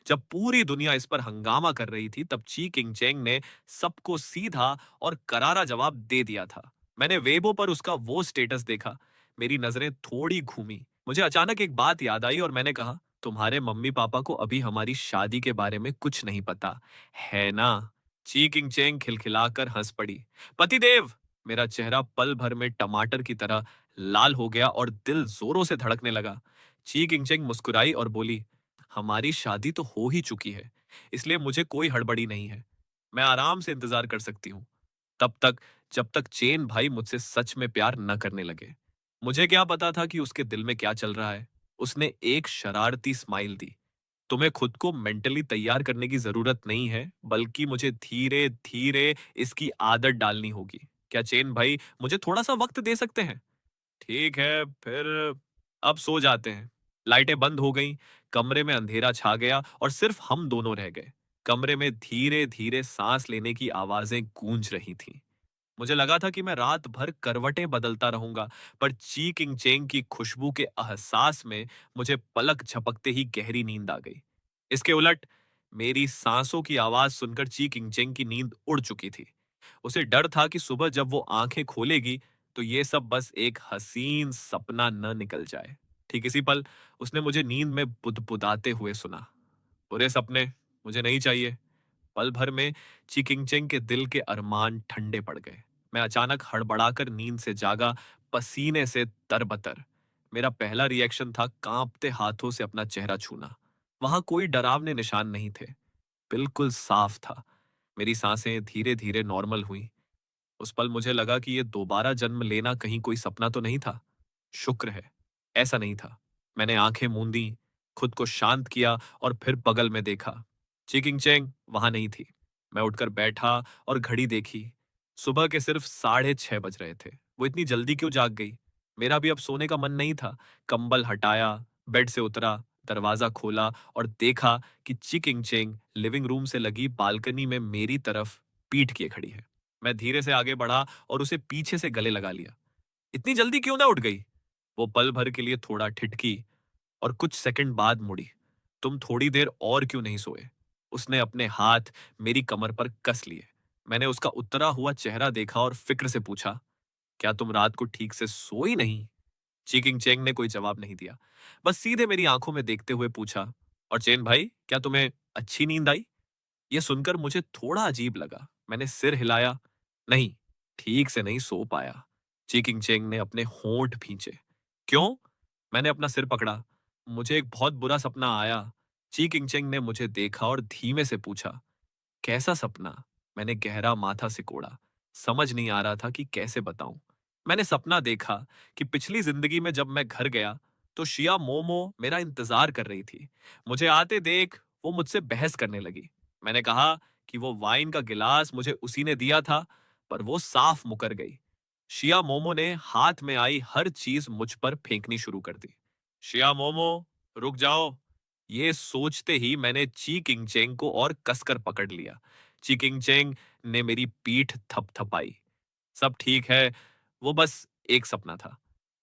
जब पूरी दुनिया इस पर हंगामा कर रही थी, तब ची किंगचेंग ने सबको सीधा और करारा जवाब दे दिया था। मैंने वेबो पर उसका वो स्टेटस देखा। मेरी नजरें थोड़ी घूमी। मुझे अचानक एक बात याद आई और मैंने कहा, तुम्हारे मम्मी पापा को अभी हमारी शादी के बारे में कुछ नहीं पता, है ना? ची किंगचेंग खिलखिलाकर हंस पड़ी। पतिदेव! मेरा चेहरा पल भर में टमाटर की तरह लाल हो गया और दिल जोरों से धड़कने लगा। ची किंगचेंग मुस्कुराई और बोली, हमारी शादी तो हो ही चुकी है, इसलिए मुझे कोई हड़बड़ी नहीं है। मैं आराम से इंतजार कर सकती हूँ। तब तक, जब तक चेन भाई मुझसे सच में प्यार न करने लगे। मुझे क्या पता था कि उसके दिल में क्या चल रहा है। उसने एक शरारती स्माइल दी। तुम्हें खुद को मेंटली तैयार करने की जरूरत नहीं है, बल्कि मुझे धीरे धीरे इसकी आदत डालनी होगी। क्या चेन भाई मुझे थोड़ा सा वक्त दे सकते हैं? ठीक है, फिर अब सो जाते हैं। लाइटें बंद हो गईं, कमरे में अंधेरा छा गया और सिर्फ हम दोनों रह गए। कमरे में धीरे धीरे सांस लेने की आवाजें गूंज रही थीं। मुझे लगा था कि मैं रात भर करवटें बदलता रहूंगा, पर ची किंग चेंग की खुशबू के एहसास में मुझे पलक झपकते ही गहरी नींद आ गई। इसके उलट मेरी सांसों की आवाज सुनकर ची किंग चेंग की नींद उड़ चुकी थी। उसे डर था कि सुबह जब वो आंखें खोलेगी तो ये सब बस एक हसीन सपना न निकल जाए। ठीक इसी पल उसने मुझे नींद में बुदबुदाते हुए सुना, बुरे सपने मुझे नहीं चाहिए। पल भर में चिकिंगचेंग के दिल के अरमान ठंडे पड़ गए। मैं अचानक हड़बड़ाकर नींद से जागा, पसीने से तरबतर। मेरा पहला रिएक्शन था कांपते हाथों से अपना चेहरा छूना। वहां कोई डरावने निशान नहीं थे, बिल्कुल साफ था। मेरी सांसें धीरे धीरे नॉर्मल हुई। उस पल मुझे लगा कि ये दोबारा जन्म लेना कहीं कोई सपना तो नहीं था। शुक्र है, ऐसा नहीं था। मैंने आंखें मूंदी, खुद को शांत किया और फिर बगल में देखा। चिकिंग चेंग वहां नहीं थी। मैं उठकर बैठा और घड़ी देखी। सुबह के सिर्फ 6:30 बज रहे थे। वो इतनी जल्दी क्यों जाग गई? मेरा भी अब सोने का मन नहीं था। कंबल हटाया, बेड से उतरा, दरवाजा खोला और देखा कि चिकिंग चेंग लिविंग रूम से लगी बालकनी में मेरी तरफ पीठ किए खड़ी है। मैं धीरे से आगे बढ़ा और उसे पीछे से गले लगा लिया। इतनी जल्दी क्यों ना उठ गई? वो पल भर के लिए थोड़ा ठिठकी और कुछ सेकंड बाद मुड़ी। तुम थोड़ी देर और क्यों नहीं सोए? उसने अपने हाथ मेरी कमर पर कस लिए। मैंने उसका उतरा हुआ चेहरा देखा और फिक्र से पूछा, क्या तुम रात को ठीक से सोई नहीं? चीकिंग चेंग ने कोई जवाब नहीं दिया, बस सीधे मेरी आंखों में देखते हुए पूछा, और चेन भाई, क्या तुम्हें अच्छी नींद आई? ये सुनकर मुझे थोड़ा अजीब लगा। मैंने सिर हिलाया। नहीं, ठीक से नहीं सो पाया। चीकिंग चेंग ने अपने होंठ भींचे। क्यों? मैंने अपना सिर पकड़ा। मुझे एक बहुत बुरा सपना आया। चीकिंग चेंग ने मुझे देखा और धीमे से पूछा, कैसा सपना? मैंने गहरा माथा सिकोड़ा। समझ नहीं आ रहा था कि कैसे बताऊं। मैंने सपना देखा कि पिछली जिंदगी में जब मैं घर गया तो शिया मोमो मेरा इंतजार कर रही थी। मुझे आते देख वो मुझसे बहस करने लगी। मैंने कहा कि वो वाइन का गिलास मुझे उसी ने दिया था, पर वो साफ मुकर गई। शिया मोमो ने हाथ में आई हर चीज मुझ पर फेंकनी शुरू कर दी। शिया मोमो, रुक जाओ। ये सोचते ही मैंने ची किंगचेंग को और कसकर पकड़ लिया। ची किंगचेंग ने मेरी पीठ थपथपाई। सब ठीक है, वो बस एक सपना था।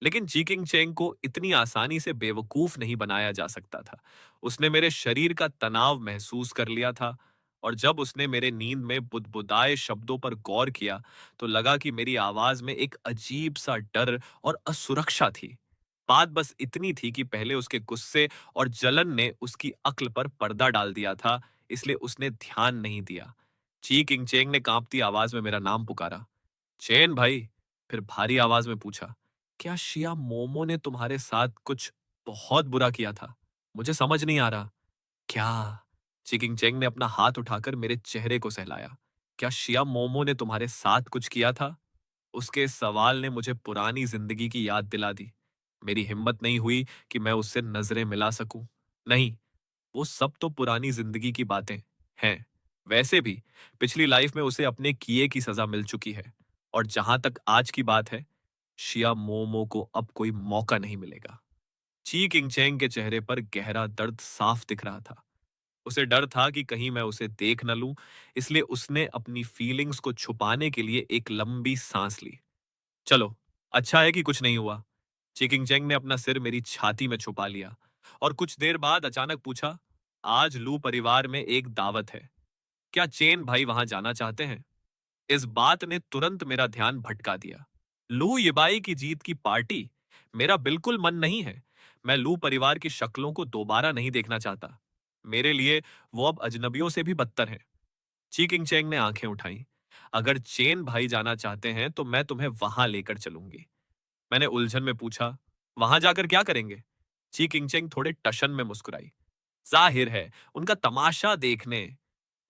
लेकिन जी किंग चेंग को इतनी आसानी से बेवकूफ नहीं बनाया जा सकता था। उसने मेरे शरीर का तनाव महसूस कर लिया था, और जब उसने मेरे नींद में बुदबुदाए शब्दों पर गौर किया तो लगा कि मेरी आवाज में एक अजीब सा डर और असुरक्षा थी। बात बस इतनी थी कि पहले उसके गुस्से और जलन ने उसकी अक्ल पर पर्दा डाल दिया था, इसलिए उसने ध्यान नहीं दिया। ची किंग चेंग ने कांपती आवाज में मेरा नाम पुकारा, चैन भाई। फिर भारी आवाज में पूछा, क्या शिया मोमो ने तुम्हारे साथ कुछ बहुत बुरा किया था? मुझे समझ नहीं आ रहा। क्या? चिकिंग चेंग ने अपना हाथ उठाकर मेरे चेहरे को सहलाया। क्या शिया मोमो ने तुम्हारे साथ कुछ किया था? उसके इस सवाल ने मुझे पुरानी जिंदगी की याद दिला दी। मेरी हिम्मत नहीं हुई कि मैं उससे नजरें मिला सकूं। नहीं, वो सब तो पुरानी जिंदगी की बातें हैं। वैसे भी पिछली लाइफ में उसे अपने किए की सजा मिल चुकी है। और जहां तक आज की बात है, शिया मोमो को अब कोई मौका नहीं मिलेगा। ची किंगचेंग के चेहरे पर गहरा दर्द साफ दिख रहा था। उसे डर था कि कहीं मैं उसे देख न लूं, इसलिए उसने अपनी फीलिंग्स को छुपाने के लिए एक लंबी सांस ली। चलो, अच्छा है कि कुछ नहीं हुआ। चिकिंगचेंग ने अपना सिर मेरी छाती में छुपा लिया और कुछ देर बाद अचानक पूछा, आज लू परिवार में एक दावत है, क्या चेन भाई वहां जाना चाहते हैं? इस बात ने तुरंत मेरा ध्यान भटका दिया। लू yibai की जीत की पार्टी? मेरा बिल्कुल मन नहीं है। मैं लू परिवार की शक्लों को दोबारा नहीं देखना चाहता। मेरे लिए वो अब अजनबियों से भी बदतर हैं। ची किंगचेंग ने आंखें उठाई। अगर चेन भाई जाना चाहते हैं तो मैं तुम्हें वहां लेकर चलूंगी। मैंने उलझन में पूछा, वहां जाकर क्या करेंगे? ची किंगचेंग थोड़े टशन में मुस्कुराई। जाहिर है, उनका तमाशा देखने।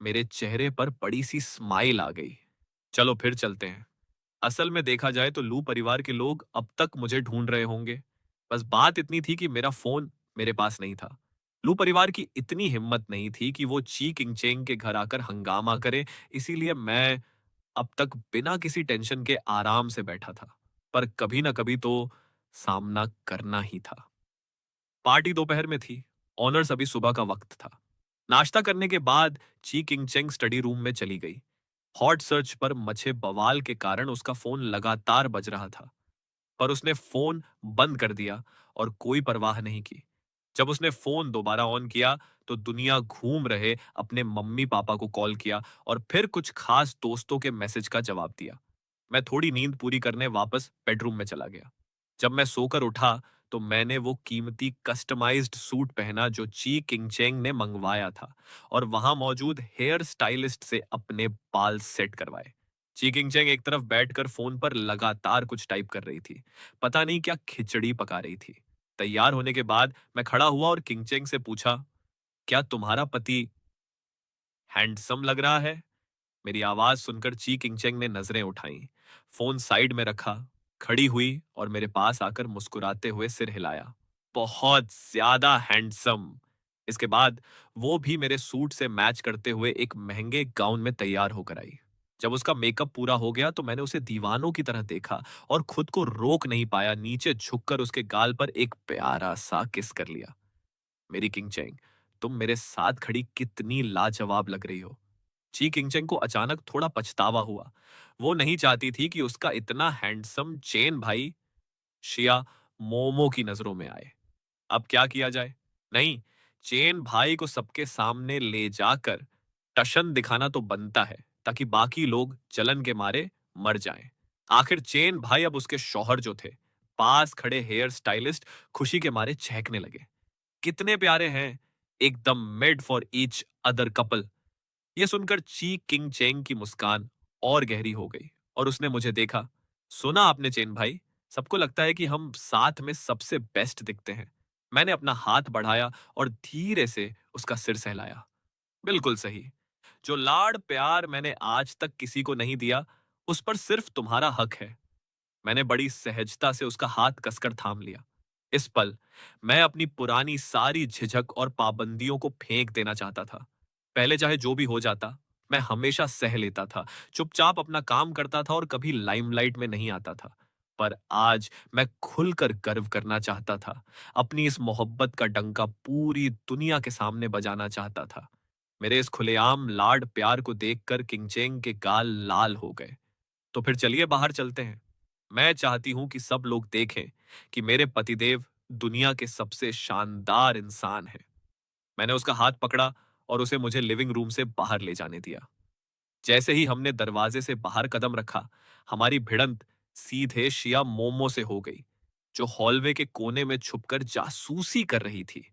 मेरे चेहरे पर बड़ी सी स्माइल आ गई। चलो फिर चलते हैं। असल में देखा जाए तो लू परिवार के लोग अब तक मुझे ढूंढ रहे होंगे। बस बात इतनी थी कि मेरा फोन मेरे पास नहीं था। लू परिवार की इतनी हिम्मत नहीं थी कि वो ची किंगचेंग के घर आकर हंगामा करे, इसीलिए मैं अब तक बिना किसी टेंशन के आराम से बैठा था। पर कभी ना कभी तो सामना करना ही था। पार्टी दोपहर में थी, ऑनर्स अभी सुबह का वक्त था। नाश्ता करने के बाद ची किंगचेंग स्टडी रूम में चली गई। हॉट सर्च पर मचे बवाल के कारण उसका फोन लगातार बज रहा था, पर उसने फोन बंद कर दिया और कोई परवाह नहीं की। जब उसने फोन दोबारा ऑन किया तो दुनिया घूम रहे अपने मम्मी पापा को कॉल किया और फिर कुछ खास दोस्तों के मैसेज का जवाब दिया। मैं थोड़ी नींद पूरी करने वापस बेडरूम में चला गया। जब मैं सोकर उठा तो मैंने वो कीमती कस्टमाइज्ड सूट पहना जो ची किंगचेंग ने मंगवाया था और वहां मौजूद हेयर स्टाइलिस्ट से अपने बाल सेट करवाए। ची किंगचेंग एक तरफ बैठकर फोन पर लगातार कुछ टाइप कर रही थी, पता नहीं क्या खिचड़ी पका रही थी। तैयार होने के बाद मैं खड़ा हुआ और किंगचेंग से पूछा, क्या तुम्हारा पति हैंडसम लग रहा है? मेरी आवाज सुनकर ची किंगचेंग ने नजरें उठाई, फोन साइड में रखा, खड़ी हुई और मेरे पास आकर मुस्कुराते हुए सिर हिलाया। बहुत ज्यादा हैंडसम। इसके बाद वो भी मेरे सूट से मैच करते हुए एक महंगे गाउन में तैयार होकर आई। जब उसका मेकअप पूरा हो गया तो मैंने उसे दीवानों की तरह देखा और खुद को रोक नहीं पाया, नीचे झुककर उसके गाल पर एक प्यारा सा किस कर लिया। मेरी किंगचेंग, तुम मेरे साथ खड़ी कितनी लाजवाब लग रही हो। ची किंगचेंग को अचानक थोड़ा पछतावा हुआ। वो नहीं चाहती थी कि उसका इतना हैंडसम चेन भाई शिया मोमो की नजरों में आए। अब क्या किया जाए? नहीं, चेन भाई को सबके सामने ले जाकर टशन दिखाना तो बनता है, ताकि बाकी लोग जलन के मारे मर जाएं। आखिर चेन भाई अब उसके शौहर जो थे, पास खड़े हेयर स्टाइलिस्ट खुशी के मारे चहकने लगे। कितने प्यारे हैं, एकदम made for each other couple. यह सुनकर ची किंग चेंग की मुस्कान और गहरी हो गई और उसने मुझे देखा। सुना आपने चेन भाई, सबको लगता है कि हम साथ में सबसे बेस्ट दिखते हैं। मैंने अपना हाथ बढ़ाया और धीरे से उसका सिर सहलाया। बिल्कुल सही। जो लाड़ प्यार मैंने आज तक किसी को नहीं दिया, उस पर सिर्फ तुम्हारा हक है। मैंने बड़ी सहजता से उसका हाथ कसकर थाम लिया। इस पल मैं अपनी पुरानी सारी झिझक और पाबंदियों को फेंक देना चाहता था। पहले चाहे जो भी हो जाता, मैं हमेशा सह लेता था, चुपचाप अपना काम करता था और कभी लाइमलाइट में नहीं आता था। पर आज मैं खुलकर गर्व करना चाहता था, अपनी इस मोहब्बत का डंका पूरी दुनिया के सामने बजाना चाहता था। मेरे इस खुलेआम लाड प्यार को देखकर किंगचेंग के गाल लाल हो गए। तो फिर चलिए बाहर चलते हैं। मैं चाहती हूं कि सब लोग देखें कि मेरे पतिदेव दुनिया के सबसे शानदार इंसान हैं। मैंने उसका हाथ पकड़ा और उसे मुझे लिविंग रूम से बाहर ले जाने दिया। जैसे ही हमने दरवाजे से बाहर कदम रखा, हमारी भिड़ंत सीधे शिया मोमो से हो गई, जो हॉलवे के कोने में छुपकर जासूसी कर रही थी।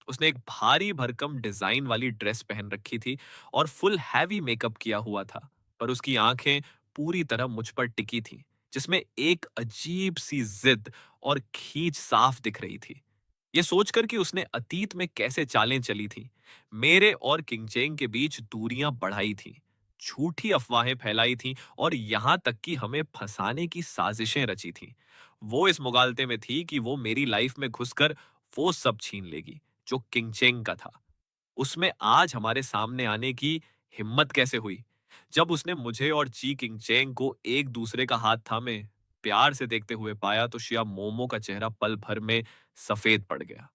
उसने एक भारी भरकम डिजाइन वाली ड्रेस पहन रखी थी और फुल हैवी मेकअप किया हुआ था, पर उसकी आंखें पूरी तरह मुझ पर टिकी थीं, जिसमें एक अजीब सी जिद और खींच साफ दिख रही थी। ये सोचकर कि उसने अतीत में कैसे चालें चली थीं, मेरे और किंगचेंग के बीच दूरियां बढ़ाई थीं, झूठी अफवाहें फैलाई थीं और यहां तक कि हमें फंसाने की साजिशें रची थीं। वो इस मुगालते में थी कि वो मेरी लाइफ में घुसकर वो सब छीन लेगी जो किंगचेंग का था। उसमें आज हमारे सामने आने की हिम्मत कैसे हुई? जब उसने मुझे और ची किंगचेंग को एक दूसरे का हाथ थामे प्यार से देखते हुए पाया तो शिया मोमो का चेहरा पल भर में सफेद पड़ गया।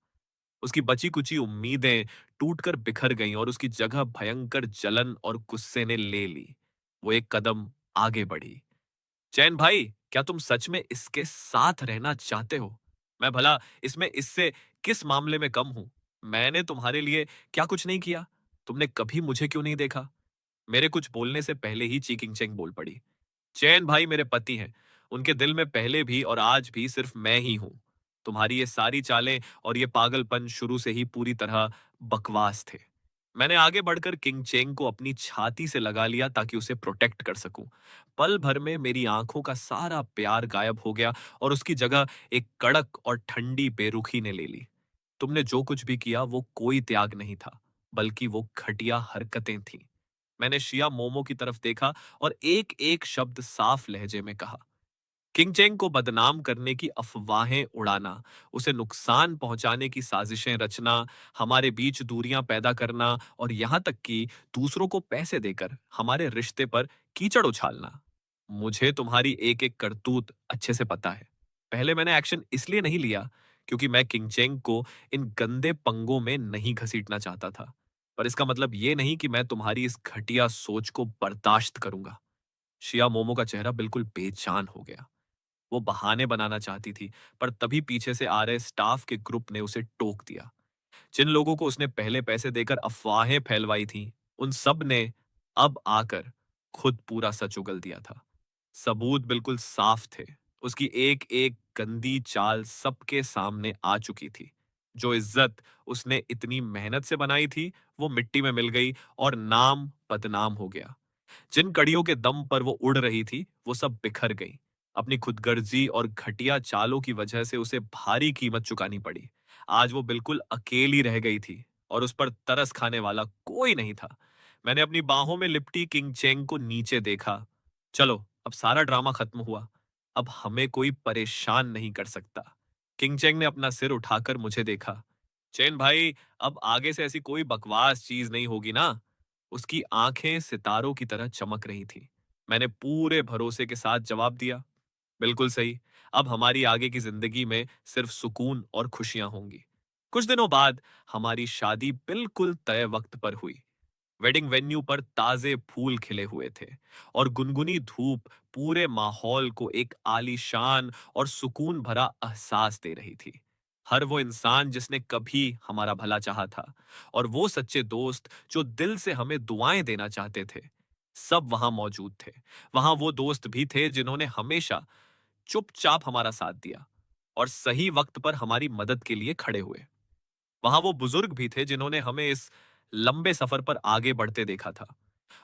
उसकी बची कुची उम्मीदें टूटकर बिखर गईं और उसकी जगह भयंकर जलन और गुस्से ने ले ली। वो एक कदम आगे बढ़ी। चैन भाई, क्या तुम सच में इसके साथ रहना चाहते हो? मैं भला इसमें इससे किस मामले में कम हूं? मैंने तुम्हारे लिए क्या कुछ नहीं किया? तुमने कभी मुझे क्यों नहीं देखा? मेरे कुछ बोलने से पहले ही चीकिंग चेंग बोल पड़ी। चैन भाई मेरे पति हैं। उनके दिल में पहले भी और आज भी सिर्फ मैं ही हूं। तुम्हारी ये सारी चालें और ये पागलपन शुरू से ही पूरी तरह बकवास थे। मैंने आगे बढ़कर किंग चेंग को अपनी छाती से लगा लिया ताकि उसे प्रोटेक्ट कर सकूं। पल भर में मेरी आंखों का सारा प्यार गायब हो गया और उसकी जगह एक कड़क और ठंडी बेरुखी ने ले ली। तुमने जो कुछ भी किया वो कोई त्याग नहीं था, बल्कि वो घटिया हरकतें थीं। मैंने शिया मोमो की तरफ देखा और एक एक शब्द साफ लहजे में कहा, किंग चेंग को बदनाम करने की अफवाहें उड़ाना, उसे नुकसान पहुंचाने की साजिशें रचना, हमारे बीच दूरियां पैदा करना और यहां तक कि दूसरों को पैसे देकर हमारे रिश्ते पर कीचड़ उछालना। मुझे तुम्हारी एक एक करतूत अच्छे से पता है। पहले मैंने एक्शन इसलिए नहीं लिया क्योंकि मैं किंग चेंग को इन गंदे पंगों में नहीं घसीटना चाहता था। पर इसका मतलब ये नहीं कि मैं तुम्हारी इस घटिया सोच को बर्दाश्त करूंगा। शिया मोमो का चेहरा बिल्कुल बेजान हो गया। वो बहाने बनाना चाहती थी, पर तभी पीछे से आ रहे स्टाफ के ग्रुप ने उसे टोक दिया। जिन लोगों को उसने पहले पैसे देकर अफवाहें फैलवाई थीं, उन सब ने अब आकर खुद पूरा सच उगल दिया था। सबूत बिल्कुल साफ थे। उसकी एक-एक गंदी चाल सबके सामने आ चुकी थी। जो इज्जत उसने इतनी मेहनत से बनाई थी, वो मिट्टी में मिल गई और नाम बदनाम हो गया। जिन कड़ियों के दम पर वो उड़ रही थी, वो सब बिखर गईं। अपनी खुदगर्जी और घटिया चालों की वजह से उसे भारी कीमत चुकानी पड़ी। आज वो बिल्कुल अकेली रह गई थी और उस पर तरस खाने वाला कोई नहीं था। मैंने अपनी बाहों में लिपटी किंग चेंग को नीचे देखा। चलो, अब सारा ड्रामा खत्म हुआ। अब हमें कोई परेशान नहीं कर सकता। किंग चेंग ने अपना सिर उठाकर मुझे देखा। चेन भाई, अब आगे से ऐसी कोई बकवास चीज नहीं होगी ना? उसकी आंखें सितारों की तरह चमक रही थी। मैंने पूरे भरोसे के साथ जवाब दिया, बिल्कुल सही। अब हमारी आगे की जिंदगी में सिर्फ सुकून और खुशियां होंगी। कुछ दिनों बाद हमारी शादी बिल्कुल तय वक्त पर हुई। वेडिंग वेन्यू पर ताजे फूल खिले हुए थे और गुनगुनी धूप पूरे माहौल को एक आलीशान और सुकून भरा एहसास दे रही थी। हर वो इंसान जिसने कभी हमारा भला चाहा था और वो सच्चे दोस्त जो दिल से हमें दुआएं देना चाहते थे, सब वहां मौजूद थे। वहां वो दोस्त भी थे जिन्होंने हमेशा चुपचाप हमारा साथ दिया और सही वक्त पर हमारी मदद के लिए खड़े हुए। वहां वो बुजुर्ग भी थे जिन्होंने हमें इस लंबे सफर पर आगे बढ़ते देखा था।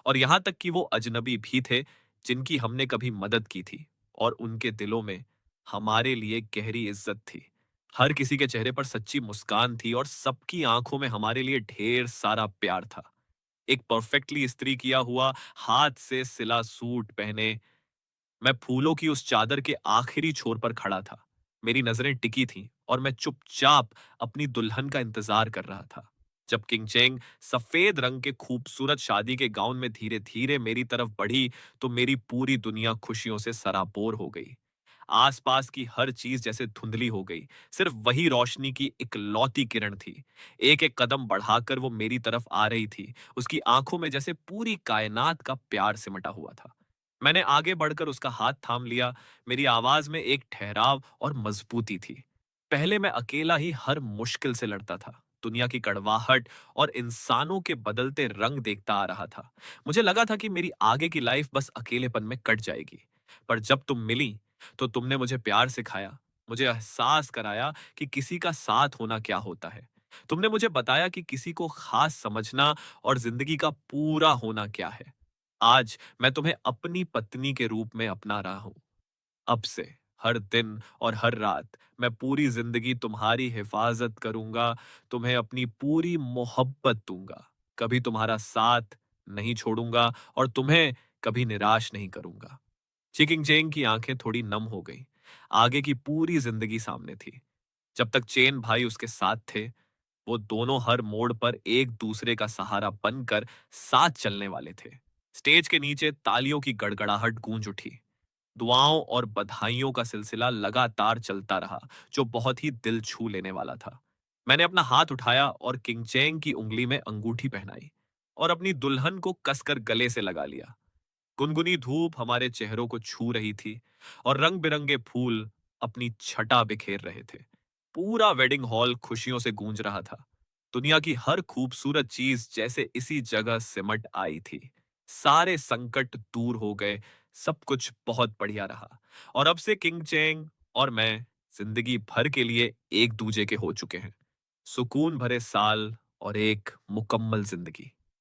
और यहां तक कि वो अजनबी भी थे जिनकी हमने कभी मदद की थी और उनके दिलों में हमारे लिए गहरी इज्जत थी। हर किसी के चेहरे पर सच्ची मुस्कान थी और सबकी आंखों में हमारे लिए ढेर सारा प्यार था। एक परफेक्टली इस्त्री किया हुआ, हाथ से सिला सूट पहने, मैं फूलों की उस चादर के आखिरी छोर पर खड़ा था। मेरी नजरें टिकी थीं और मैं चुपचाप अपनी दुल्हन का इंतजार कर रहा था। जब किंग चेंग सफेद रंग के खूबसूरत शादी के गाउन में धीरे धीरे मेरी तरफ बढ़ी, तो मेरी पूरी दुनिया खुशियों से सराबोर हो गई। आसपास की हर चीज जैसे धुंधली हो गई। सिर्फ वही रोशनी की इकलौती किरण थी। एक एक कदम बढ़ाकर वो मेरी तरफ आ रही थी। उसकी आंखों में जैसे पूरी कायनात का प्यार सिमटा हुआ था। मैंने आगे बढ़कर उसका हाथ थाम लिया। मेरी आवाज में एक ठहराव और मजबूती थी। पहले मैं अकेला ही हर मुश्किल से लड़ता था। दुनिया की कड़वाहट और इंसानों के बदलते रंग देखता आ रहा था। मुझे लगा था कि मेरी आगे की लाइफ बस अकेलेपन में कट जाएगी। पर जब तुम मिली, तो तुमने मुझे प्यार सिखाया, मुझे एहसास कराया कि किसी का साथ होना क्या होता है। तुमने मुझे बताया कि किसी को खास समझना और जिंदगी का पूरा होना क्या है। आज मैं तुम्हें अपनी पत्नी के रूप में अपना रहा हूं। अब से हर दिन और हर रात मैं पूरी जिंदगी तुम्हारी हिफाजत करूंगा, तुम्हें अपनी पूरी मोहब्बत दूंगा, कभी तुम्हारा साथ नहीं छोड़ूंगा और तुम्हें कभी निराश नहीं करूंगा। चिकिंग चेंग की आंखें थोड़ी नम हो गईं। आगे की पूरी जिंदगी सामने थी। जब तक चेन भाई उसके साथ थे, वो दोनों हर मोड़ पर एक दूसरे का सहारा बनकर साथ चलने वाले थे। स्टेज के नीचे तालियों की गड़गड़ाहट गूंज उठी। दुआओं और बधाइयों का सिलसिला लगातार चलता रहा, जो बहुत ही दिल छू लेने वाला था। मैंने अपना हाथ उठाया और किंगचेंग की उंगली में अंगूठी पहनाई और अपनी दुल्हन को कसकर गले से लगा लिया। गुनगुनी धूप हमारे चेहरों को छू रही थी और रंग बिरंगे फूल अपनी छटा बिखेर रहे थे। पूरा वेडिंग हॉल खुशियों से गूंज रहा था। दुनिया की हर खूबसूरत चीज जैसे इसी जगह सिमट आई थी। सारे संकट दूर हो गए। सब कुछ बहुत बढ़िया रहा और अब से किंग चेंग और मैं जिंदगी भर के लिए एक दूजे के हो चुके हैं। सुकून भरे साल और एक मुकम्मल जिंदगी।